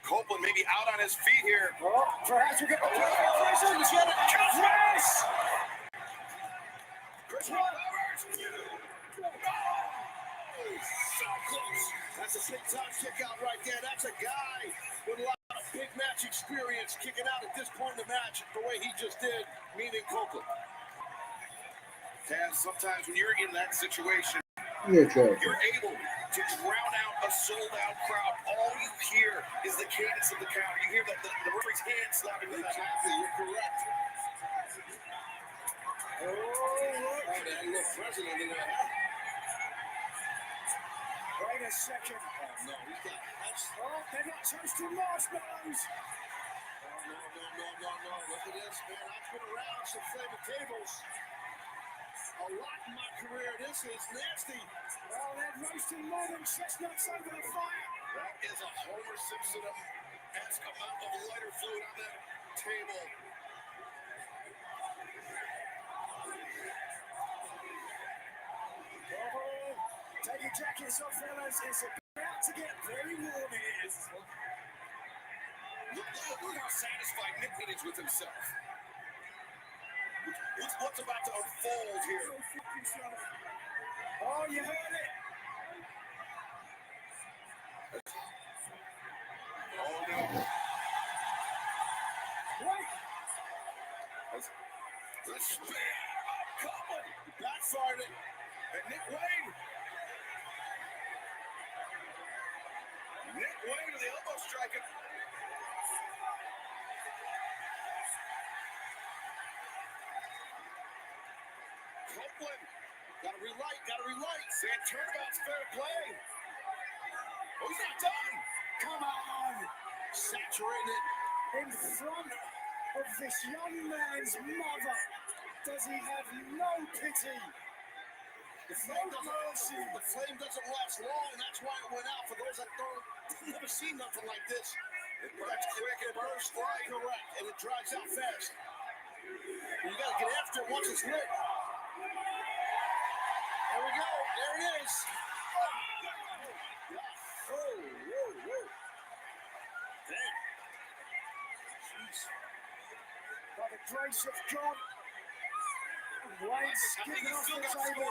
Copeland may be out on his feet here. Oh, perhaps we'll get the present. Yes! Chris Roberts. So close. That's a big-time kick out right there. That's a guy with a lot of big match experience kicking out at this point in the match the way he just did, meaning Copeland. Taz, sometimes when you're in that situation, Yeah, Joe. you're able to drown out a sold-out crowd. All you hear is the cadence of the count. You hear the referee's hand slapping the mat. Exactly, you're correct. Oh, look. Oh, that little president in there. Wait a second. Oh, no, he's got that's. Oh, they're not toasting marshmallows. Oh, no. Look at this, man. I've been around some flaming tables a lot in my career. This is nasty. Oh, they're roasting more than chestnuts over the fire. That is a Homer Simpson-esque amount of lighter fluid on that table. Oh, take your jackets off, fellas. It's about to get very warm here. Look how satisfied Nick is with himself. What's about to unfold here? Oh, you heard it. Oh, no. Wait. The spear of Copeland. Backfired it. And Nick Wayne. Nick Wayne to the elbow striking. Copeland. Gotta relight. Saying turnabout's fair play. Oh, he's not done. Come on. Saturated. In front of this young man's mother. Does he have no pity? The flame doesn't last long. That's why it went out. For those that don't, never seen nothing like this. It burns quick and burns right. Correct. And it dries out fast. And you gotta get after it once it's lit. There we go. There it is. Whoa. Damn. Jeez. By the grace of God. Wayne's skipping off the table.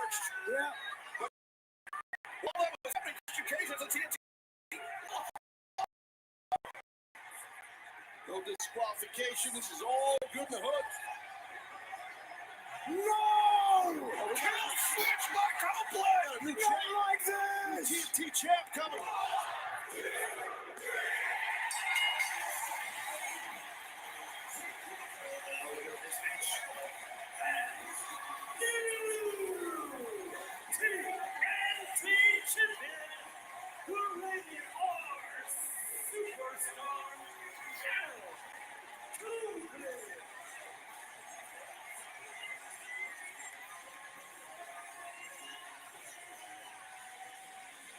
Yeah. Well, that was happening Christian Cage as a TNT. No disqualification. This is all good in the hood. No! Count switch by Copeland. Not like this! TNT champ coming. TNT Champion, the Rated R Superstar, Copeland.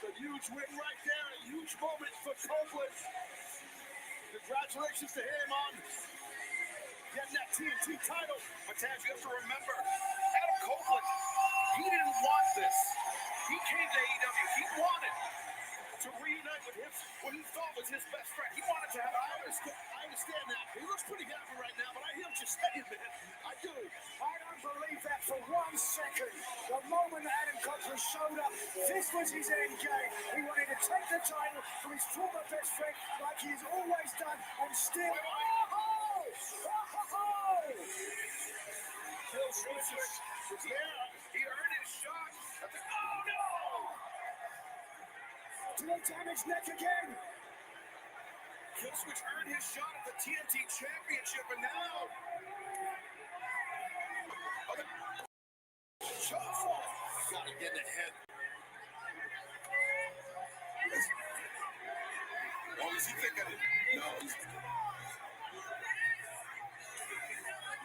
A huge win right there, a huge moment for Copeland. Congratulations to him on getting that TNT title. But Taz, you have to remember, Adam Copeland, he didn't want this. He came to AEW. He wanted to reunite with what he thought was his best friend. He wanted to have I understand that. He looks pretty happy right now, but I hear what you're saying, man. I do. I don't believe that for 1 second. The moment Adam Copeland showed up, this was his end game. He wanted to take the title from his former best friend like he has always done, and still... Bill Switzer was there. He earned his shot. Oh, no! To the damaged neck again. Killswitch earned his shot at the TNT Championship, and now... Gotta get in the head. Oh, is he thinking it? No.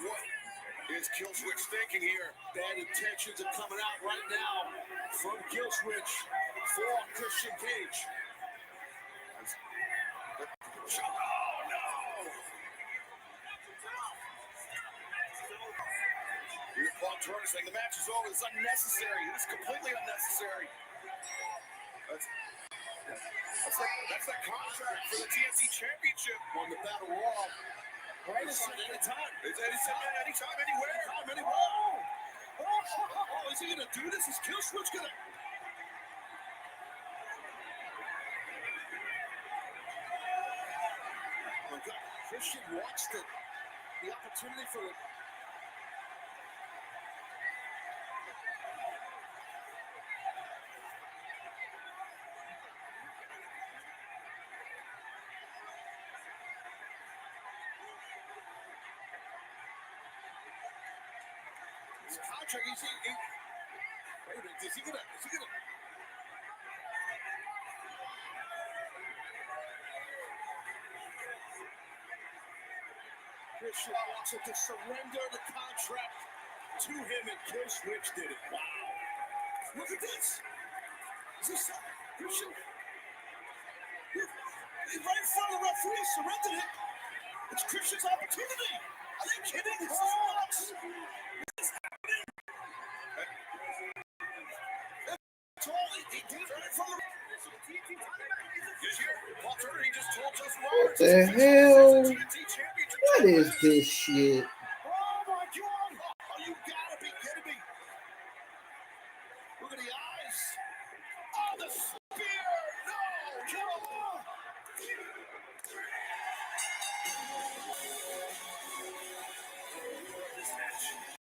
What is Killswitch thinking here? Bad intentions are coming out right now from Killswitch for Christian Cage. Oh, no! Paul Turner saying the match is over. It's unnecessary. It's completely unnecessary. That's that contract for the TNT Championship. On the Battle Royal. Right, it's anytime. It's anytime, anywhere. Oh, is he going to do this? Is Killswitch going to... Oh, my God. Christian wants the opportunity for the... Contract, wait a minute, is he gonna Christian wants him to surrender the contract to him, and Killswitch did it. Wow. Look at this. Is this Christian? He's right in front of the referee, surrendered it. It's Christian's opportunity. Are they kidding? This is nuts. What the hell? What is this shit? Oh my God! Oh, you gotta be kidding me! Look at the eyes! Oh, the spear! No! Come on! This match.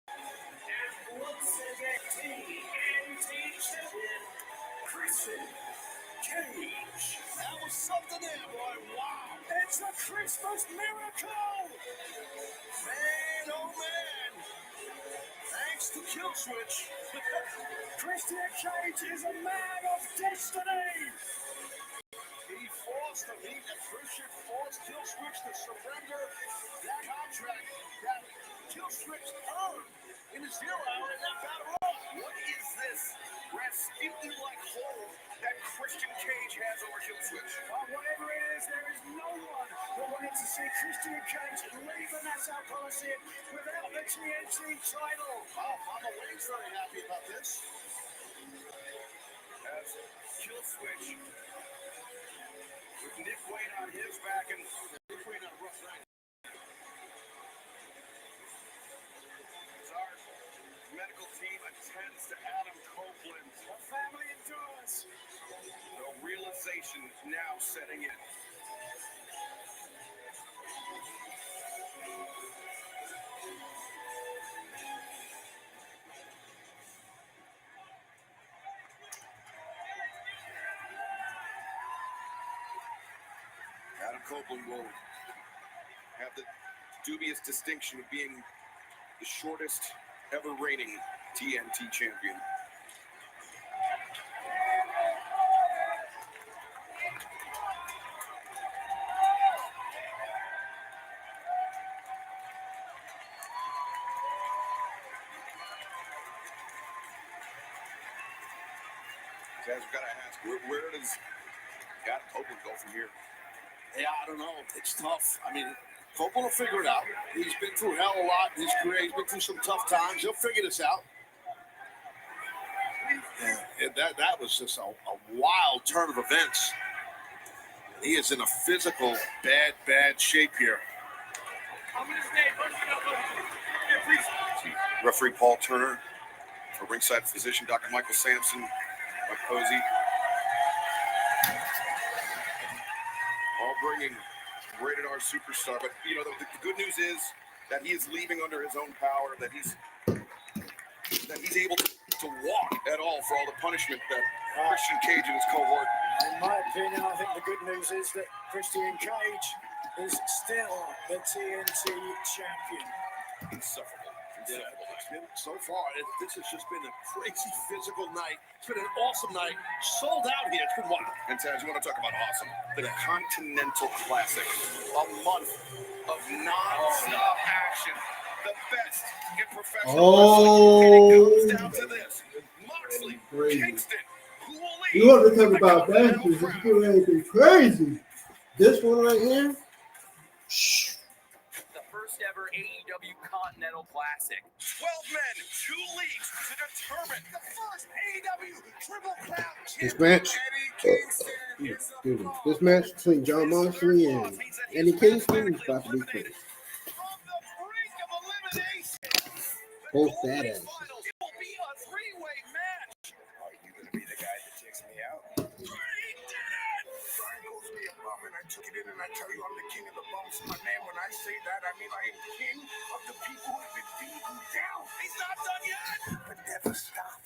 And once again, TNT Champion, Christian Cage. That was something there, boy. Wow! It's a Christmas miracle! Man, oh man! Thanks to Killswitch. Christian Cage is a man of destiny! Christian forced Killswitch to surrender that contract that Killswitch earned in his 0 hour in that battle royal. What is this Rasputin-like hold that Christian Cage has over Killswitch? Well, whatever it is, there is no one that wanted to see Christian Cage leave the Nassau Coliseum without the TNT title. Oh, Mama Wayne's very happy about this. As Killswitch with Nick Wayne on his back, and Nick Wayne on a rough night. As our medical team attends to Adam Copeland. The family endures. The realization now setting in. Adam Copeland will have the dubious distinction of being the shortest ever reigning TNT champion. Guys, we've got to ask, where does Adam Copeland go from here? Yeah, I don't know. It's tough. I mean, Copeland will figure it out. He's been through hell a lot in his career. He's been through some tough times. He'll figure this out. And that was just a wild turn of events. He is in a physical bad shape here. Referee Paul Turner, for ringside physician Dr. Michael Sampson, Mike Posey. All bringing rated R superstar, but you know the good news is that he is leaving under his own power. That he's able to to walk at all for all the punishment that Christian Cage and his cohort. In my opinion, I think the good news is that Christian Cage is still the TNT champion. Insufferable. Yeah, it's been so far. This has just been a crazy physical night. It's been an awesome night. Sold out here. It's been wild. And Taz, you want to talk about awesome? The Continental Classic. A month of non-stop action. The best in professional wrestling. And it comes down to this. Moxley, Kingston, who will lead. You want to talk about matches? It's getting ready to be crazy. This one right here. First ever AEW Continental Classic. 12 men, 2 leagues to determine the first AEW Triple Crown. This match, this match between John Moxley and Eddie Kingston is about to be crazy. Both badass. It will be a 3-way match. Are you going to be the guy that takes me out? I took it in and I tell you I'm the king of the bumps. My man, when I say that, I mean I am king of the people who have been beaten down. He's not done yet. But never stop.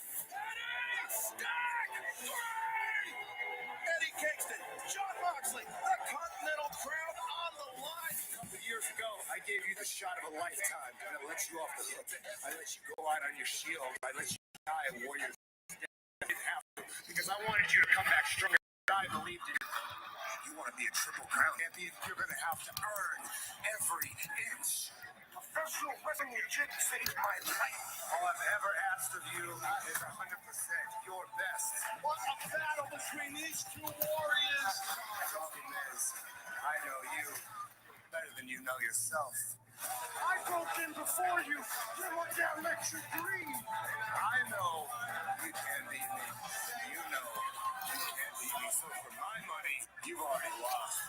Eddie Kingston, John Moxley, the Continental Crown on the line. A couple years ago, I gave you the shot of a lifetime, and I let you off the hook. I let you go out on your shield. I let you die a warrior's death. I didn't have to, because I wanted you to come back stronger. I believed in you. You want to be a Triple Crown champion? You're going to have to earn every inch. Professional wrestling legit saved my life. All I've ever asked of you is 100% your best. What a battle between these two warriors. The problem is, I know you better than you know yourself. I broke in before you. You want that lecture green. I know you can beat me. You know you can't beat me. So for my money, you've already lost.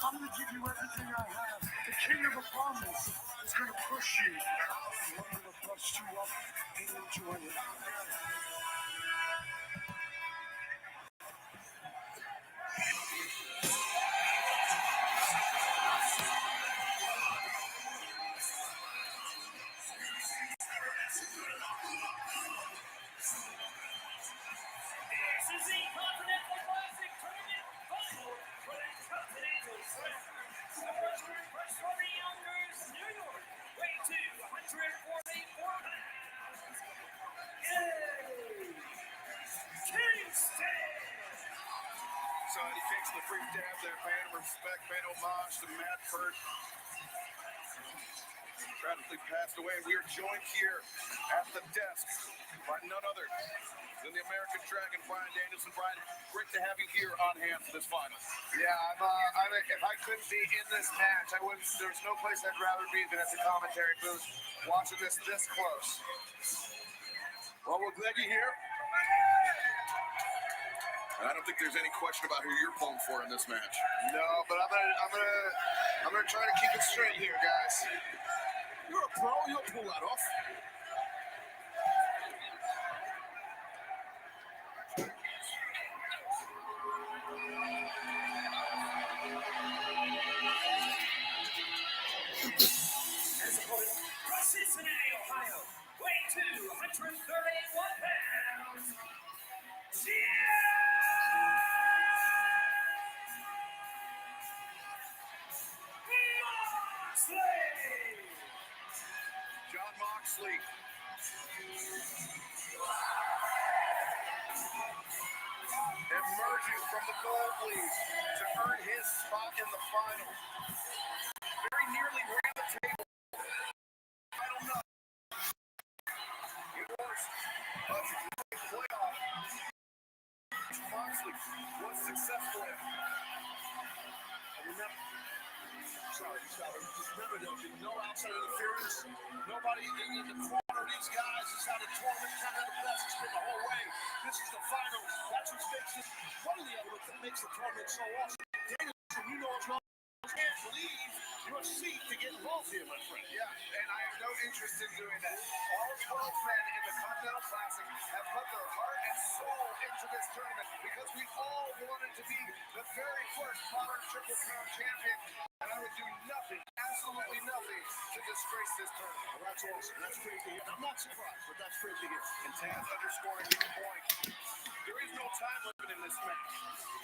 I'm going to give you everything I have. The king of the bombers is going to push you. I'm going to bust you up and enjoy it. This is the Continental Classic Tournament final for the Continental Classic. The first request for the Youngers, New York, weight to 144 pounds. Kingston. So Eddie Kingston, the free dab there, paying respect, paying homage to Matt Peart. Tragically passed away. We are joined here at the desk by none other than the American Dragon, Brian Danielson. Brian, great to have you here on hand for this final. Yeah, if I couldn't be in this match, I wouldn't. There's no place I'd rather be than at the commentary booth, watching this close. Well, we're glad you're here. And I don't think there's any question about who you're pulling for in this match. No, but I'm gonna try to keep it straight here, guys. You're a pro. You'll pull that off. From Cincinnati, Ohio, weight to 131 pounds. John Moxley. Emerging from the gold league to earn his spot in the final. Very nearly ran the table. I don't know. He was a playoff. Moxley was successful in. Remember, there'll be no outside interference. Nobody in the corner of these guys has had a tournament kind of the best has been the whole way. This is the final. That's what makes it one of the elements that makes the tournament so awesome. Danielson, you know as well as leave your seat to get involved here, my friend. Yeah, and I have no interest in doing that. All 12 men in the Continental Classic have put their heart and soul into this tournament because we all wanted to be the very first modern Triple Crown champion, and I would do nothing, absolutely nothing, to disgrace this tournament. Well, that's awesome. That's great to hear. I'm not surprised, but that's great to hear. And Taz underscoring his point. There is no time limit in this match.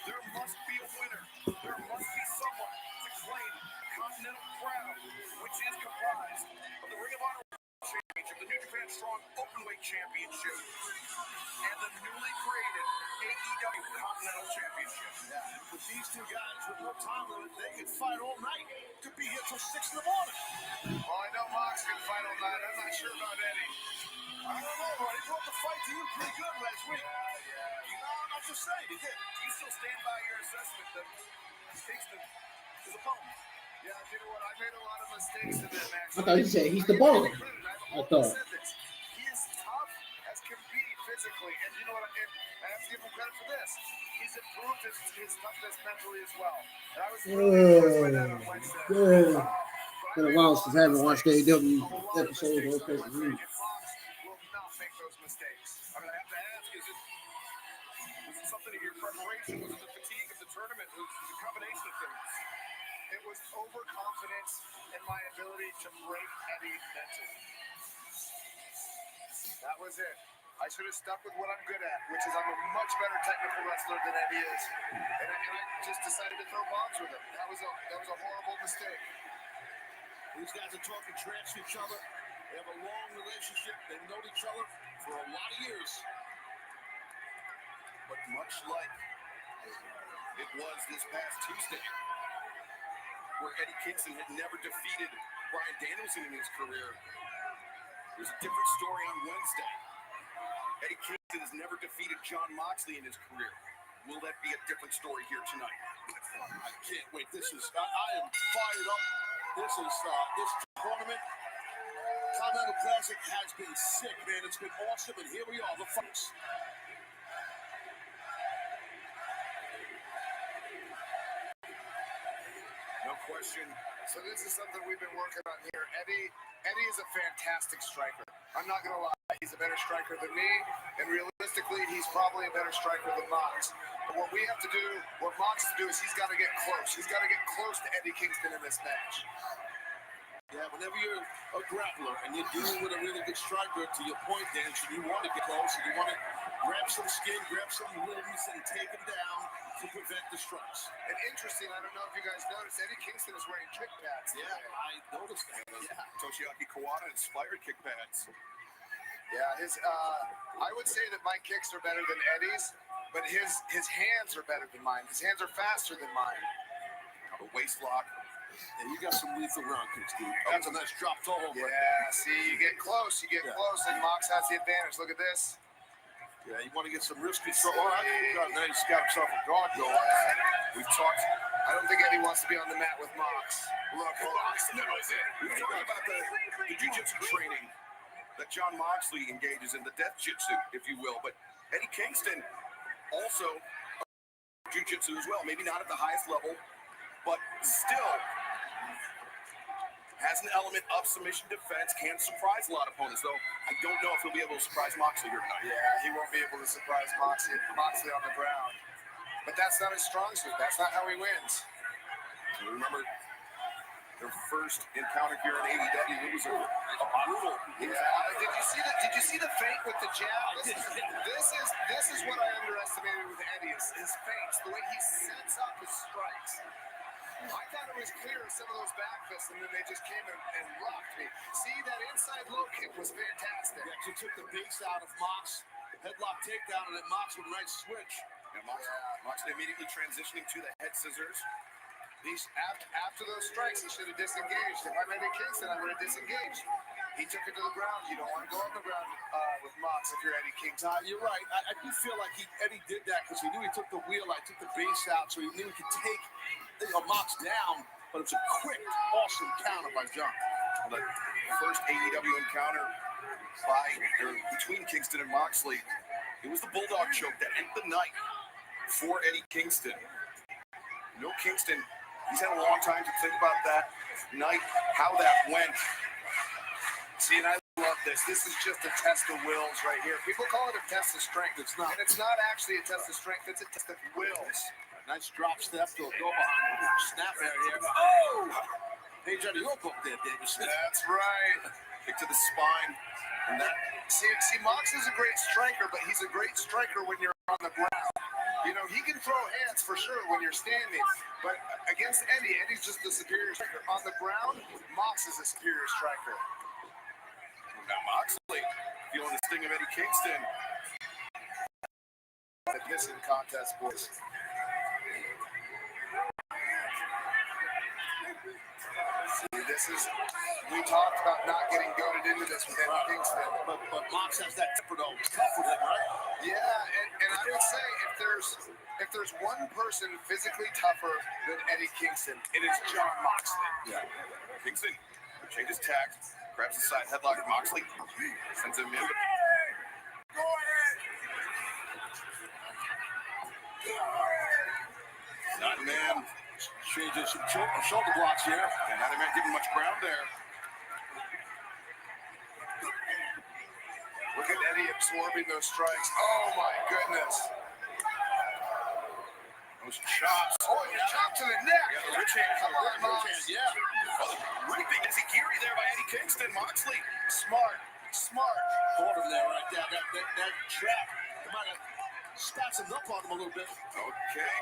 There must be a winner. There must be someone to claim the Continental Crown, which is comprised of the Ring of Honor World Championship, the New Japan Strong Openweight Championship, and the newly created AEW Continental Championship. Yeah, with these two guys with no time limit, they can fight all night. Could be here till 6 in the morning. Well, I know Mox can fight all night. I'm not sure about Eddie. I don't know, but he brought the fight to you pretty good last week. You know, I'm just saying, he did. Do you still stand by your assessment that Kingston is a bum? Yeah, you know what? I made a lot of mistakes in that match. I thought you said he's the bone. I thought. He is tough as can be physically, and you know what? And I have to give him credit for this. He's improved his toughness mentally as well. And I was really impressed by that on Wednesday. Been a while since I haven't watched AEW episode or pay-per-view. Will not make those mistakes. I mean, I have to ask, was it something in your preparation? Was it the fatigue of the tournament? Was it a combination of things? It was overconfidence in my ability to break Eddie mentally. That was it. I should have stuck with what I'm good at, which is I'm a much better technical wrestler than Eddie is. And I just decided to throw bombs with him. That was a horrible mistake. These guys are talking trash to each other. They have a long relationship. They've known each other for a lot of years. But much like it was this past Tuesday, where Eddie Kingston had never defeated Bryan Danielson in his career, there's a different story on Wednesday. Eddie Kingston has never defeated Jon Moxley in his career. Will that be a different story here tonight? I can't wait. I am fired up. This tournament, Continental Classic has been sick, man. It's been awesome, and here we are, the fights. No question. So this is something we've been working on here. Eddie is a fantastic striker. I'm not going to lie. He's a better striker than me, and realistically, he's probably a better striker than Mox. But what we have to do, what Mox has to do is he's got to get close. He's got to get close to Eddie Kingston in this match. Yeah, whenever you're a grappler and you're dealing with a really good striker, to your point, Dan, you want to get close and you want to grab some skin, grab some limbs, and take him down to prevent the strikes. And interesting, I don't know if you guys noticed, Eddie Kingston is wearing kick pads. Yeah, I noticed that. Yeah, Toshiaki Kawada inspired kick pads. Yeah, I would say that my kicks are better than Eddie's, but his hands are better than mine. His hands are faster than mine. A waist lock. And you got some lethal round kicks, dude. That's a nice drop toe. Yeah, see, you get close, and Mox has the advantage. Look at this. Yeah, you want to get some risky throw. Oh, now he's got himself a guard going. We've talked. I don't think Eddie wants to be on the mat with Mox. Look, Mox knows it. We've talked about the jiu-jitsu training that Jon Moxley engages in, the death jitsu, if you will. But Eddie Kingston also jiu-jitsu as well. Maybe not at the highest level, but still has an element of submission defense, can surprise a lot of opponents, though I don't know if he'll be able to surprise Moxley here tonight. Yeah, he won't be able to surprise Moxley on the ground. But that's not his strong suit. That's not how he wins. You remember their first encounter here in AEW, it was a brutal. Yeah, did you see the feint with the jab? This is what I underestimated with Eddie, his feints, the way he sets up his strikes. I thought it was clear in some of those back fists, and then they just came and rocked me. See, that inside low kick was fantastic. Yeah, you took the base out of Mox, headlock takedown, and then Mox with a nice switch. And Mox immediately transitioning to the head scissors. After those strikes, he should have disengaged. If I'm Eddie Kingston, I would have disengaged. He took it to the ground. You don't want to go on the ground with Mox if you're Eddie Kingston. You're right. I do feel like Eddie did that because he knew he took the wheel. I took the base out, so he knew he could take Mox down. But it was a quick, awesome counter by Jon. The first AEW encounter between Kingston and Moxley, it was the Bulldog choke that ended the night for Eddie Kingston. No Kingston He's had a long time to think about that night, how that went. See, and I love this. This is just a test of wills right here. People call it a test of strength. It's not. And it's not actually a test of strength. It's a test of wills. Nice drop step to a go behind him. Snap area. Oh! Hey, Johnny, you're book there, David. That's right. Kick to the spine. And that. See, Mox is a great striker, but he's a great striker when you're on the ground. You know, he can throw hands for sure when you're standing, but against Eddie, Eddie's just the superior striker. On the ground, Mox is a superior striker. Now Moxley feeling the sting of Eddie Kingston. The pissing contest, boys. See, this is, we talked about not getting goaded into this with Eddie Kingston. But Mox has that temper though. It's tough with him, right? Yeah, and I would say if there's one person physically tougher than Eddie Kingston, it is John Moxley. Yeah. Kingston changes tack, grabs the side headlock of Moxley, sends him in. Go ahead. Not man. Changes some shoulder blocks here. And not a man giving much ground there. Look at Eddie absorbing those strikes. Oh my goodness. Those chops. Oh, yeah, chop to the neck. Yeah, the rich hand. Come on, Mox. Yeah. Oh, really big Izzy-Giri there by Eddie Kingston. Moxley. Smart. Caught him there right there. That trap. He might have stacked him up on him a little bit. Okay.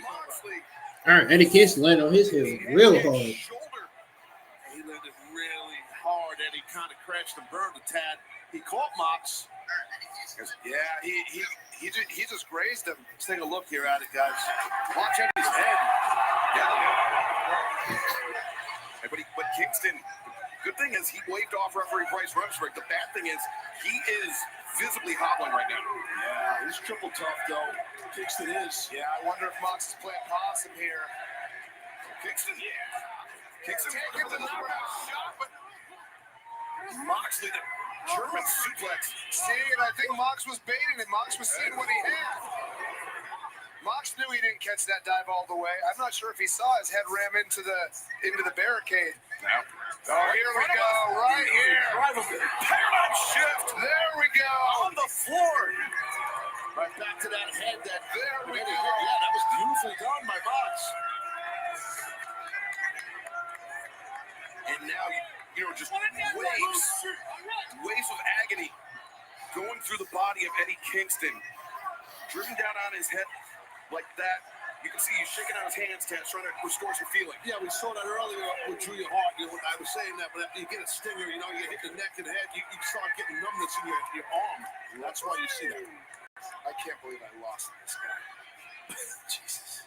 Moxley. All right, Eddie Kingston landed on his heels real hard. Shoulder. He landed really hard, and he kind of crashed and burned a tad. He caught Mox. Yeah, he just grazed him. Let's take a look here at it, guys. Watch Eddie's head. Yeah. But Kingston, good thing is he waved off referee Bryce Rumsford. The bad thing is he is visibly hobbling right now. Yeah, he's triple tough, though. Kingston is. Yeah, I wonder if Mox is playing possum here. Kingston, Kingston taking the knockout shot, but Moxley, the German suplex. See, and I think Mox was baiting it. Mox was seeing what he had. Mox knew he didn't catch that dive all the way. I'm not sure if he saw his head ram into the barricade. Now, oh, here we go, right here. Paradigm shift. There we go. On the floor. Right back to that head. There we go. Yeah, that was beautifully done by Mox. And now, just waves of agony going through the body of Eddie Kingston. Driven down on his head like that. You can see he's shaking out his hands, trying to restore some feeling. Yeah, we saw that earlier with Julia Hart. I was saying that, but after you get a stinger, you hit the neck and the head, you start getting numbness in your arm. That's why you see that. I can't believe I lost this guy. Jesus.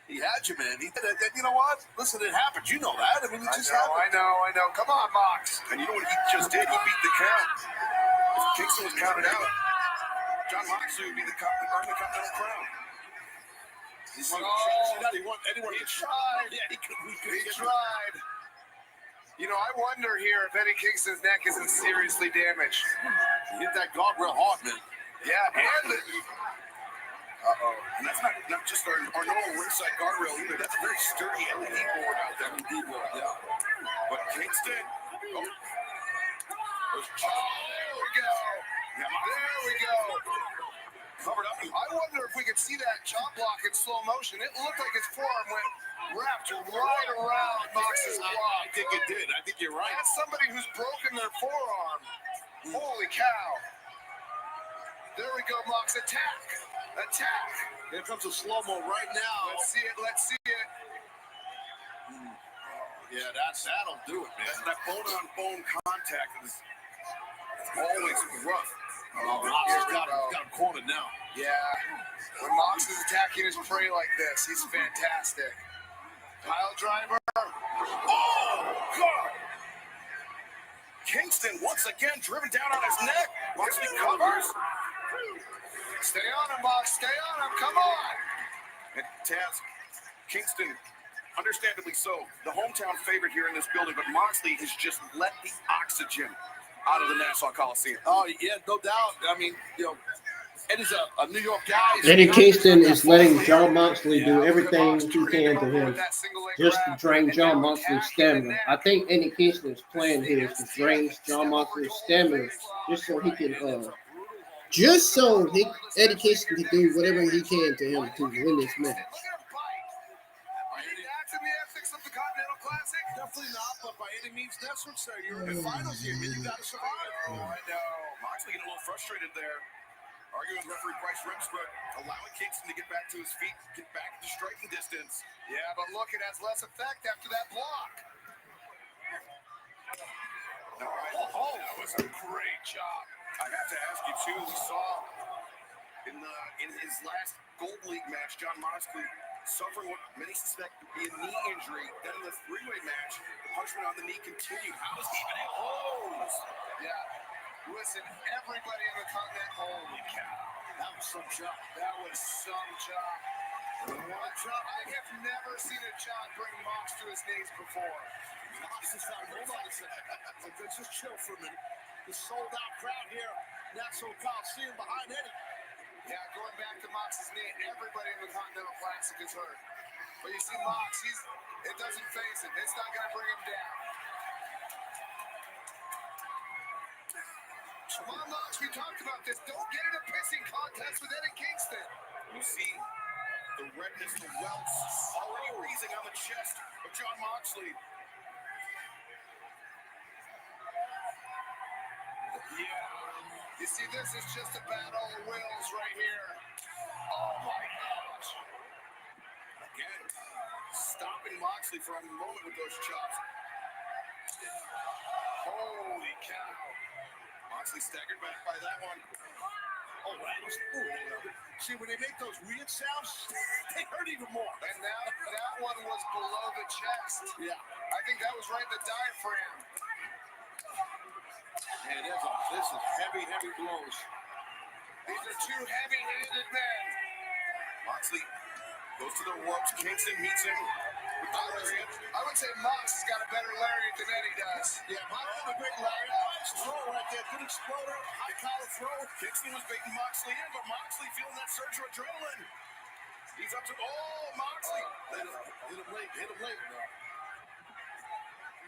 He had you, man. He did it. You know what? Listen, it happened. You know that. I mean, it just happened. I know. Come on, Mox. And you know what he just did? He beat the count. If Kingston was counted out, John Moxley would be the Continental Crown. He tried. Yeah, he tried. I wonder here if Eddie Kingston's neck isn't seriously damaged. He hit that guardrail hard, man. Yeah, and and that's not just our normal ringside guardrail either. That's a very sturdy LED board out there. LED board, yeah. But Kingston. There we go. There we go. Covered up. I wonder if we could see that chop block in slow motion. It looked like his forearm went wrapped right around Mox's block. I think it did. I think you're right. That's somebody who's broken their forearm. Holy cow. There we go, Mox. Attack. Here comes a slow-mo right now. Let's see it. Yeah, that'll do it, man. That bone-on-bone contact is always rough. Mox has got him cornered now. Yeah. When Mox is attacking his prey like this, he's fantastic. Pile driver. Oh, God. Kingston once again driven down on his neck. Moxley covers. Stay on him, Mox. Stay on him. Come on. And Taz, Kingston, understandably so, the hometown favorite here in this building, but Moxley has just let the oxygen out of the Nassau Coliseum. Oh, yeah, no doubt. I mean, Eddie's a New York guy. Eddie Kingston is letting John Moxley do everything he can to him just to drain John Moxley's stamina. I think Eddie Kingston's plan here is to drain John Moxley's stamina just so he can, Eddie Kingston can do whatever he can to him to win this match. Of the Continental Classic? Definitely not, but by any means necessary. You're in the finals here, man. You got to survive. Oh, I know. Moxley getting a little frustrated there. Arguing with referee Bryce Remsburg, allowing Kingston to get back to his feet, get back to striking distance. Yeah, but look, it has less effect after that block. Oh, that was a great job. I have to ask you, too, we saw in his last Gold League match, John Moxley suffering what many suspect to be a knee injury. Then in the three-way match, the punishment on the knee continued. How was he even in holds? Yeah. Listen, everybody in the continent, holy cow. That was some chop. That was some chop. One chop. I have never seen a chop bring Mox to his knees before. Mox is not nobody said. Let's just chill for a minute. The sold-out crowd here, Nassau Coliseum behind Eddie. Yeah, going back to Mox's knee, everybody in the Continental Classic is hurt. But you see Mox, it doesn't phase him. It's not going to bring him down. Come on, Mox, we talked about this. Don't get in a pissing contest with Eddie Kingston. You see the redness, the welts already freezing on the chest of John Moxley. Yeah. You see, this is just a battle of wills right here. Oh, my gosh. Again, stopping Moxley for a moment with those chops. Holy cow. Moxley staggered back by that one. Oh, wow. See, when they make those weird sounds, they hurt even more. And that one was below the chest. Yeah. I think that was right in the diaphragm. Man, this is heavy, heavy blows. These are two heavy-handed men. Moxley goes to the ropes. Kingston meets him with the lariat. I would say Mox has got a better lariat than Eddie does. Yeah, Mox has a great lariat. Nice throw right there. Good exploder. High collar throw. Kingston was baiting Moxley in, but Moxley feeling that surge of adrenaline. He's up to Moxley. Hit him late. Hit him late. No.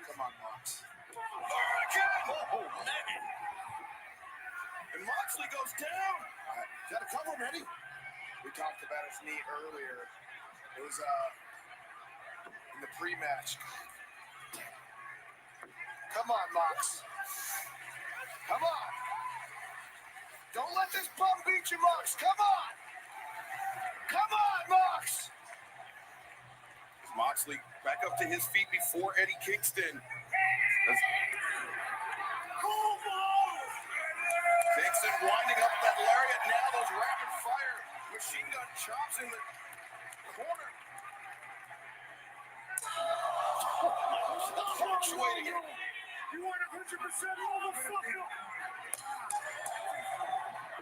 Come on, Mox. Oh, man. And Moxley goes down. Got to cover him, Eddie. We talked about his knee earlier. It was in the pre-match. Come on, Mox. Come on. Don't let this bum beat you, Mox. Come on. Come on, Mox. Moxley back up to his feet before Eddie Kingston. Kingston winding up that lariat. Now those rapid fire machine gun chops in the corner. Fluctuating it. You want 100% motherfucker.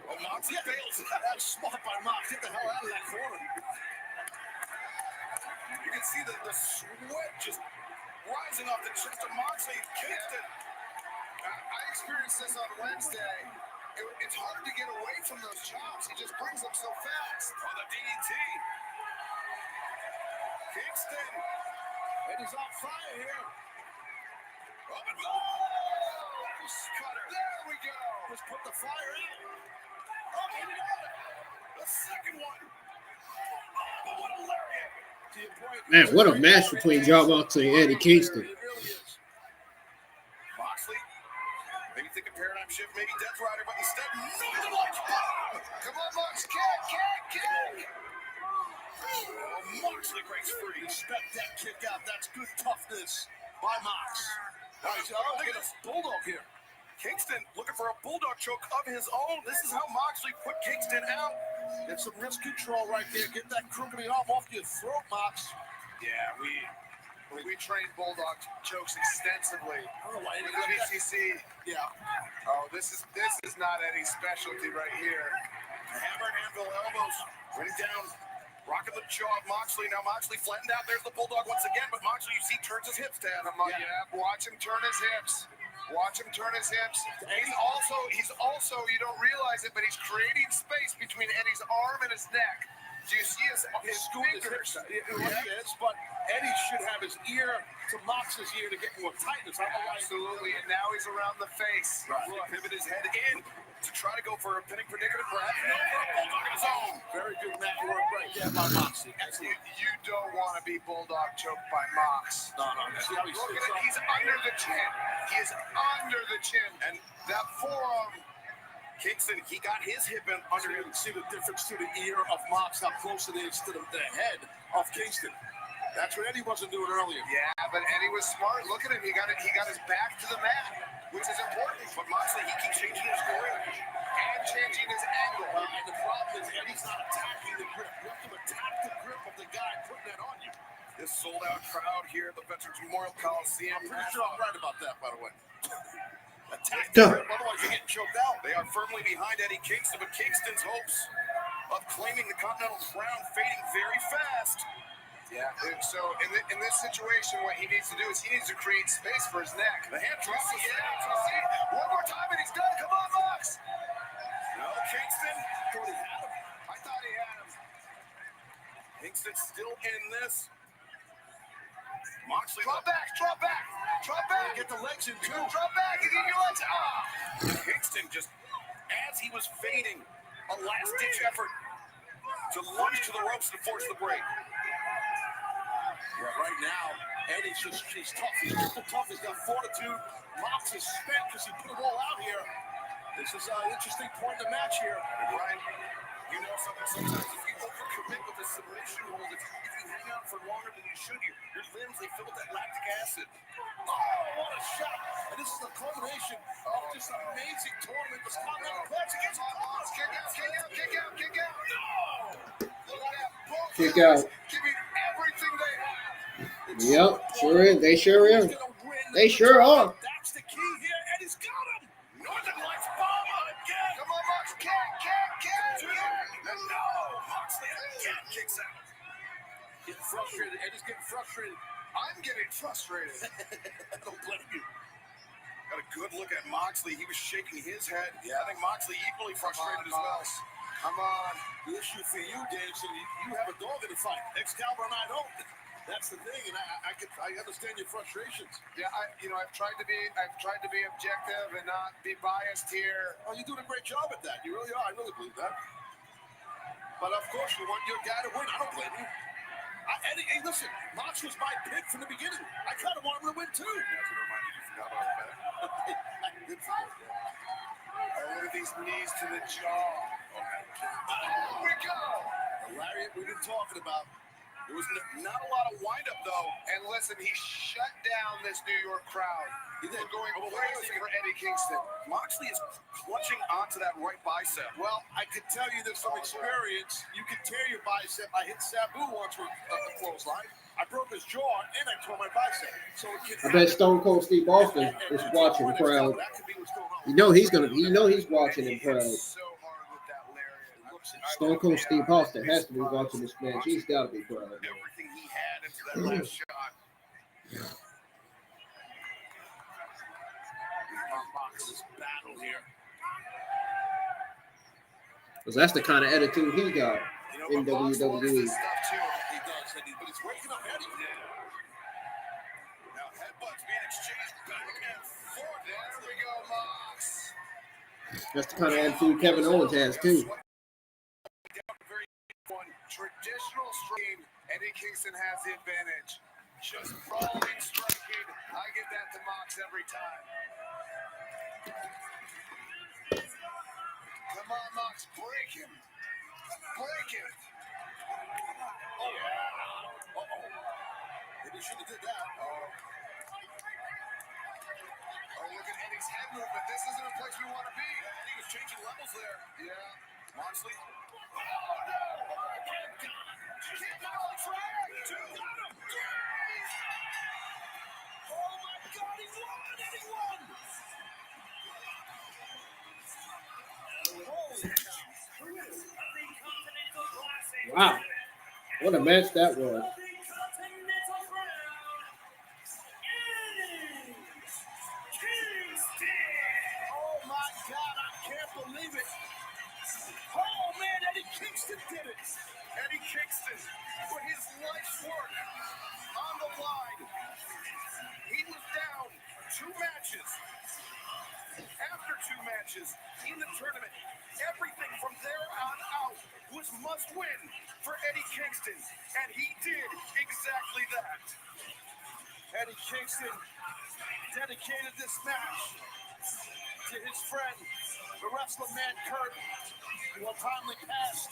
Oh, Moxley fails. That's smart by Mox. Get the hell out of that corner. You can see the sweat just rising off the chest of Moxley. Kingston. I experienced this on Wednesday. It's hard to get away from those chops. He just brings them so fast. On the DDT. Kingston. Eddie's on fire here. Up and Cutter. There we go. Let's put the fire in. Oh, he got it. The second one. Oh, what a lariat. Man, what a match between John Moxley and Eddie Kingston. Moxley, maybe thinking paradigm shift, maybe Death Rider, but instead, Northern Lights bomb! Come on, Mox, kick! Oh, Moxley breaks free. Respect that kick out. That's good toughness by Mox. Nice. Oh, look at this bulldog here. Kingston looking for a bulldog choke of his own. This is how Moxley put Kingston out. Get some wrist control right there. Get that crookedy arm off your throat, Mox. Yeah, we train bulldog chokes extensively. Oh, why with the BCC. Yeah. Oh, this is not Eddie's specialty right here. Hammer and anvil elbows, running down, rocking the jaw of Moxley. Now Moxley flattened out. There's the bulldog once again, but Moxley, you see, turns his hips down. Yeah, watch him turn his hips. Watch him turn his hips. He's also, you don't realize it, but he's creating space between Eddie's arm and his neck. Do you see his fingers? It is, but Eddie should have his ear to Mox's ear to get more tightness. Absolutely, and now he's around the face. Right. He'll pivot his head in to try to go for a pinning predicament, perhaps. No, for a bulldog of his own. Very good mat work right there by Moxley. You don't want to be bulldog choked by Mox. No. See how Look at it. He's under the chin. He is under the chin. And that forearm, Kingston, he got his hip in under him. See the difference to the ear of Mox, how close it is to the head of Kingston. That's what Eddie wasn't doing earlier. Yeah, but Eddie was smart. Look at him. He got his back to the mat, which is important. But Moxley, he keeps changing his grip and changing his angle. And the problem is Eddie's not attacking the grip. You have to attack the grip of the guy putting that on you. This sold-out crowd here at the Veterans Memorial Coliseum. I'm pretty sure I'm right about that, by the way. Attack the grip, otherwise you're getting choked out. They are firmly behind Eddie Kingston, but Kingston's hopes of claiming the Continental Crown fading very fast. Yeah. So in this situation, what he needs to do is he needs to create space for his neck. The hand drop. Yeah. One more time and he's done. Come on, Mox. No, Kingston. I thought he had him. Kingston's still in this. Moxley. Drop back. Get the legs in too. Drop back and get your legs. Kingston just, as he was fading, a last-ditch effort to lunge to the ropes to force the break. Right now, Eddie's he's tough. He's triple tough. He's got fortitude. Mox is spent because he put it all out here. This is an interesting point in the match here. Ryan, you know sometimes if you overcommit with a submission hold, if you hang out for longer than you should, your limbs, they fill with that lactic acid. Oh, what a shot. And this is the culmination of this amazing tournament. This Continental Classic against Hobbs. Kick out. No! Look at that. Both Kick out. Giving everything they have. Yep, sure is. They sure is. They sure are. That's the key here. Eddie's got him. Northern Lights bomb again. Come on, Mox. Kick. No. Moxley again kicks out. Getting frustrated. Eddie's getting frustrated. I'm getting frustrated. I don't blame you. Got a good look at Moxley. He was shaking his head. Yeah, I think Moxley equally frustrated as well. Come on. The issue for you, Davidson, you have a dog in the fight. Excalibur and I don't. That's the thing, and I understand your frustrations. Yeah, I've tried to be objective and not be biased here. Oh, you're doing a great job at that. You really are. I really believe that. But of course, you want your guy to win. I don't blame you. Eddie, hey, listen, Mox was my pick from the beginning. I kind of want him to win too. Yeah, that's what reminded you forgot about that. Good for you. Look at these knees to the jaw. Here we go. The lariat we've been talking about. There was not a lot of windup, though. And listen, he shut down this New York crowd. They're going crazy for Eddie Kingston. Moxley is clutching onto that right bicep. Well, I could tell you this from experience. You can tear your bicep. I hit Sabu once with a clothesline. I broke his jaw, and I tore my bicep. So I bet Stone Cold Steve Austin is watching proud. You know he's watching him proud. Stone Cold Steve Austin has to be watching this match. He's got to be proud. Everything he had into that last shot. This battle here. Because that's the kind of attitude he got in WWE. He does, but he's waking up Eddie. Now headbutts being exchanged back and forth. There we go, Mox. That's the kind of attitude Kevin Owens has too. Traditional striking, Eddie Kingston has the advantage. Just brawling, striking. I give that to Mox every time. Come on, Mox, break him. Break him. Oh, yeah. Maybe you shouldn't have did that. Oh, look at Eddie's head movement. This isn't a place we want to be. He was changing levels there. Yeah. Moxley. Oh, no. Oh my God, he won! Eddie won! Wow. What a match that was. matches in the tournament. Everything from there on out was must win for Eddie Kingston, and he did exactly that. Eddie Kingston dedicated this match to his friend, the wrestler Man Kurt, who untimely passed.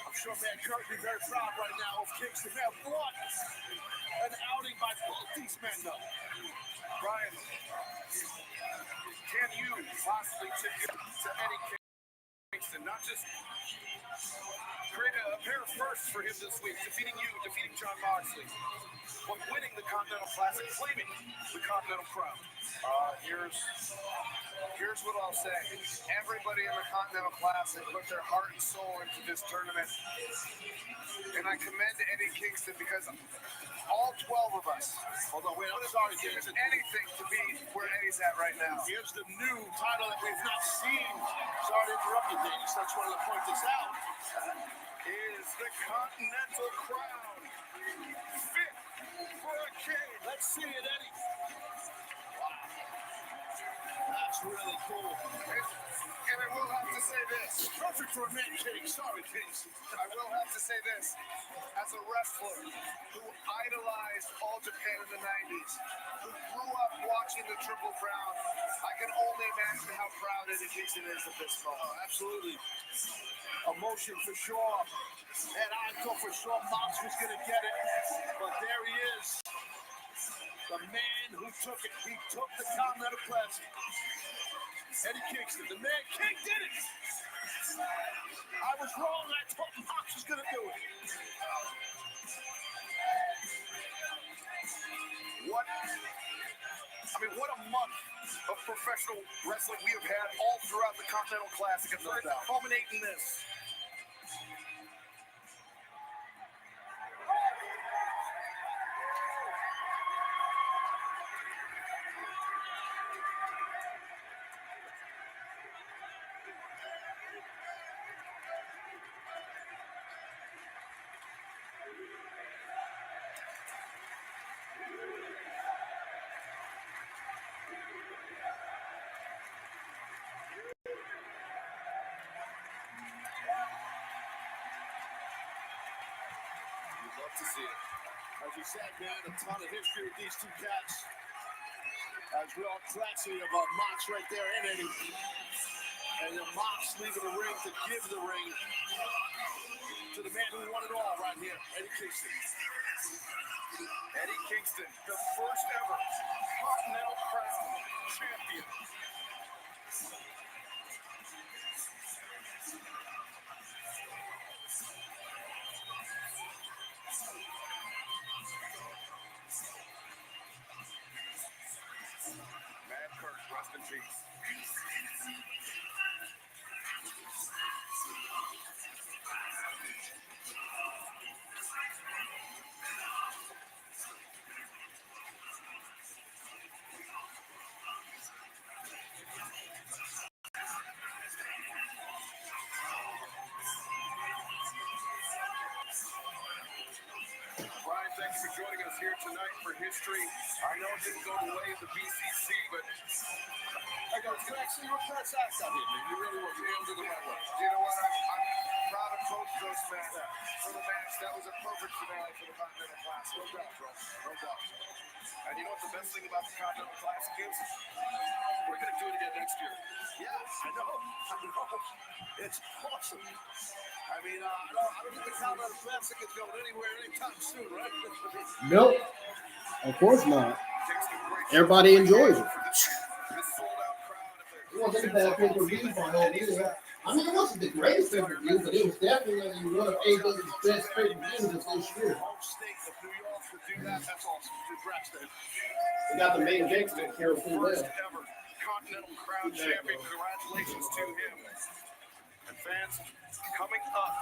I'm sure Man Kurt would be very proud right now of Kingston. Man, what an outing by both these men, though. Brian, can you possibly tip it to Eddie Kingston, not just create a pair of firsts for him this week, defeating John Moxley, but winning the Continental Classic, claiming the Continental Crown? Here's what I'll say. Everybody in the Continental Classic put their heart and soul into this tournament. And I commend Eddie Kingston because all 12 of us, although we're not sorry, Kingston, anything to be where Eddie's at right now. Here's the new title that we've not seen. Sorry to interrupt you, Danny. So I just wanted to point this out. Is the Continental Crown fit for a king? Let's see it, Eddie. That's really cool. And I will have to say this. Perfect for a man king. Sorry, Kingston. I will have to say this. As a wrestler who idolized All Japan in the 90s, who grew up watching the Triple Crown, I can only imagine how proud Eddie Kingston is of this moment. Absolutely. Emotion for sure. And I thought for sure Mox was going to get it. But there he is. The man who took it. He took the Continental Classic. Eddie Kingston, the man King did it. I was wrong. I thought Mox was going to do it. What a month of professional wrestling we have had all throughout the Continental Classic, and we're culminating this. To see it. As you said, man, a ton of history with these two cats. As we all classy of Mox right there and Eddie. And then Mox leaving the ring to give the ring to the man who won it all right here, Eddie Kingston. Eddie Kingston, the first ever Continental Crown champion. Rest in peace. Brian, thanks for joining us here tonight for history. I know it didn't go the way of the BCC, but I got to actually your class act out here, man. You really were. You handled it the right way. You know what? I'm proud of both of those men for the match. That was a perfect finale for the Continental Classic. No doubt, bro. No doubt. And you know what the best thing about the Continental Classic is? We're going to do it again next year. Yeah, I know. It's awesome. I mean, I don't think the Continental Classic is going anywhere anytime soon, right? Nope. Of course not. Everybody enjoys it. It wasn't a bad pay-per-view for him either. I mean, it wasn't the greatest pay-per-view, but it was definitely one of AEW's best pay-per-views of this year. That's awesome. Congrats, Dave. We got the main event here for First ever Continental Crown champion. Congratulations to him. And fans, Coming up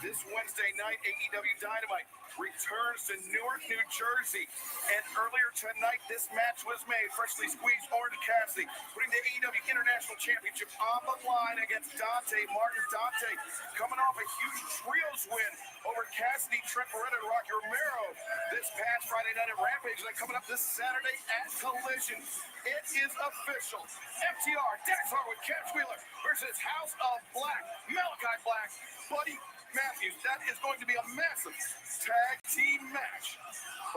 this Wednesday night, AEW Dynamite returns to Newark, New Jersey. And earlier tonight, this match was made. Freshly squeezed Orange Cassidy, putting the AEW International Championship on the line against Dante Martin. Dante coming off a huge trios win over Cassidy, Trent Beretta, and Rocky Romero this past Friday night at Rampage. And then coming up this Saturday at Collision, it is official. FTR, Dax Harwood, Cash Wheeler versus House of Black, Malachi Black, Buddy Matthews. That is going to be a massive tag team match.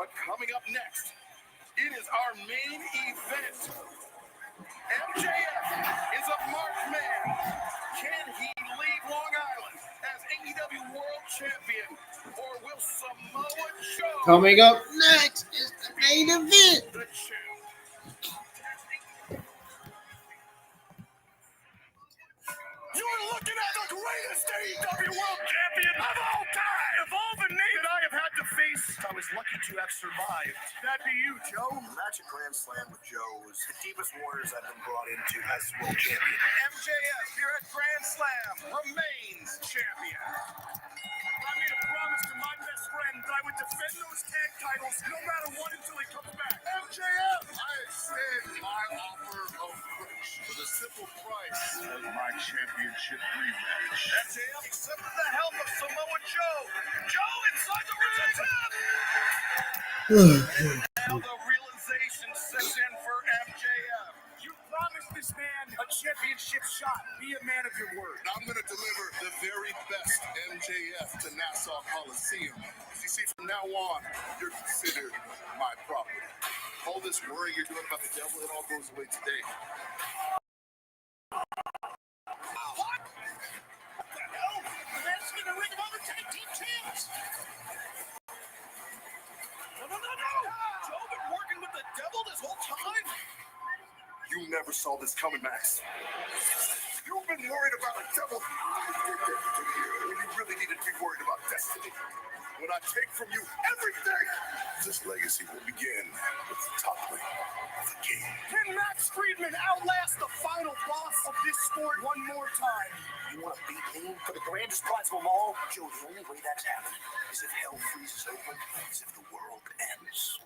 But coming up next, it is our main event. MJF is a marked man. Can he leave Long Island as AEW World Champion, or will Samoa Joe? Coming up next is the main event. The champ. You're looking at the greatest AEW World Champion of all time. Of all the names that I have had to face, I was lucky to have survived. That'd be you, Joe. The match at Grand Slam with Joe was the deepest warriors I've been brought into as world champion. MJF here at Grand Slam remains champion. I made a promise to my best friend that I would defend those tag titles no matter what until he comes back. MJF! I extend my offer of push for the simple price of my championship rematch. MJF accepted the help of Samoa Joe. Joe inside the ring! Now the realization sets in for MJF. You promised this man a championship shot. Be a man of your word. And I'm going to deliver the very best MJF to Nassau Coliseum. You see, from now on, you're considered my property. All this worry you're doing about the devil, it all goes away today. What? What the hell? The man's in the ring of other tag team champs. No. Joe been working with the devil this whole time? You never saw this coming, Max. You've been worried about a devil when you really needed to be worried about destiny. When I take from you everything, this legacy will begin with the toppling of the king. Can Max Friedman outlast the final boss of this sport one more time? You want to beat me for the grandest prize of them all? Joe, the only way that's happening is if hell freezes open, is if the world ends.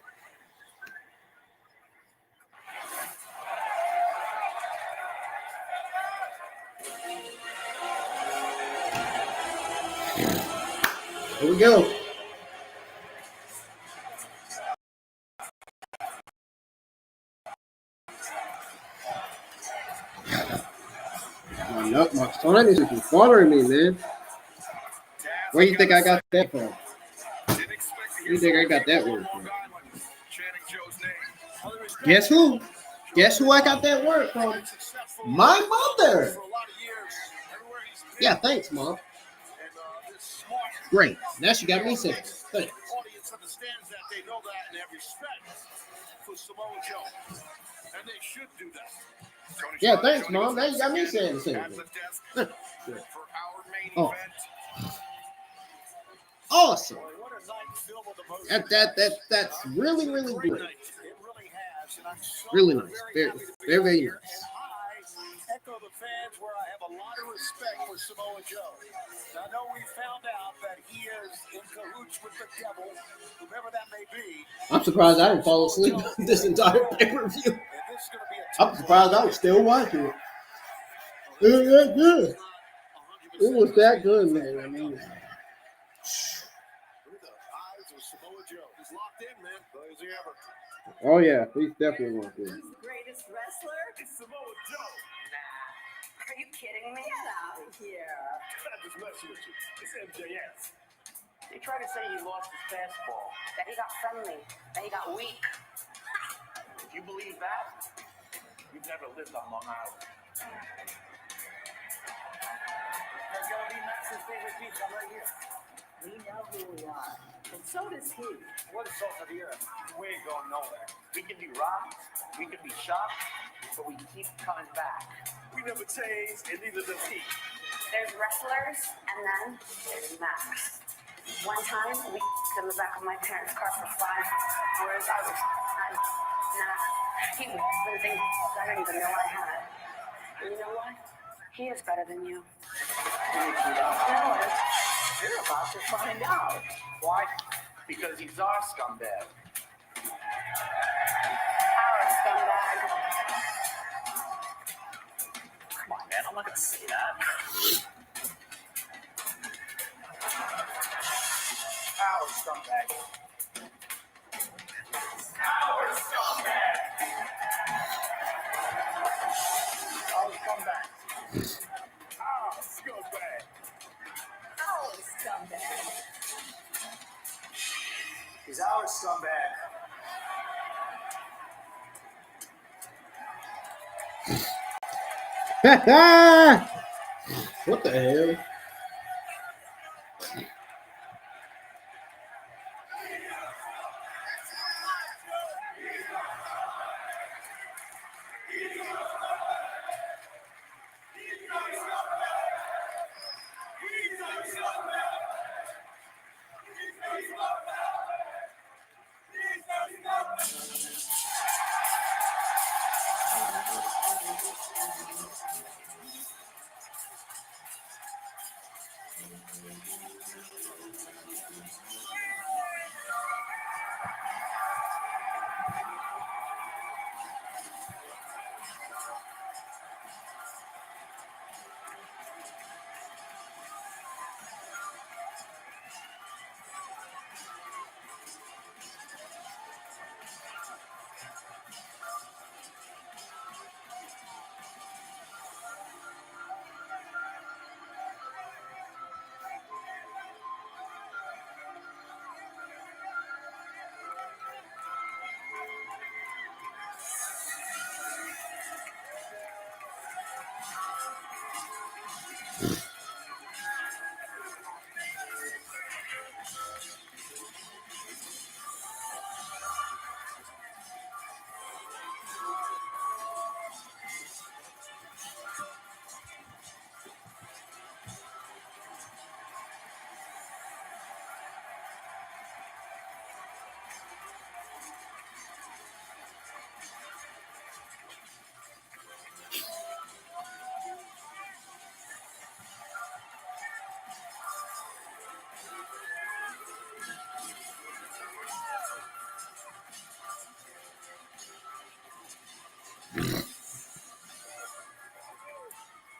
Here we go. Nope, my son is bothering me, man. Where do you think I got that from? Where do you think I got that word from? Guess who? Guess who I got that word from? My mother. Yeah, thanks, Mom. Great. Now she got me saying thanks. Audience understands that. They know that and have respect for Samoa Joe. And they should do that. Yeah, thanks, Mom. Now you got me saying the same thing. Oh. Awesome. That's really great. Really nice. Very nice. Echo the fans where I have a lot of respect for Samoa Joe. I know we found out that he is in cahoots with the devil, whoever that may be. I'm surprised I didn't fall asleep this entire pay-per-view. I'm surprised I was still watching it. It was that good. It was that good, man. I mean, oh yeah, he's definitely locked in. Greatest wrestler? Samoa Joe. Are you kidding me? Get out of here. I'm just messing with you. It's MJF. They try to say he lost his fastball. That he got friendly. That he got weak. If you believe that, you've never lived on Long Island. There's gonna be Max's favorite pizza right here. We know who we are. And so does he. What is salt of the earth? We ain't going nowhere. We can be robbed, we can be shot, but we keep coming back. We never change, and neither does he. There's wrestlers, and then there's Max. One time, we in the back of my parents' car for 5 hours. He was living. I didn't even know I had it. And you know what? He is better than you. And if you don't know it, you're about to find out. Why? Because he's our scumbag. Our scumbag. Come on, man. I'm not going to say that. Our scumbag. Our scumbag. Our scumbag. Our scumbag. Our scumbag. He's our scumbag. What the hell?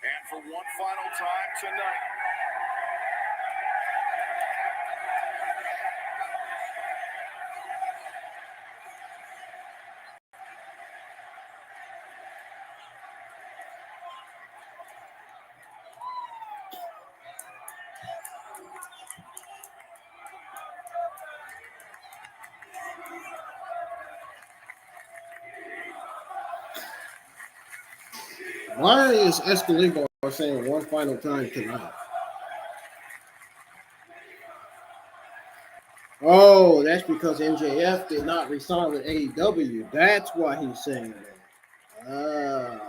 And for one final time tonight, Why is Escalibar saying one final time tonight? Oh, that's because MJF did not resign with AEW. That's why he's saying that.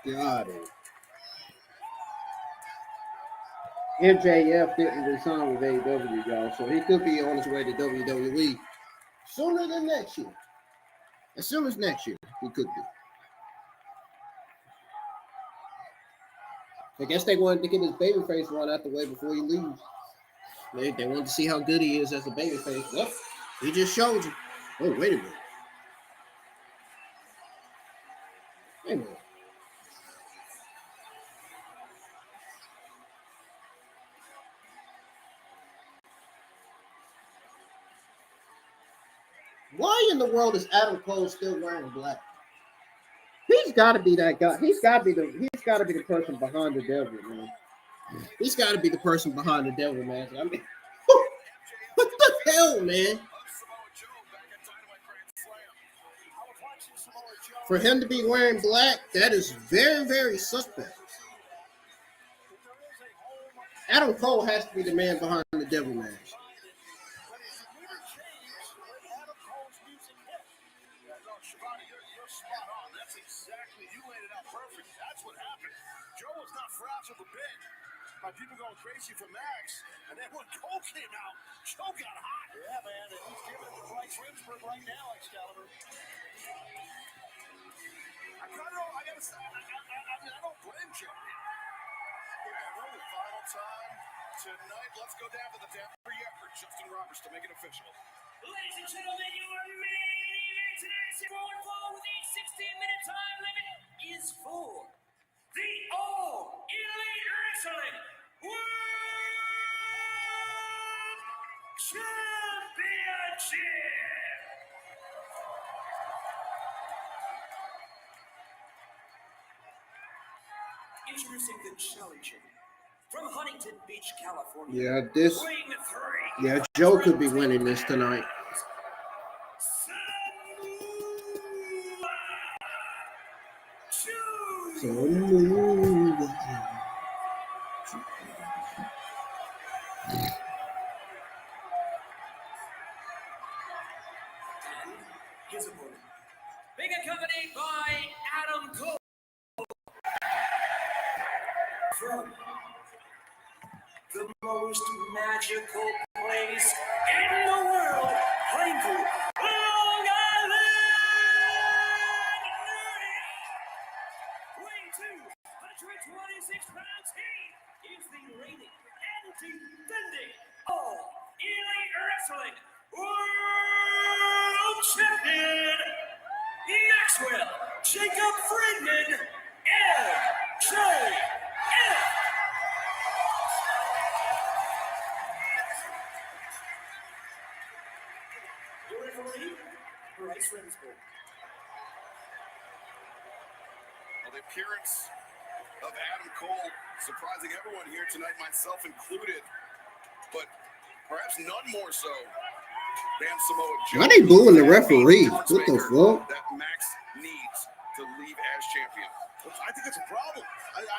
Got it. MJF didn't resign with AEW, y'all, so he could be on his way to WWE sooner than next year. As soon as next year, he could be. I guess they wanted to get his babyface run out the way before he leaves. They wanted to see how good he is as a babyface. Well, he just showed you. Oh, wait a minute. Wait a minute. Why in the world is Adam Cole still wearing black? He's got to be that guy. He's got to be the person behind the devil, man. He's got to be the person behind the devil, man. I mean, what the hell, man? For him to be wearing black, that is very, very suspect. Adam Cole has to be the man behind the devil match. My people going crazy for Max, and then when Cole came out, Joe got hot. Yeah, man, and he's giving it to Bryce Remsburg right now, Excalibur. I don't blame Joe. final time tonight. Let's go down to the Denver for Justin Roberts to make it official. Ladies and gentlemen, your main event tonight is going forward with a 16-minute time limit is for the All Elite Wrestling World Championship. Introducing the challenger from Huntington Beach, California. Yeah, Joe could be winning this tonight. His opponent, being accompanied by Adam Cole from the most magical place in the world, Huntington, Long Island, weighing 226 pounds, he is the reigning and defending All Elite Wrestling World Champion, Maxwell Jacob Friedman, MJF. Well, the appearance of Adam Cole surprising everyone here tonight, myself included, but perhaps none more so than Samoa Joe. Why they booing the referee? What the fuck? That Max needs to leave as champion. I think it's a problem. I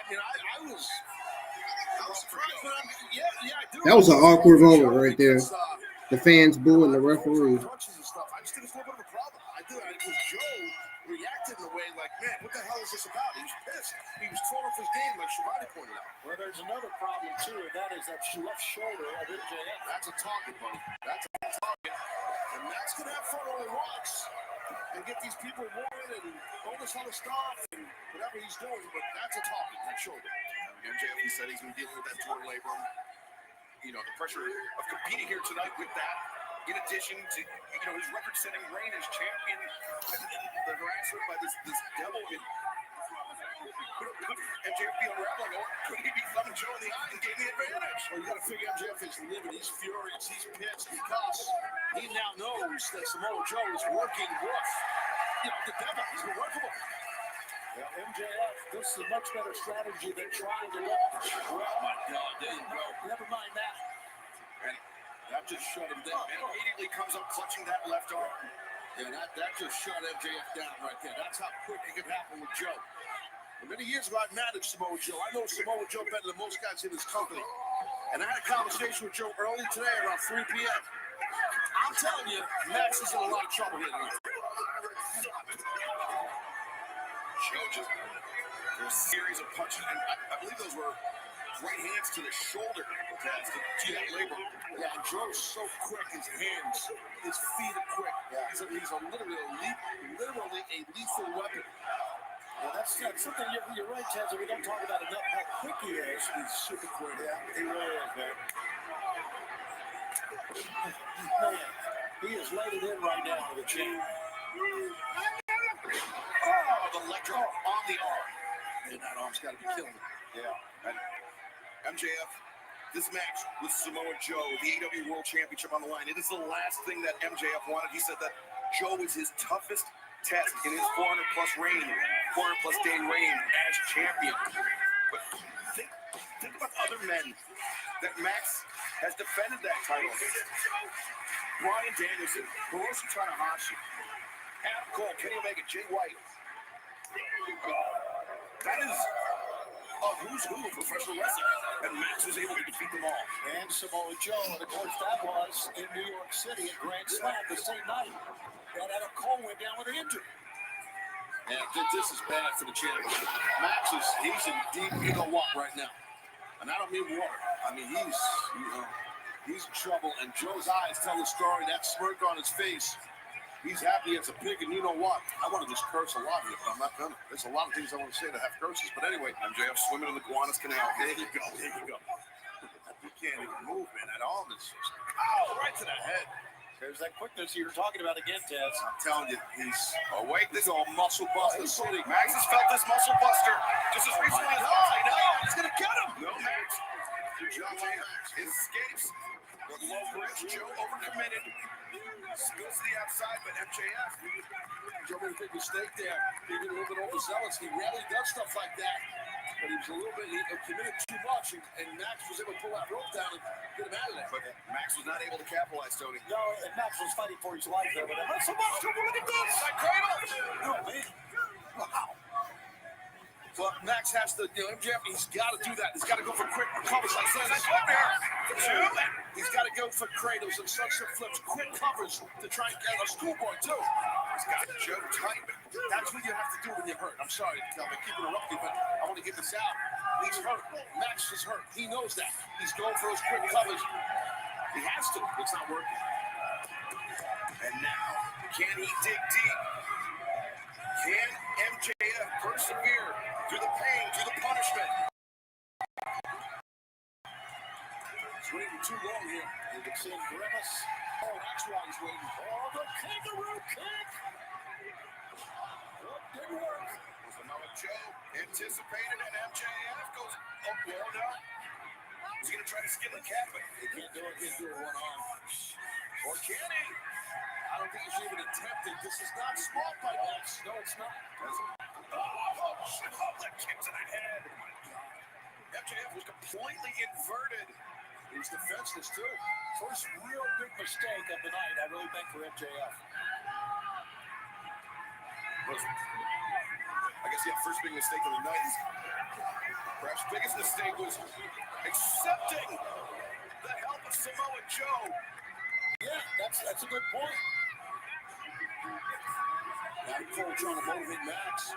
was surprised, but I do. That was an awkward moment right there. The fans booing the referee. I just think it's a little bit of a problem. I do. Because Joe reacted in a way like, man, what the hell is this about? He was pissed. He was thrown off his game, like Shivani pointed out. Well, there's another problem, too, and that is that left shoulder of MJF. That's a target, buddy. That's a target. And Matt's going to have fun all he wants and get these people worried and all this other stuff and whatever he's doing, but that's a target, that shoulder. MJF, he said he's been dealing with that torn labrum. You know, the pressure of competing here tonight with that, in addition to, his record-setting reign as champion, the harassment by this devil. Could MJF be unraveling, or could he be thumbing Joe in the eye and gain the advantage? Well, you got to figure MJF is livid. He's furious. He's pissed because he now knows that Samoa Joe is working with, the devil. He's been working with him. Well, MJF, this is a much better strategy than trying to go. Oh, my God, there you go. Never mind that. And that just shut him down. And immediately comes up clutching that left arm. Yeah, that just shut MJF down right there. That's how quick it can happen with Joe. For many years ago, I managed Samoa Joe. I know Samoa Joe better than most guys in this company. And I had a conversation with Joe early today around 3 p.m. I'm telling you, Max is in a lot of trouble here tonight. Joe just a series of punches, and I believe those were right hands to the shoulder to that labor. Yeah, and Joe's so quick. His hands, his feet are quick. Yeah. He's literally a lethal weapon. Well, that's something you're right, Chaz. We don't talk about enough how quick he is. He's super quick. Yeah, he really is, man. Man, he is laid it in right now to the champ. Oh, the leg drop on the arm. And that arm's got to be killing him. Yeah. And MJF, this match with Samoa Joe, the AEW World Championship on the line, it is the last thing that MJF wanted. He said that Joe is his toughest test in his 400-plus day reign as champion. But think about other men that Max has defended that title. Bryan Danielson, Hiroshi Tanahashi, Adam Cole, Kenny Omega, Jay White. That is a who's who of professional wrestling, and Max was able to defeat them all. And Samoa Joe, and of course that was in New York City at Grand Slam the same night that Adam Cole went down with an injury. And this is bad for the championship. Max he's in deep what right now. And I don't mean water. I mean he's in trouble, and Joe's eyes tell the story. That smirk on his face He's happy as a pig, and you know what? I want to just curse a lot here, but I'm not gonna. There's a lot of things I want to say that have curses. But anyway, MJF swimming in the Guanas Canal. there you go. There you go. You can't even move, man. At all, this just right to the head. There's that quickness you were talking about again, Taz. I'm telling you, he's This all muscle buster city. Max has felt this muscle buster just as recently as Moxley. No, he's gonna get him. No, Max. Good job, Max. It escapes. The low bridge. Joe overcommitted. Spills to the outside, but MJF. Joe made a big mistake there. He did a little bit overzealous. He rarely does stuff like that. But he was a little bit, he committed too much, and Max was able to pull that rope down and get him out of there. But Max was not able to capitalize, Tony. No, and Max was fighting for his life there, but that's so much. Look at this! Side cradle! Oh, man. Wow. But Max has to, MJF, he's got to do that. He's got to go for quick covers like this. He's got to go for cradles and sunset flips, quick covers to try and get a schoolboy, too. He's got Joe tight. That's what you have to do when you're hurt. I'm sorry, Kelvin, keep interrupting, but I want to get this out. He's hurt. Max is hurt. He knows that. He's going for those quick covers. He has to. It's not working. And now, can he dig deep? Can MJF persevere through the pain, through the punishment? He's waiting too long here. Davidson grimace. Oh, that's why he's waiting. Oh, the kangaroo kick. Oh, didn't work. Samoa Joe anticipated, and MJF goes, oh, well, no. He's going to try to skin the cat, but he can't do it. He can't do it one arm. Or can he? I don't think he should even attempt it. This is not smart by Max. No, it's not. That kick to the head. MJF was completely inverted. He was defenseless, too. First real big mistake of the night, I really think, for MJF. I guess, first big mistake of the night. Perhaps biggest mistake was accepting the help of Samoa Joe. Yeah, that's a good point. Adam Cole trying to motivate Max.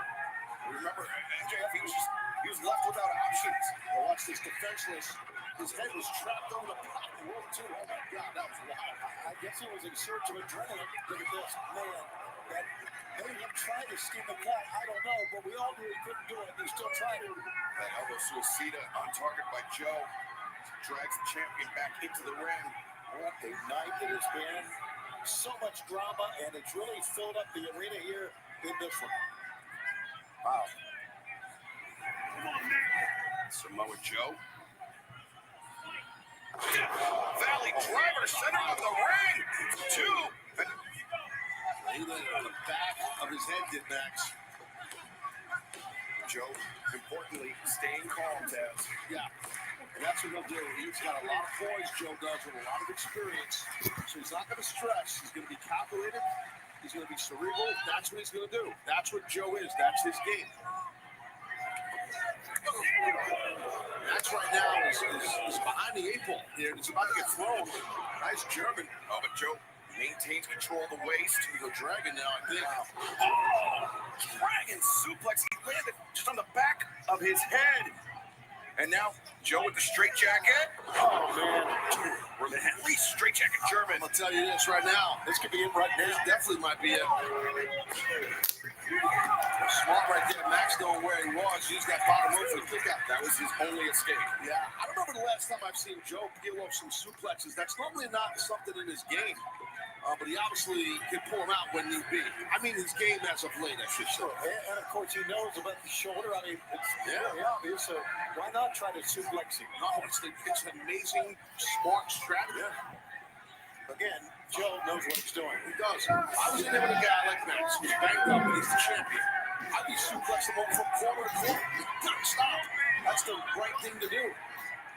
Remember, MJF, he was left without options. Well, watch this, defenseless. His head was trapped on the bottom rope, too. Oh, my God, that was wild. I guess he was in search of adrenaline. Look at this. Man, that made him try to skin the cat. I don't know, but we all knew he couldn't do it. He still tried it. That elbow suicida on target by Joe drags the champion back into the ring. What a night it has been. So much drama, and it's really filled up the arena here in this one. Wow. Come on, man. Samoa Joe. Valley driver center of the ring. Two. He laid it on the back of his head, did Max. Joe, importantly, staying calm, Taz. Yeah. And that's what he'll do. He's got a lot of poise, Joe does, with a lot of experience. So he's not going to stress. He's going to be calculated. He's going to be cerebral. That's what he's going to do. That's what Joe is. That's his game. Max right now is behind the 8 ball here. It's about to get thrown. Nice German. Oh, but Joe maintains control of the waist. He's a dragon now, I think. Oh, dragon suplex. He landed just on the back of his head. And now, Joe with the straight jacket. Oh, man. We're the at least straight jacket German. I'm going to tell you this right now. This could be it right now. This definitely might be it. Smart right there. Max knowing where he was. Used that bottom rope for the kick out. That was his only escape. Yeah. I don't remember the last time I've seen Joe peel off some suplexes. That's normally not something in his game. But he obviously can pull him out when need be. I mean, his game as of late, I should say. And of course, he knows about the shoulder. I mean, it's very obvious. So why not try to suplex him? No, it's an amazing, smart strategy. Again, Joe knows what he's doing. He does. I was in there with a guy like Max who's banged up and he's the champion. I'd be suplexing him over from corner to corner. Stop. That's the right thing to do.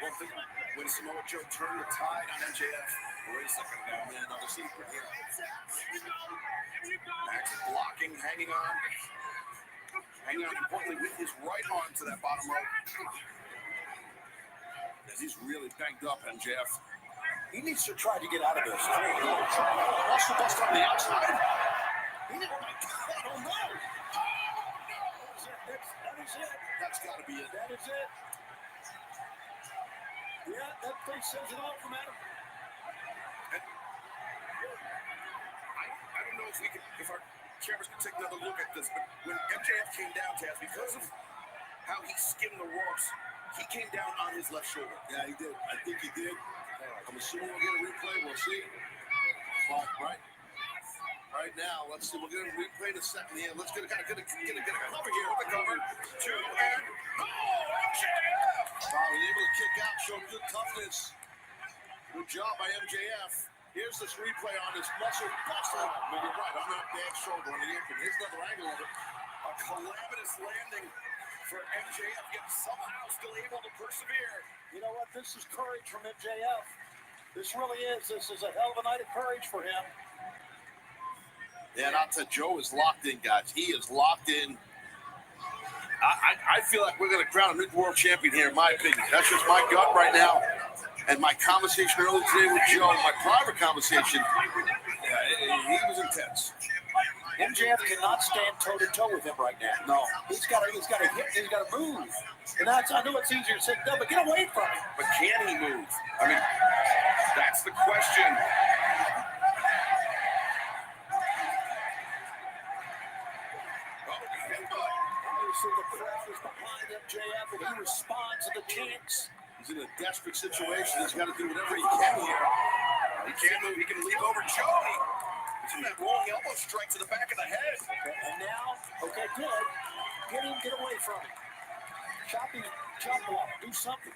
One thing, when Samoa Joe turned the tide on MJF, wait a second now, man, another secret here. Max is blocking, hanging on importantly with his right arm to that bottom rope. He's really banged up, MJF. He needs to try to get out of this. Also bust on the outside. Oh, my God, oh, no. That is it. That's got to be it. That is it. Yeah, that face says it all from Adam. I don't know if our cameras can take another look at this, but when MJF came down, Taz, because of how he skimmed the ropes, he came down on his left shoulder. Yeah, he did. I think he did. I'm assuming we'll get a replay. We'll see. But right now, let's see. We're going to replay the second here. Let's get a cover here with the cover. 2 and MJF! Wow, he's able to kick out, show good toughness. Good job by MJF. Here's this replay on this muscle buster. I mean, you're right, on that back shoulder on the apron. Here's another angle of it. A calamitous landing for MJF, yet somehow still able to persevere. You know what? This is courage from MJF. This really is. This is a hell of a night of courage for him. Yeah, and I'll tell you, Joe is locked in, guys. He is locked in. I feel like we're going to crown a new world champion here, in my opinion. That's just my gut right now. And my conversation earlier today with Joe, my private conversation, he was intense. MJF cannot stand toe-to-toe with him right now. No. He's got to hit, he's got to move. And I know it's easier to say, no, but get away from him. But can he move? I mean, that's the question. Obviously, the crowd is behind MJF, and he responds to the chants. He's in a desperate situation. He's got to do whatever he can here. He can't move. He can leap over Joe. He's in that rolling elbow strike to the back of the head. Okay, and now, okay, good. Get away from him. Chop block. Do something.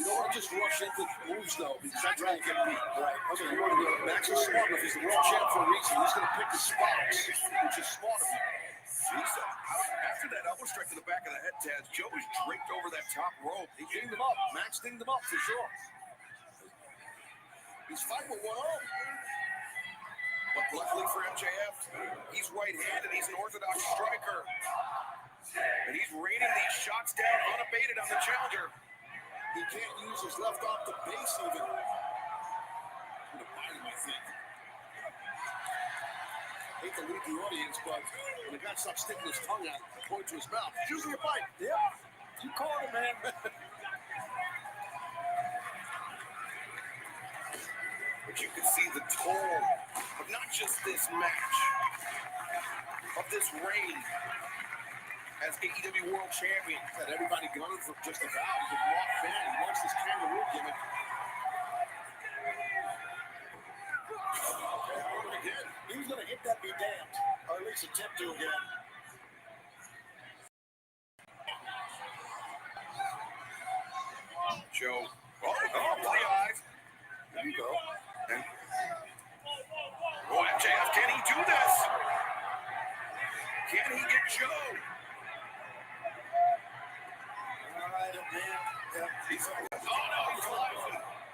You don't want to just rush into moves, though, because that's how you get beat. Right. Okay, you want to go. Max is smart enough. He's the world champ for a reason. He's going to pick the spots, which is smart of him. After that elbow strike to the back of the head, Taz, Joe was draped over that top rope. He dinged him up. Max dinged him up for sure. He's fighting with one arm. But luckily for MJF, he's right-handed. He's an orthodox striker. And he's raining these shots down unabated on the challenger. He can't use his left arm to base even. I'm going to bite him, I think. I hate to leave the audience, but when the guy starts sticking his tongue out and point to his mouth, it's usually a bite. Yeah, you called him, man. But you can see the toll of not just this match, of this reign as AEW World Champion. Had everybody gunning for just about. He's a rock fan. He wants this kangaroo gimmick. Again, he's going to hit that be damned, or at least attempt to again. Joe. Play eyes. There you go. And, MJF, can he do this? Can he get Joe? All right, man. Yeah. He's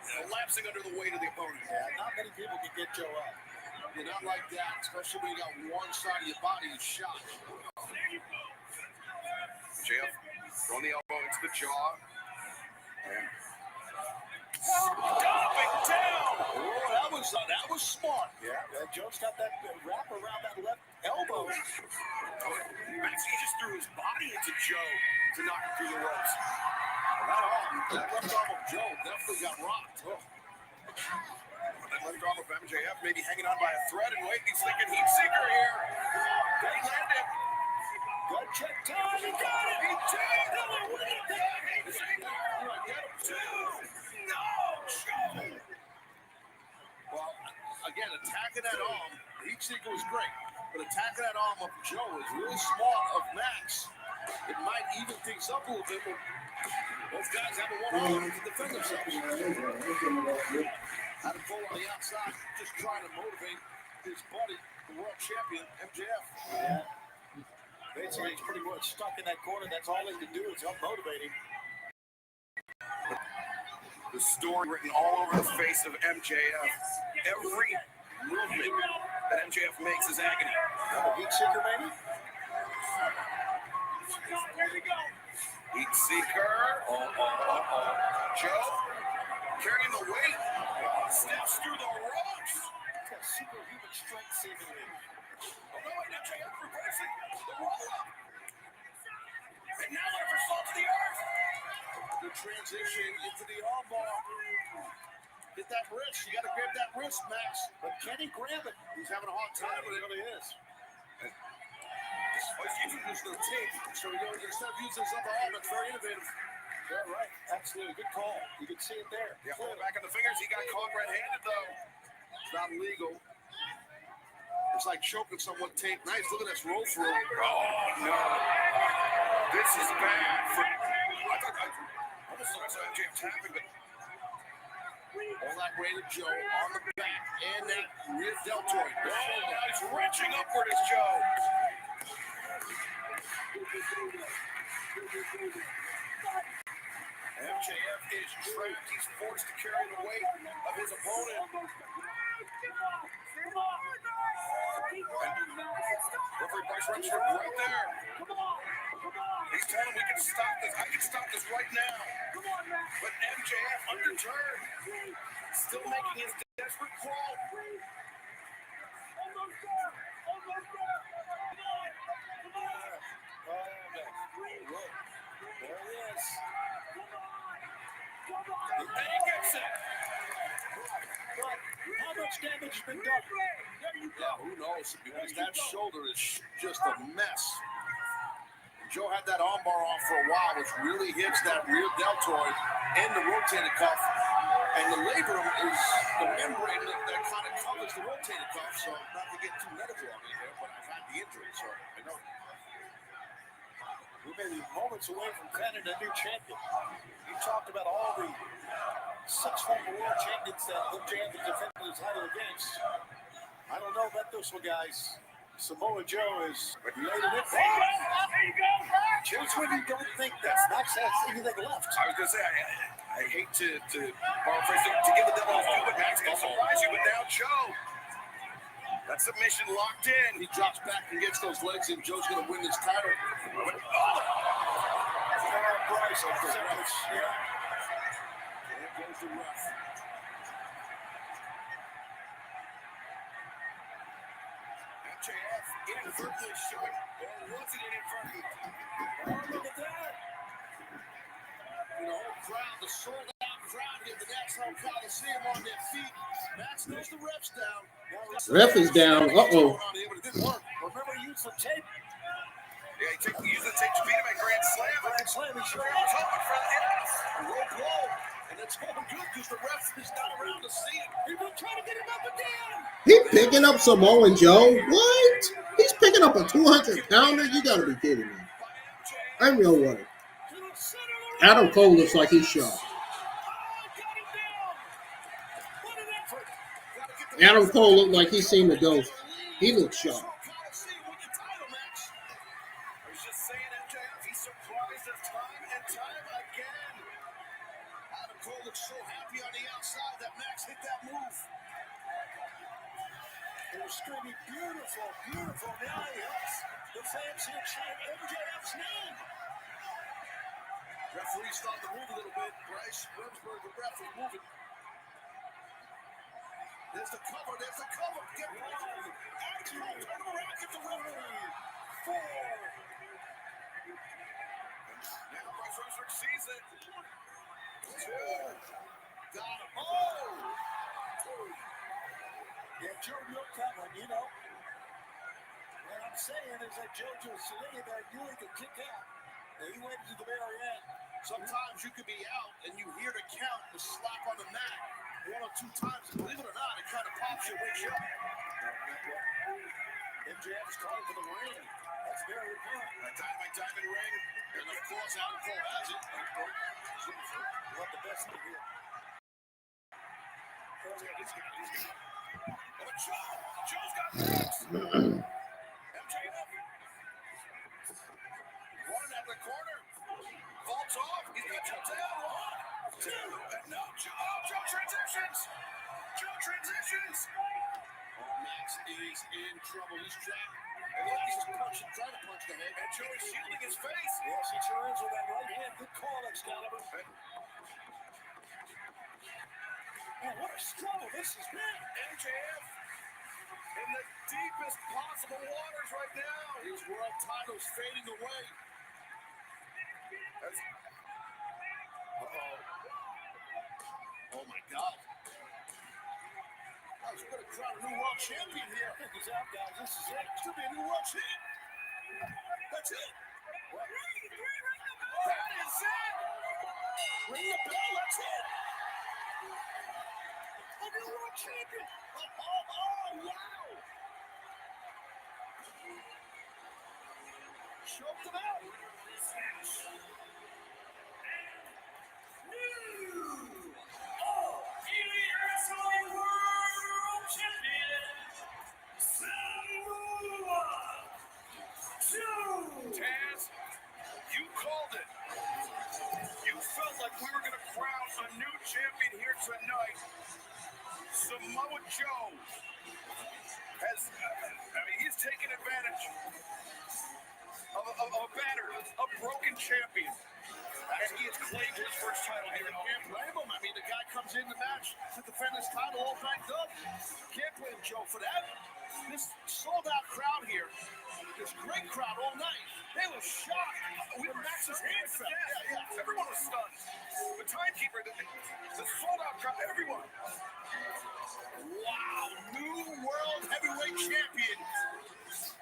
collapsing under the weight of the opponent. Yeah, not many people can get Joe up. You're not like that, especially when you got one side of your body is shot. MJF throwing the elbow into the jaw. And stomping down. Oh, that was smart. Yeah, Joe's got that wrap around that left elbow. Max, he just threw his body into Joe to knock him through the ropes. That left arm of Joe definitely got rocked. Oh. That left arm of MJF maybe hanging on by a thread and waiting. He's thinking heat seeker here. Can he land it? Good check time. He got it. He did. Heat seeker. No, Joe. Well, again, attacking that arm, the heat seeker was great, but attacking that arm of Joe is really smart of Max. It might even things up a little bit, but both guys have a one arm to defend themselves. Had a pull on the outside, just trying to motivate his buddy, the world champion, MJF. Yeah. Basically, he's pretty much stuck in that corner. That's all he can do is help motivate him. The story written all over the face of MJF. Every movement that MJF makes is agony. Heat seeker, maybe? Heat seeker. Joe carrying the weight. Steps through the ropes. Superhuman strength, seemingly. Oh no, MJF reversing the roll-up. And now they're fall to the earth. The transition into the armbar. Get that wrist. You got to grab that wrist, Max. But can he grab it? He's having a hard time. He really is. He's using his little tape. So instead of using his upper arm, it's very innovative. Yeah, right. Absolutely. Good call. You can see it there. Yeah, pulling back on the fingers. He got caught red-handed, though. It's not legal. It's like choking someone tape. Nice. Look at this roll through. Oh, no. This is bad. I almost thought I saw MJF tapping, but all that weight of Joe on the back and that rear deltoid. Oh, now he's wrenching upward as Joe. MJF is trapped. He's forced to carry the weight of his opponent. Referee Bryce Remsburg right there. He's telling him we can stop this. I can stop this right now. But MJF underturned. Still making his desperate crawl. There he is. And he gets it. How much damage has been done? Yeah, who knows? Because that shoulder is just a mess. Joe had that armbar on for a while, which really hits that rear deltoid and the rotator cuff. And the labrum is the membrane that kind of covers the rotator cuff. So not to get too medical on me here, but I've had the injury, so I know. We may be moments away from crowning a new champion. You talked about all the 6 former world champions that MJF has defended his title against. I don't know about this one, guys. Samoa Joe is laid it in. There you go. Just when you don't think that Max has anything left. I was going to say, I hate to borrow phrase to give the devil his due, but Max can surprise you. But now Joe, that submission locked in. He drops back and gets those legs in. Joe's going to win this title. But, Bryce, yeah. There goes the ref. MJF inadvertently showing, or was it inadvertent? Oh, look at that. You know, crowd, the sold-out crowd here, the National Coliseum on their feet. Max knows the ref's down. Ref is down. Uh-oh. But it didn't work. Remember to use the tape. Yeah, he used the tape to beat him at Grand Slam. Grand Slam, he sure is. Hoping for the rope roll. And it's all good because the ref is not around to see it. He's been trying to get him up and down. He picking up Samoa Joe? What? He's picking up a 200-pounder? You gotta be kidding me. I'm no way. Adam Cole looks like he's shot. Adam Cole looked like he's seen the ghost. He looks shot. So happy on the outside that Max hit that move. They were screaming, beautiful, beautiful. Now he helps the fans here chant MJF's name. Referee starting to move a little bit. Bryce Remsburg, the ref, is moving. There's the cover. There's the cover. Get Bryce. Turn him around. Get the referee. 4. Now Bryce Remsburg sees it. 2. Got him. Oh! Yeah, Joe looked that one, you know. What I'm saying is that JoJo Saliba there knew he could kick out. And he went to the very end. Sometimes you could be out and you hear the count, the slap on the mat 1 or 2 times. And believe it or not, it kind of pops you, wakes you up. MJF is calling for the ring. That's very important. A diamond ring. And of course, Adam Cole has it. What the best thing here. Joe's got legs. MJF. One at the corner. Vaults off. He's got Joe down. 1, 2. And no, Joe transitions. Joe transitions. Oh, Max is in trouble. He's trapped. And look, he's punching, trying to punch the head. And Joe is shielding his face. Yes, he sure is with that right hand. Good call, Excalibur. Man, what a struggle this has been. MJF in the deepest possible waters right now. His world title's fading away. Uh-oh. Oh, my God. crown a new world champion here. Check this out, guys. This is it. Should be a new world champ. That's it. That is it. Ring the bell. That's it. A new world champion. Oh, wow. Choked him out. AEW World Champion, Samoa Joe. Taz, you called it. You felt like we were going to crown a new champion here tonight. Samoa Joe has, he's taken advantage of a battered, a broken champion. And he has claimed his first title here. Can't blame him. I mean, the guy comes in the match to defend his title all banged up. Can't blame Joe for that. This sold-out crowd here, this great crowd all night, they were shocked. We were Max's hand fell. Yeah. Everyone was stunned. The timekeeper, the sold-out crowd, everyone. Wow, new world heavyweight champion,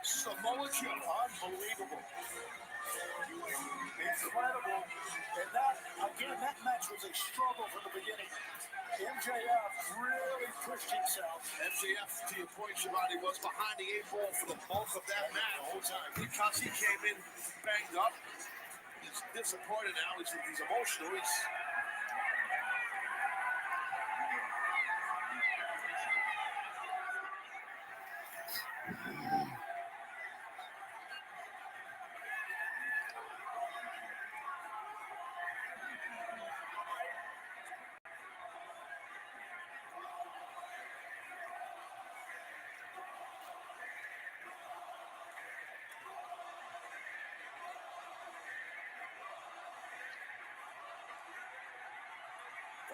Samoa Joe. Unbelievable. Incredible. And that match was a struggle from the beginning. MJF really pushed himself. MJF, to your point, Shivani, was behind the 8 ball for the bulk of that match the whole time. Because he came in banged up. He's disappointed now. He's emotional.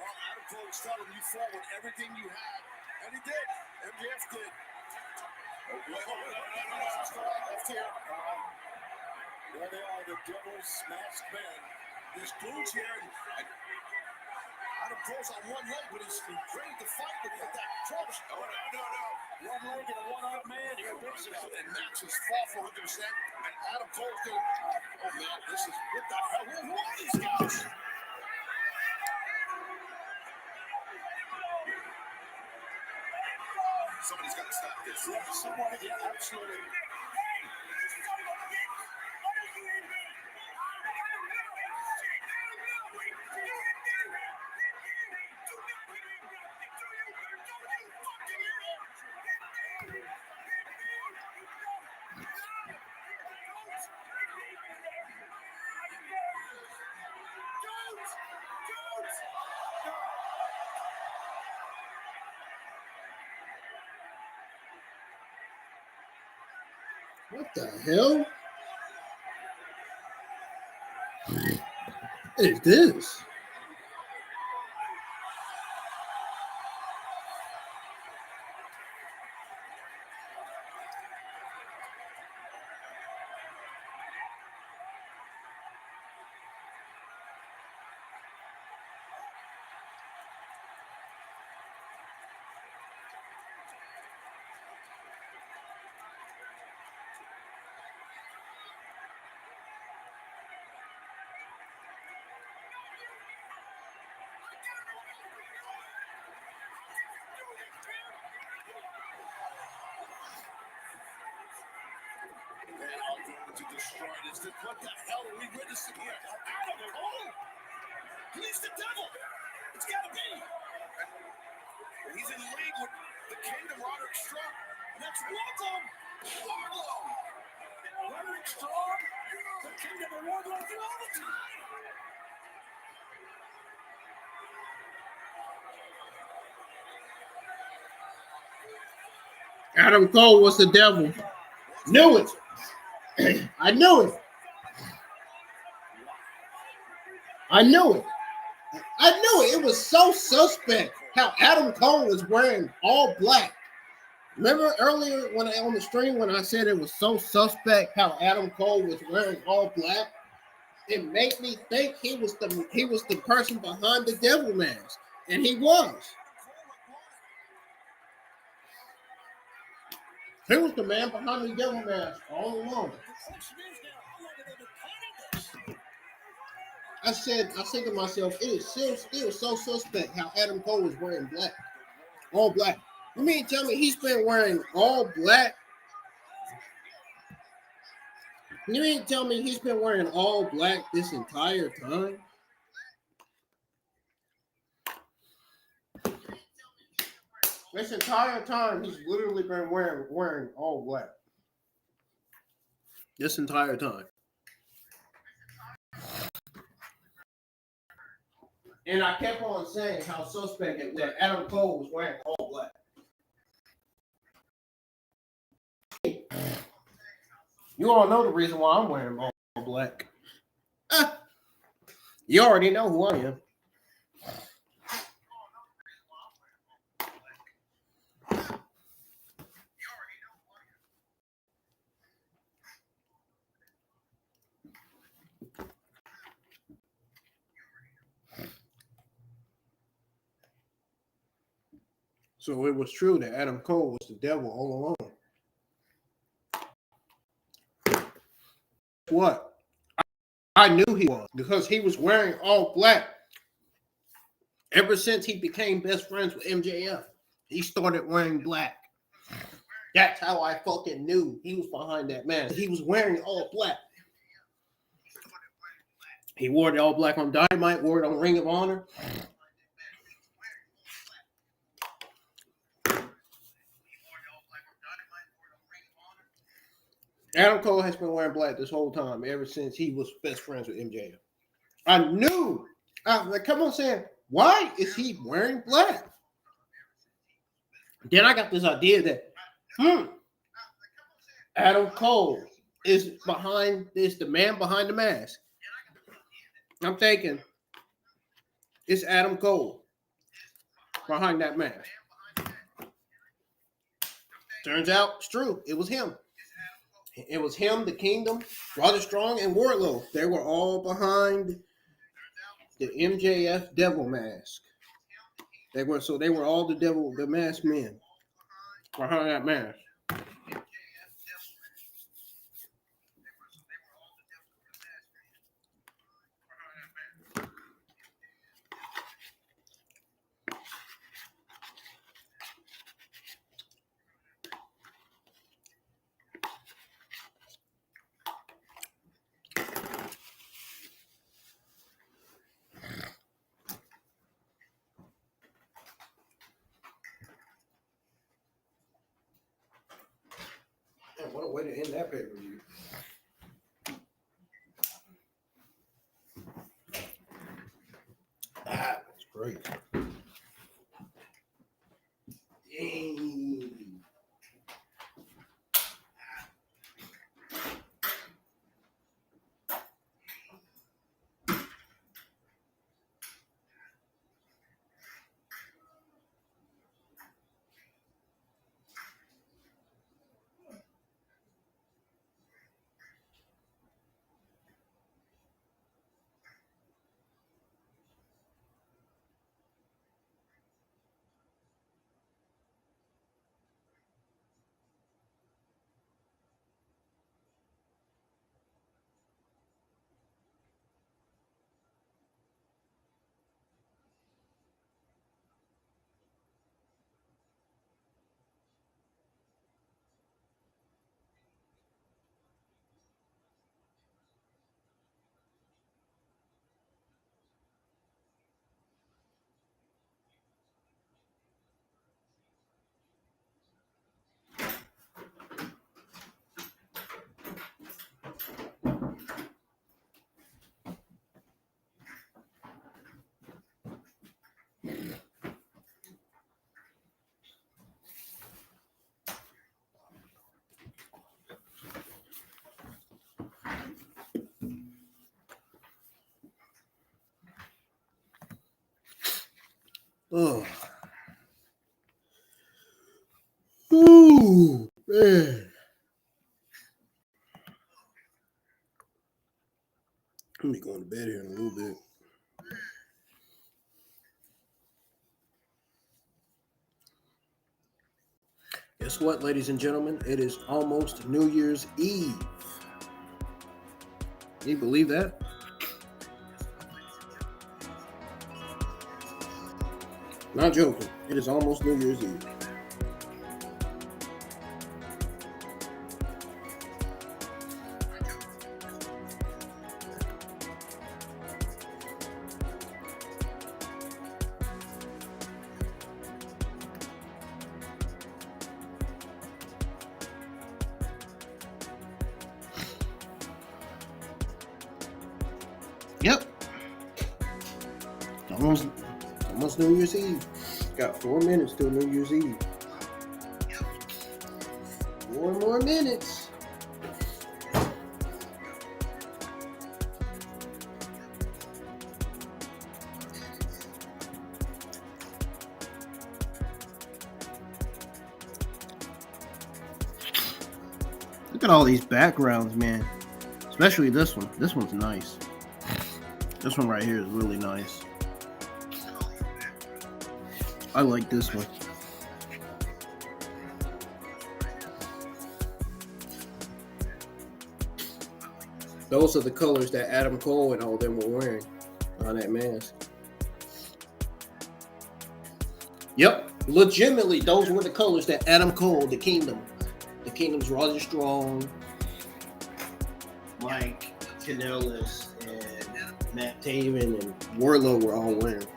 Adam Cole's telling you forward everything you had, and he did. MJF did. Left here. There they are, the Devil's masked men. These dudes here, and Adam Cole's on one leg, but he's ready to fight with that crutch. No. One leg and a one-armed man here, basically. And Max is far for 100%. And Adam Cole's going, oh man, this is, what the hell? Who are these guys? Somebody's got to stop this. Yeah, absolutely. What the hell is this? To destroy this. What the hell are we witnessing here? Adam Cole! He's the devil! It's gotta be! He's in league with the Kingdom, Roderick Strong. That's Wardlow! Roderick Strong? The Kingdom of Wardlow do all the time! Adam Cole was the devil. Knew it. I knew it. I knew it. It was so suspect how Adam Cole was wearing all black. Remember earlier when on the stream when I said it was so suspect how Adam Cole was wearing all black? It made me think he was the person behind the devil mask, and he was. He was the man behind the devil mask all along. I said to myself, it is still so suspect how Adam Cole was wearing black, all black. You mean tell me he's been wearing all black? You mean tell me he's been wearing all black this entire time? This entire time, he's literally been wearing all black. This entire time. And I kept on saying how suspect it was that Adam Cole was wearing all black. You all know the reason why I'm wearing all black. You already know who I am. So it was true that Adam Cole was the devil all along. What? I knew he was because he was wearing all black. Ever since he became best friends with MJF, he started wearing black. That's how I fucking knew he was behind that mask. He was wearing all black. He wore it all black on Dynamite, wore it on Ring of Honor. Adam Cole has been wearing black this whole time, ever since he was best friends with MJF. I knew. I kept on saying, why is he wearing black? Then I got this idea that, Adam Cole is the man behind the mask. I'm thinking, it's Adam Cole behind that mask. Turns out it's true. It was him. It was him, the Kingdom, Roderick Strong, and Wardlow. They were all behind the MJF devil mask. They were all the masked men behind that mask. What a way to end that pay-per-view. That's great. Yay. Oh. Ooh, man. Let me go to bed here in a little bit. Guess what, ladies and gentlemen? It is almost New Year's Eve. Can you believe that? Not joking. It is almost New Year's Eve. Yep. Almost New Year's Eve. Got 4 minutes till New Year's Eve. 4 more minutes. Look at all these backgrounds, man. Especially this one. This one's nice. This one right here is really nice. I like this one. Those are the colors that Adam Cole and all them were wearing on that mask. Yep, legitimately, those were the colors that Adam Cole, the Kingdom's Roger Strong, Mike Kanellis, and Matt Taven and Wardlow were all wearing.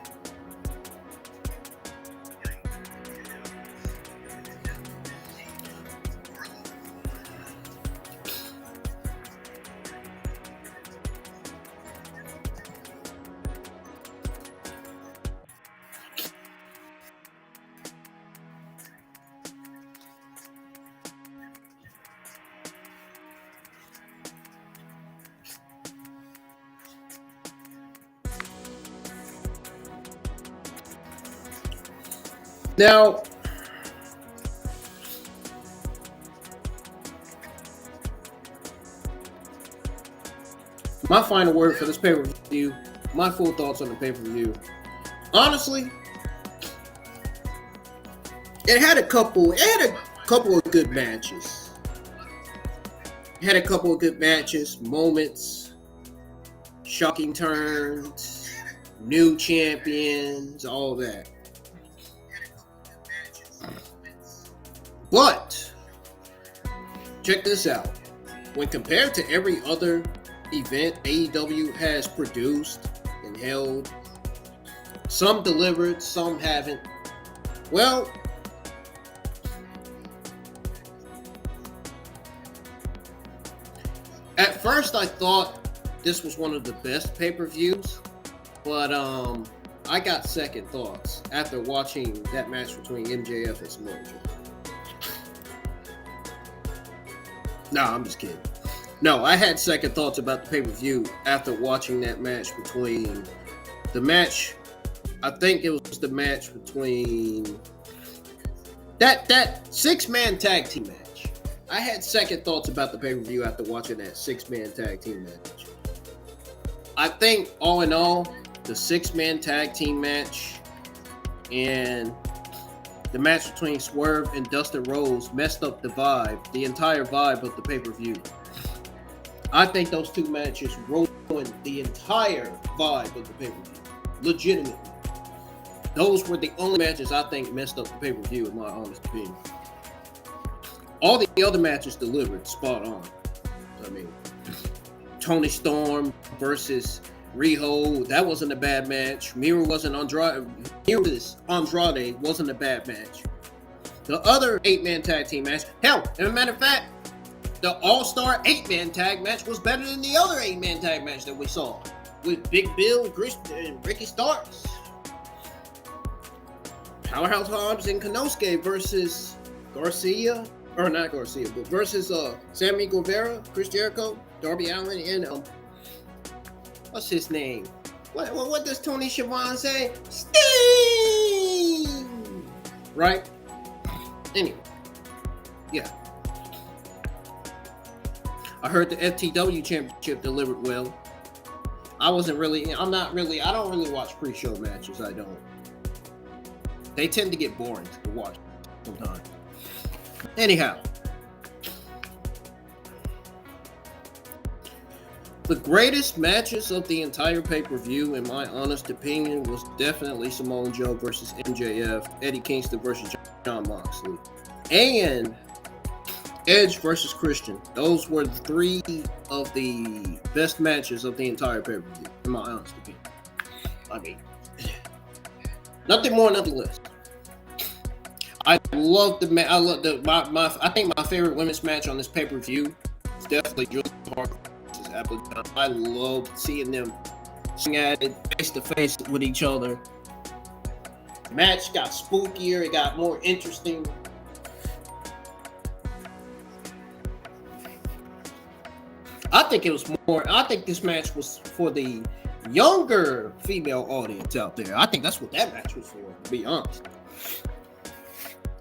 Now, my final word for this pay-per-view, my full thoughts on the pay-per-view. Honestly, it had a couple of good matches. It had a couple of good matches, moments, shocking turns, new champions, all that. But, check this out. When compared to every other event AEW has produced and held, some delivered, some haven't. Well, at first I thought this was one of the best pay-per-views, but I got second thoughts after watching that match between MJF and Samoa Joe. No, I'm just kidding. No, I had second thoughts about the pay-per-view after watching that match between I think it was the match between that 6-man tag team match. I had second thoughts about the pay-per-view after watching that 6-man tag team match. I think all in all, the 6-man tag team match and the match between Swerve and Dustin Rhodes messed up the entire vibe of the pay-per-view. I think those two matches ruined the entire vibe of the pay-per-view. Legitimately. Those were the only matches I think messed up the pay-per-view, in my honest opinion. All the other matches delivered spot on. I mean, Tony Storm versus Riho, that wasn't a bad match. Miro versus Andrade wasn't a bad match. The other 8-man tag team match, hell, as a matter of fact, the All-Star 8-man tag match was better than the other 8-man tag match that we saw with Big Bill and Ricky Starks. Powerhouse Hobbs and Konosuke versus versus Sammy Guevara, Chris Jericho, Darby Allin, and what's his name? What does Tony Schiavone say? Sting! Right? Anyway. Yeah. I heard the FTW Championship delivered well. I don't really watch pre-show matches. I don't. They tend to get boring to watch sometimes. Anyhow, the greatest matches of the entire pay-per-view, in my honest opinion, was definitely Samoa Joe versus MJF, Eddie Kingston versus John Moxley, and Edge versus Christian. Those were three of the best matches of the entire pay-per-view, in my honest opinion. I mean, nothing more, nothing less. I love the match. I think my favorite women's match on this pay-per-view is definitely Julia Hart versus Abadon. I love seeing them swing at it face to face with each other. The match got spookier. It got more interesting. I think this match was for the younger female audience out there. I think that's what that match was for, to be honest.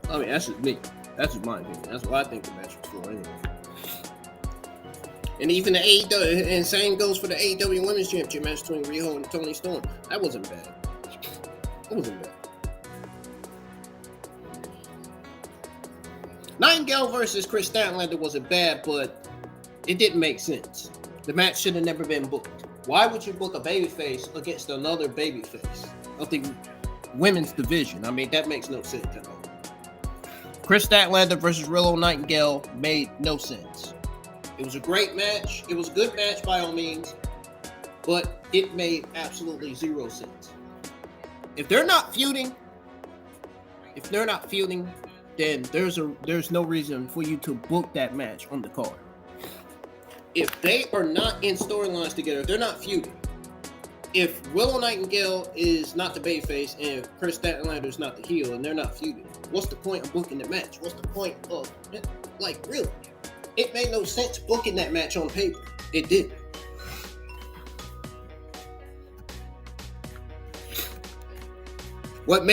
I mean, that's just me. That's just my opinion. That's what I think the match was for anyway. And even the AEW, and same goes for the AEW Women's Championship match between Riho and Toni Storm. That wasn't bad. It wasn't bad. Nightingale versus Chris Statlander wasn't bad, but it didn't make sense. The match should have never been booked. Why would you book a babyface against another babyface of the women's division? I mean, that makes no sense at all. Chris Statlander versus Riho Nightingale made no sense. It was a great match. It was a good match by all means, but it made absolutely zero sense. If they're not feuding, then there's no reason for you to book that match on the card. If they are not in storylines together, if they're not feuding, if Riho Nightingale is not the babyface and Chris Statlander is not the heel and they're not feuding, what's the point of booking the match? What's the point of, like, really? It made no sense booking that match on paper. It didn't. What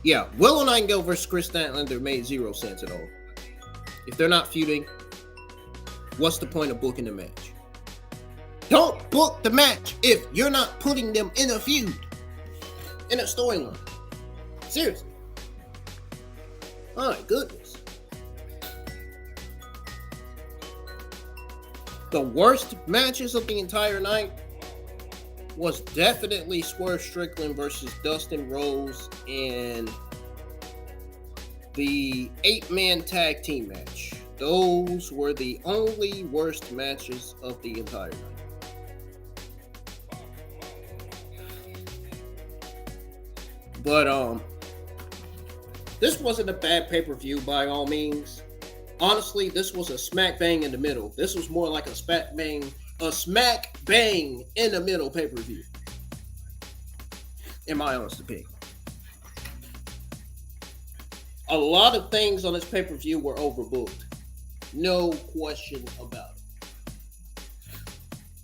Yeah, Riho Nightingale versus Chris Statlander made zero sense at all. If they're not feuding, what's the point of booking the match? Don't book the match if you're not putting them in a feud, in a storyline. Seriously. My goodness. The worst matches of the entire night was definitely Swerve Strickland versus Dustin Rhodes and the 8-man tag team match. Those were the only worst matches of the entire night. But this wasn't a bad pay-per-view by all means. Honestly, this was a smack bang in the middle. This was more like a smack bang in the middle pay-per-view, in my honest opinion. A lot of things on this pay-per-view were overbooked. No question about it.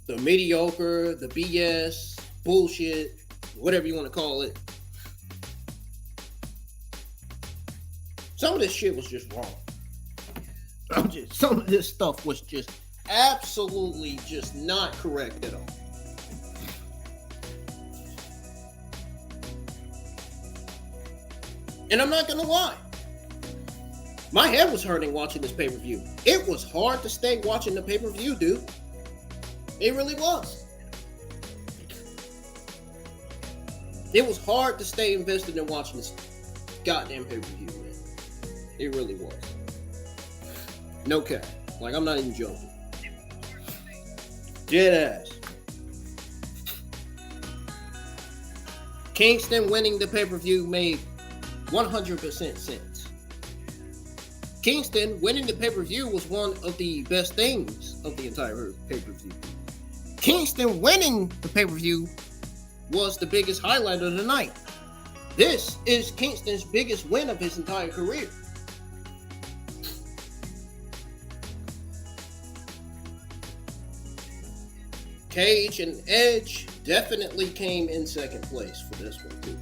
The mediocre, the BS, bullshit, whatever you want to call it. Some of this shit was just wrong. Some of this stuff was just absolutely just not correct at all. And I'm not gonna lie, my head was hurting watching this pay-per-view. It was hard to stay watching the pay-per-view, dude. It really was. It was hard to stay invested in watching this goddamn pay-per-view, man. It really was. No cap. Like, I'm not even joking. Dead ass. Kingston winning the pay-per-view made 100% sense. Kingston winning the pay-per-view was one of the best things of the entire pay-per-view. Kingston winning the pay-per-view was the biggest highlight of the night. This is Kingston's biggest win of his entire career. Cage and Edge definitely came in second place for this one too.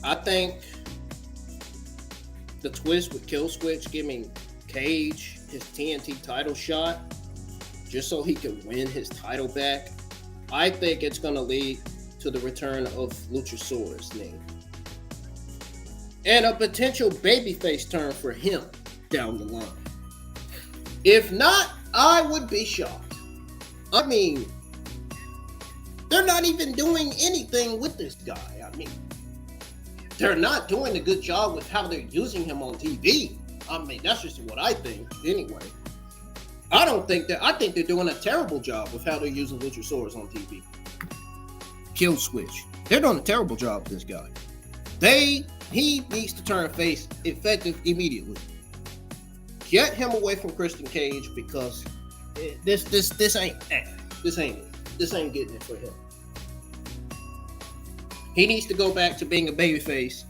I think the twist with Kill Switch giving Cage his TNT title shot just so he can win his title back, I think it's going to lead to the return of Luchasaurus' name. And a potential babyface turn for him down the line. If not, I would be shocked. I mean, they're not even doing anything with this guy. I mean, they're not doing a good job with how they're using him on TV. I mean, that's just what I think, anyway. I think they're doing a terrible job with how they're using Luchasaurus on TV. Kill switch. They're doing a terrible job with this guy. He needs to turn face effective immediately. Get him away from Christian Cage because this ain't getting it for him. He needs to go back to being a babyface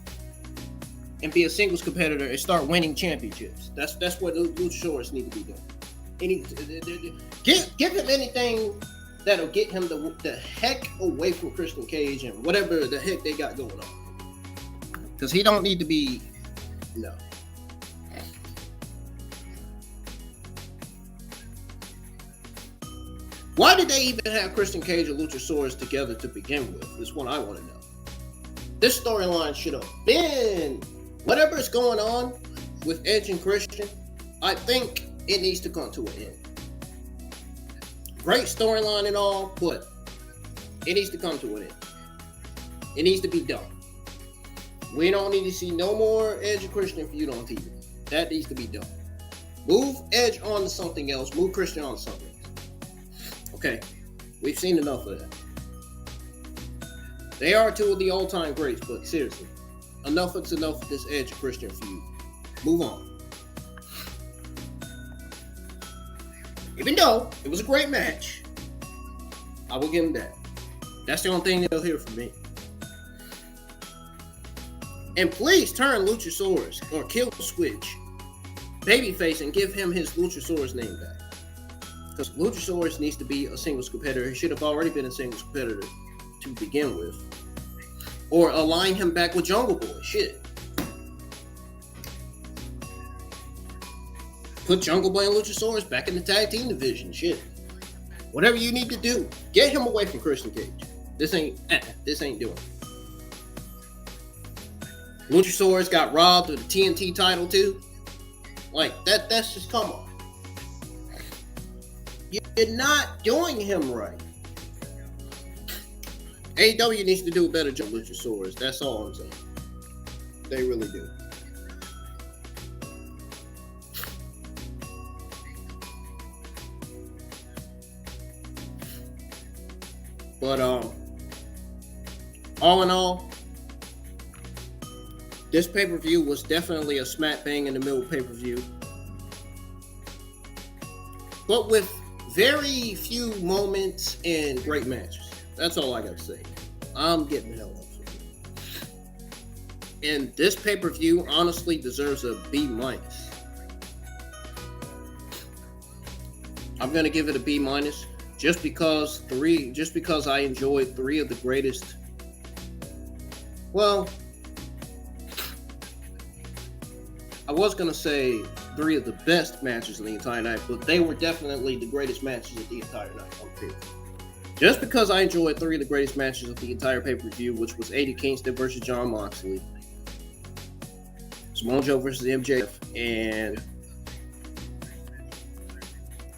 and be a singles competitor and start winning championships. That's what Luchasaurus need to be doing. He needs to give him anything that'll get him the heck away from Christian Cage and whatever the heck they got going on. Because he don't need to be, no. Why did they even have Christian Cage and Luchasaurus together to begin with? Is what I want to know. This storyline should have been, whatever is going on with Edge and Christian, I think it needs to come to an end. Great storyline and all, but it needs to come to an end. It needs to be done. We don't need to see no more Edge and Christian feud on TV. That needs to be done. Move Edge on to something else. Move Christian on to something else. Okay, we've seen enough of that. They are two of the all-time greats, but seriously, enough is enough of this Edge and Christian feud. Move on. Even though it was a great match, I will give him that. That's the only thing they'll hear from me. And please turn Luchasaurus or Kill Switch babyface and give him his Luchasaurus name back. Because Luchasaurus needs to be a singles competitor. He should have already been a singles competitor to begin with. Or align him back with Jungle Boy. Shit. Put Jungle Boy and Luchasaurus back in the tag team division. Shit. Whatever you need to do. Get him away from Christian Cage. This ain't doing it. Luchasaurus got robbed of the TNT title too. Like, that's just, come on. You're not doing him right. AEW needs to do a better job with Luchasaurus. That's all I'm saying. They really do. But all in all, this pay-per-view was definitely a smack bang in the middle pay-per-view. But with very few moments and great matches. That's all I got to say. I'm getting the hell up for it. And this pay-per-view honestly deserves a B-. I'm going to give it a B- just because I enjoyed three of the greatest. Well, I was going to say three of the best matches in the entire night, but they were definitely the greatest matches of the entire night on pay-per-view. Just because I enjoyed three of the greatest matches of the entire pay-per-view, which was Eddie Kingston versus Jon Moxley, Samoa Joe versus MJF, and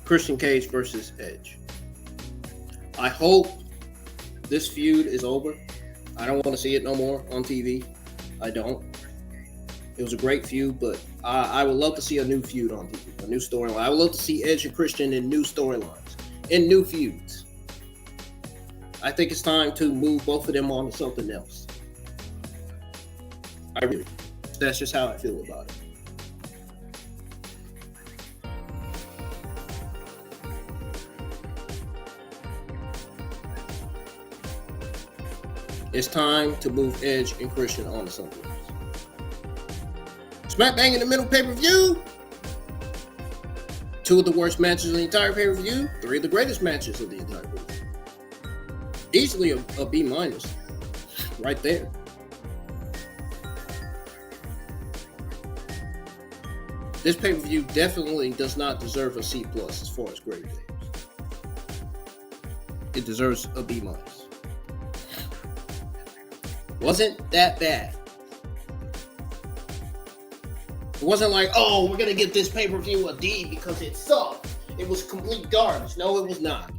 Christian Cage versus Edge. I hope this feud is over. I don't want to see it no more on TV. I don't. It was a great feud, but I would love to see a new feud on TV, a new storyline. I would love to see Edge and Christian in new storylines, in new feuds. I think it's time to move both of them on to something else. That's just how I feel about it. It's time to move Edge and Christian on to something else. Smack bang in the middle pay-per-view. Two of the worst matches in the entire pay-per-view. Three of the greatest matches of the entire pay-per-view. Easily a B- right there. This pay-per-view definitely does not deserve a C+ as far as grade goes. It deserves a B-. Wasn't that bad. It wasn't like, oh, we're going to give this pay-per-view a D because it sucked. It was complete garbage. No, it was not.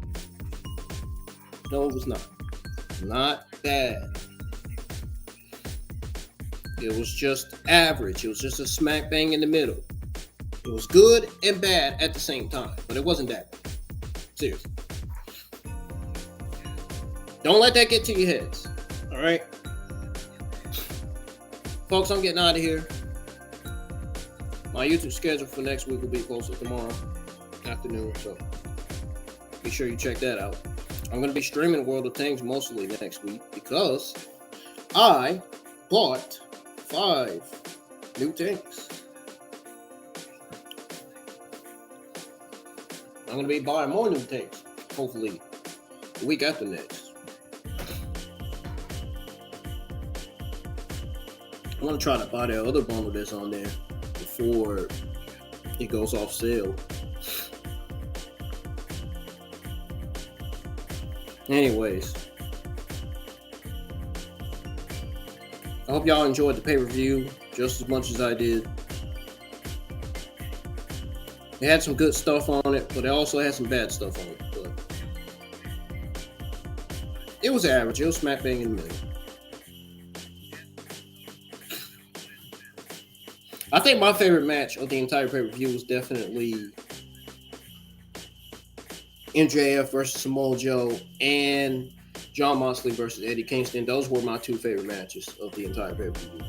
No, it was not. Not bad. It was just average. It was just a smack bang in the middle. It was good and bad at the same time, but it wasn't that bad. Seriously. Don't let that get to your heads. All right? Folks, I'm getting out of here. My YouTube schedule for next week will be posted tomorrow afternoon, so be sure you check that out. I'm going to be streaming World of Things mostly next week because I bought 5 new tanks. I'm going to be buying more new tanks, hopefully, the week after next. I want to try to buy that other bundle that's on there before it goes off sale. Anyways, I hope y'all enjoyed the pay-per-view just as much as I did. It had some good stuff on it, but it also had some bad stuff on it. But it was average. It was smack bang in the middle. I think my favorite match of the entire pay-per-view was definitely MJF versus Samoa Joe and Jon Moxley versus Eddie Kingston. Those were my 2 favorite matches of the entire pay-per-view.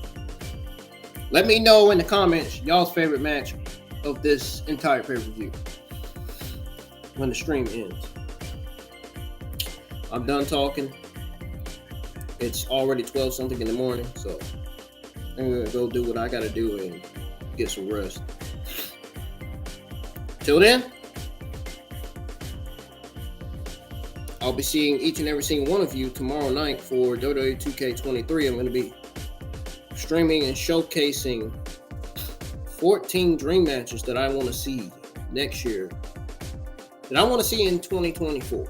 Let me know in the comments y'all's favorite match of this entire pay-per-view when the stream ends. I'm done talking. It's already 12 something in the morning, so I'm gonna go do what I gotta do and get some rest. Till then, I'll be seeing each and every single one of you tomorrow night for WWE 2K23. I'm going to be streaming and showcasing 14 dream matches that I want to see next year, that I want to see in 2024.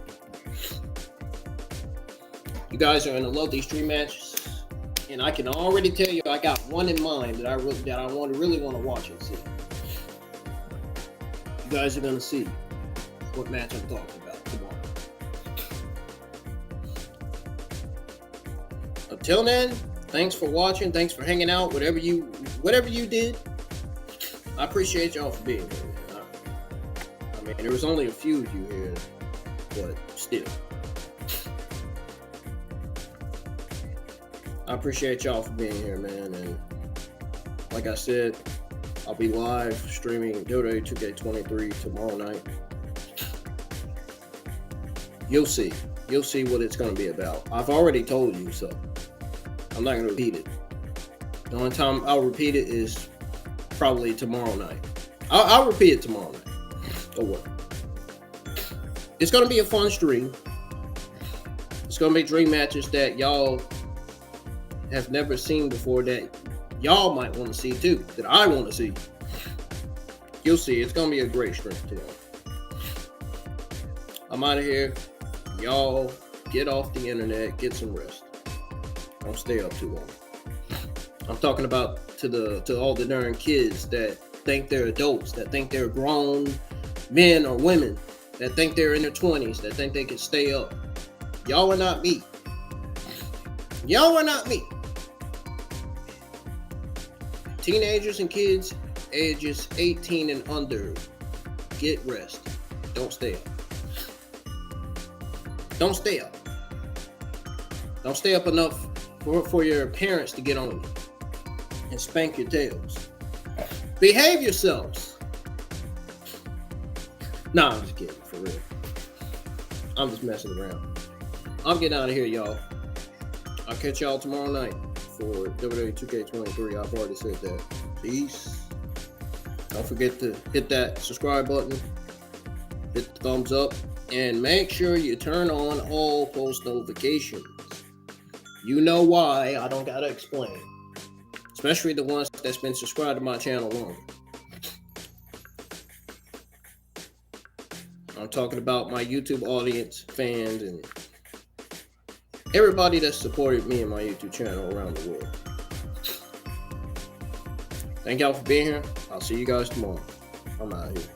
You guys are going to love these dream matches, and I can already tell you I got one in mind that I really want to watch and see. You guys are going to see what match I'm talking about tomorrow. Until then, thanks for watching. Thanks for hanging out. Whatever you did, I appreciate y'all for being here. I mean, there was only a few of you here, but still, I appreciate y'all for being here, man. And like I said, I'll be live streaming WWE 2K23 tomorrow night. You'll see what it's going to be about. I've already told you, so I'm not going to repeat it. The only time I'll repeat it is probably tomorrow night. I'll repeat it tomorrow night. Don't worry. It's going to be a fun stream. It's going to be dream matches that y'all have never seen before, that y'all might want to see too, that I want to see. You'll see. It's going to be a great stream today. I'm out of here. Y'all get off the internet, get some rest. Don't stay up too long. I'm talking about to all the darn kids that think they're adults, that think they're grown men or women, that think they're in their 20s, that think they can stay up. Y'all are not me. Y'all are not me. Teenagers and kids ages 18 and under, get rest. Don't stay up. Don't stay up. Don't stay up enough for your parents to get on you and spank your tails. Behave yourselves. Nah, I'm just kidding, for real. I'm just messing around. I'm getting out of here, y'all. I'll catch y'all tomorrow night for WWE 2K23. I've already said that. Peace. Don't forget to hit that subscribe button, hit the thumbs up, and make sure you turn on all post notifications. You know why, I don't gotta explain. Especially the ones that's been subscribed to my channel longer. I'm talking about my YouTube audience, fans, and everybody that supported me and my YouTube channel around the world. Thank y'all for being here. I'll see you guys tomorrow. I'm out of here.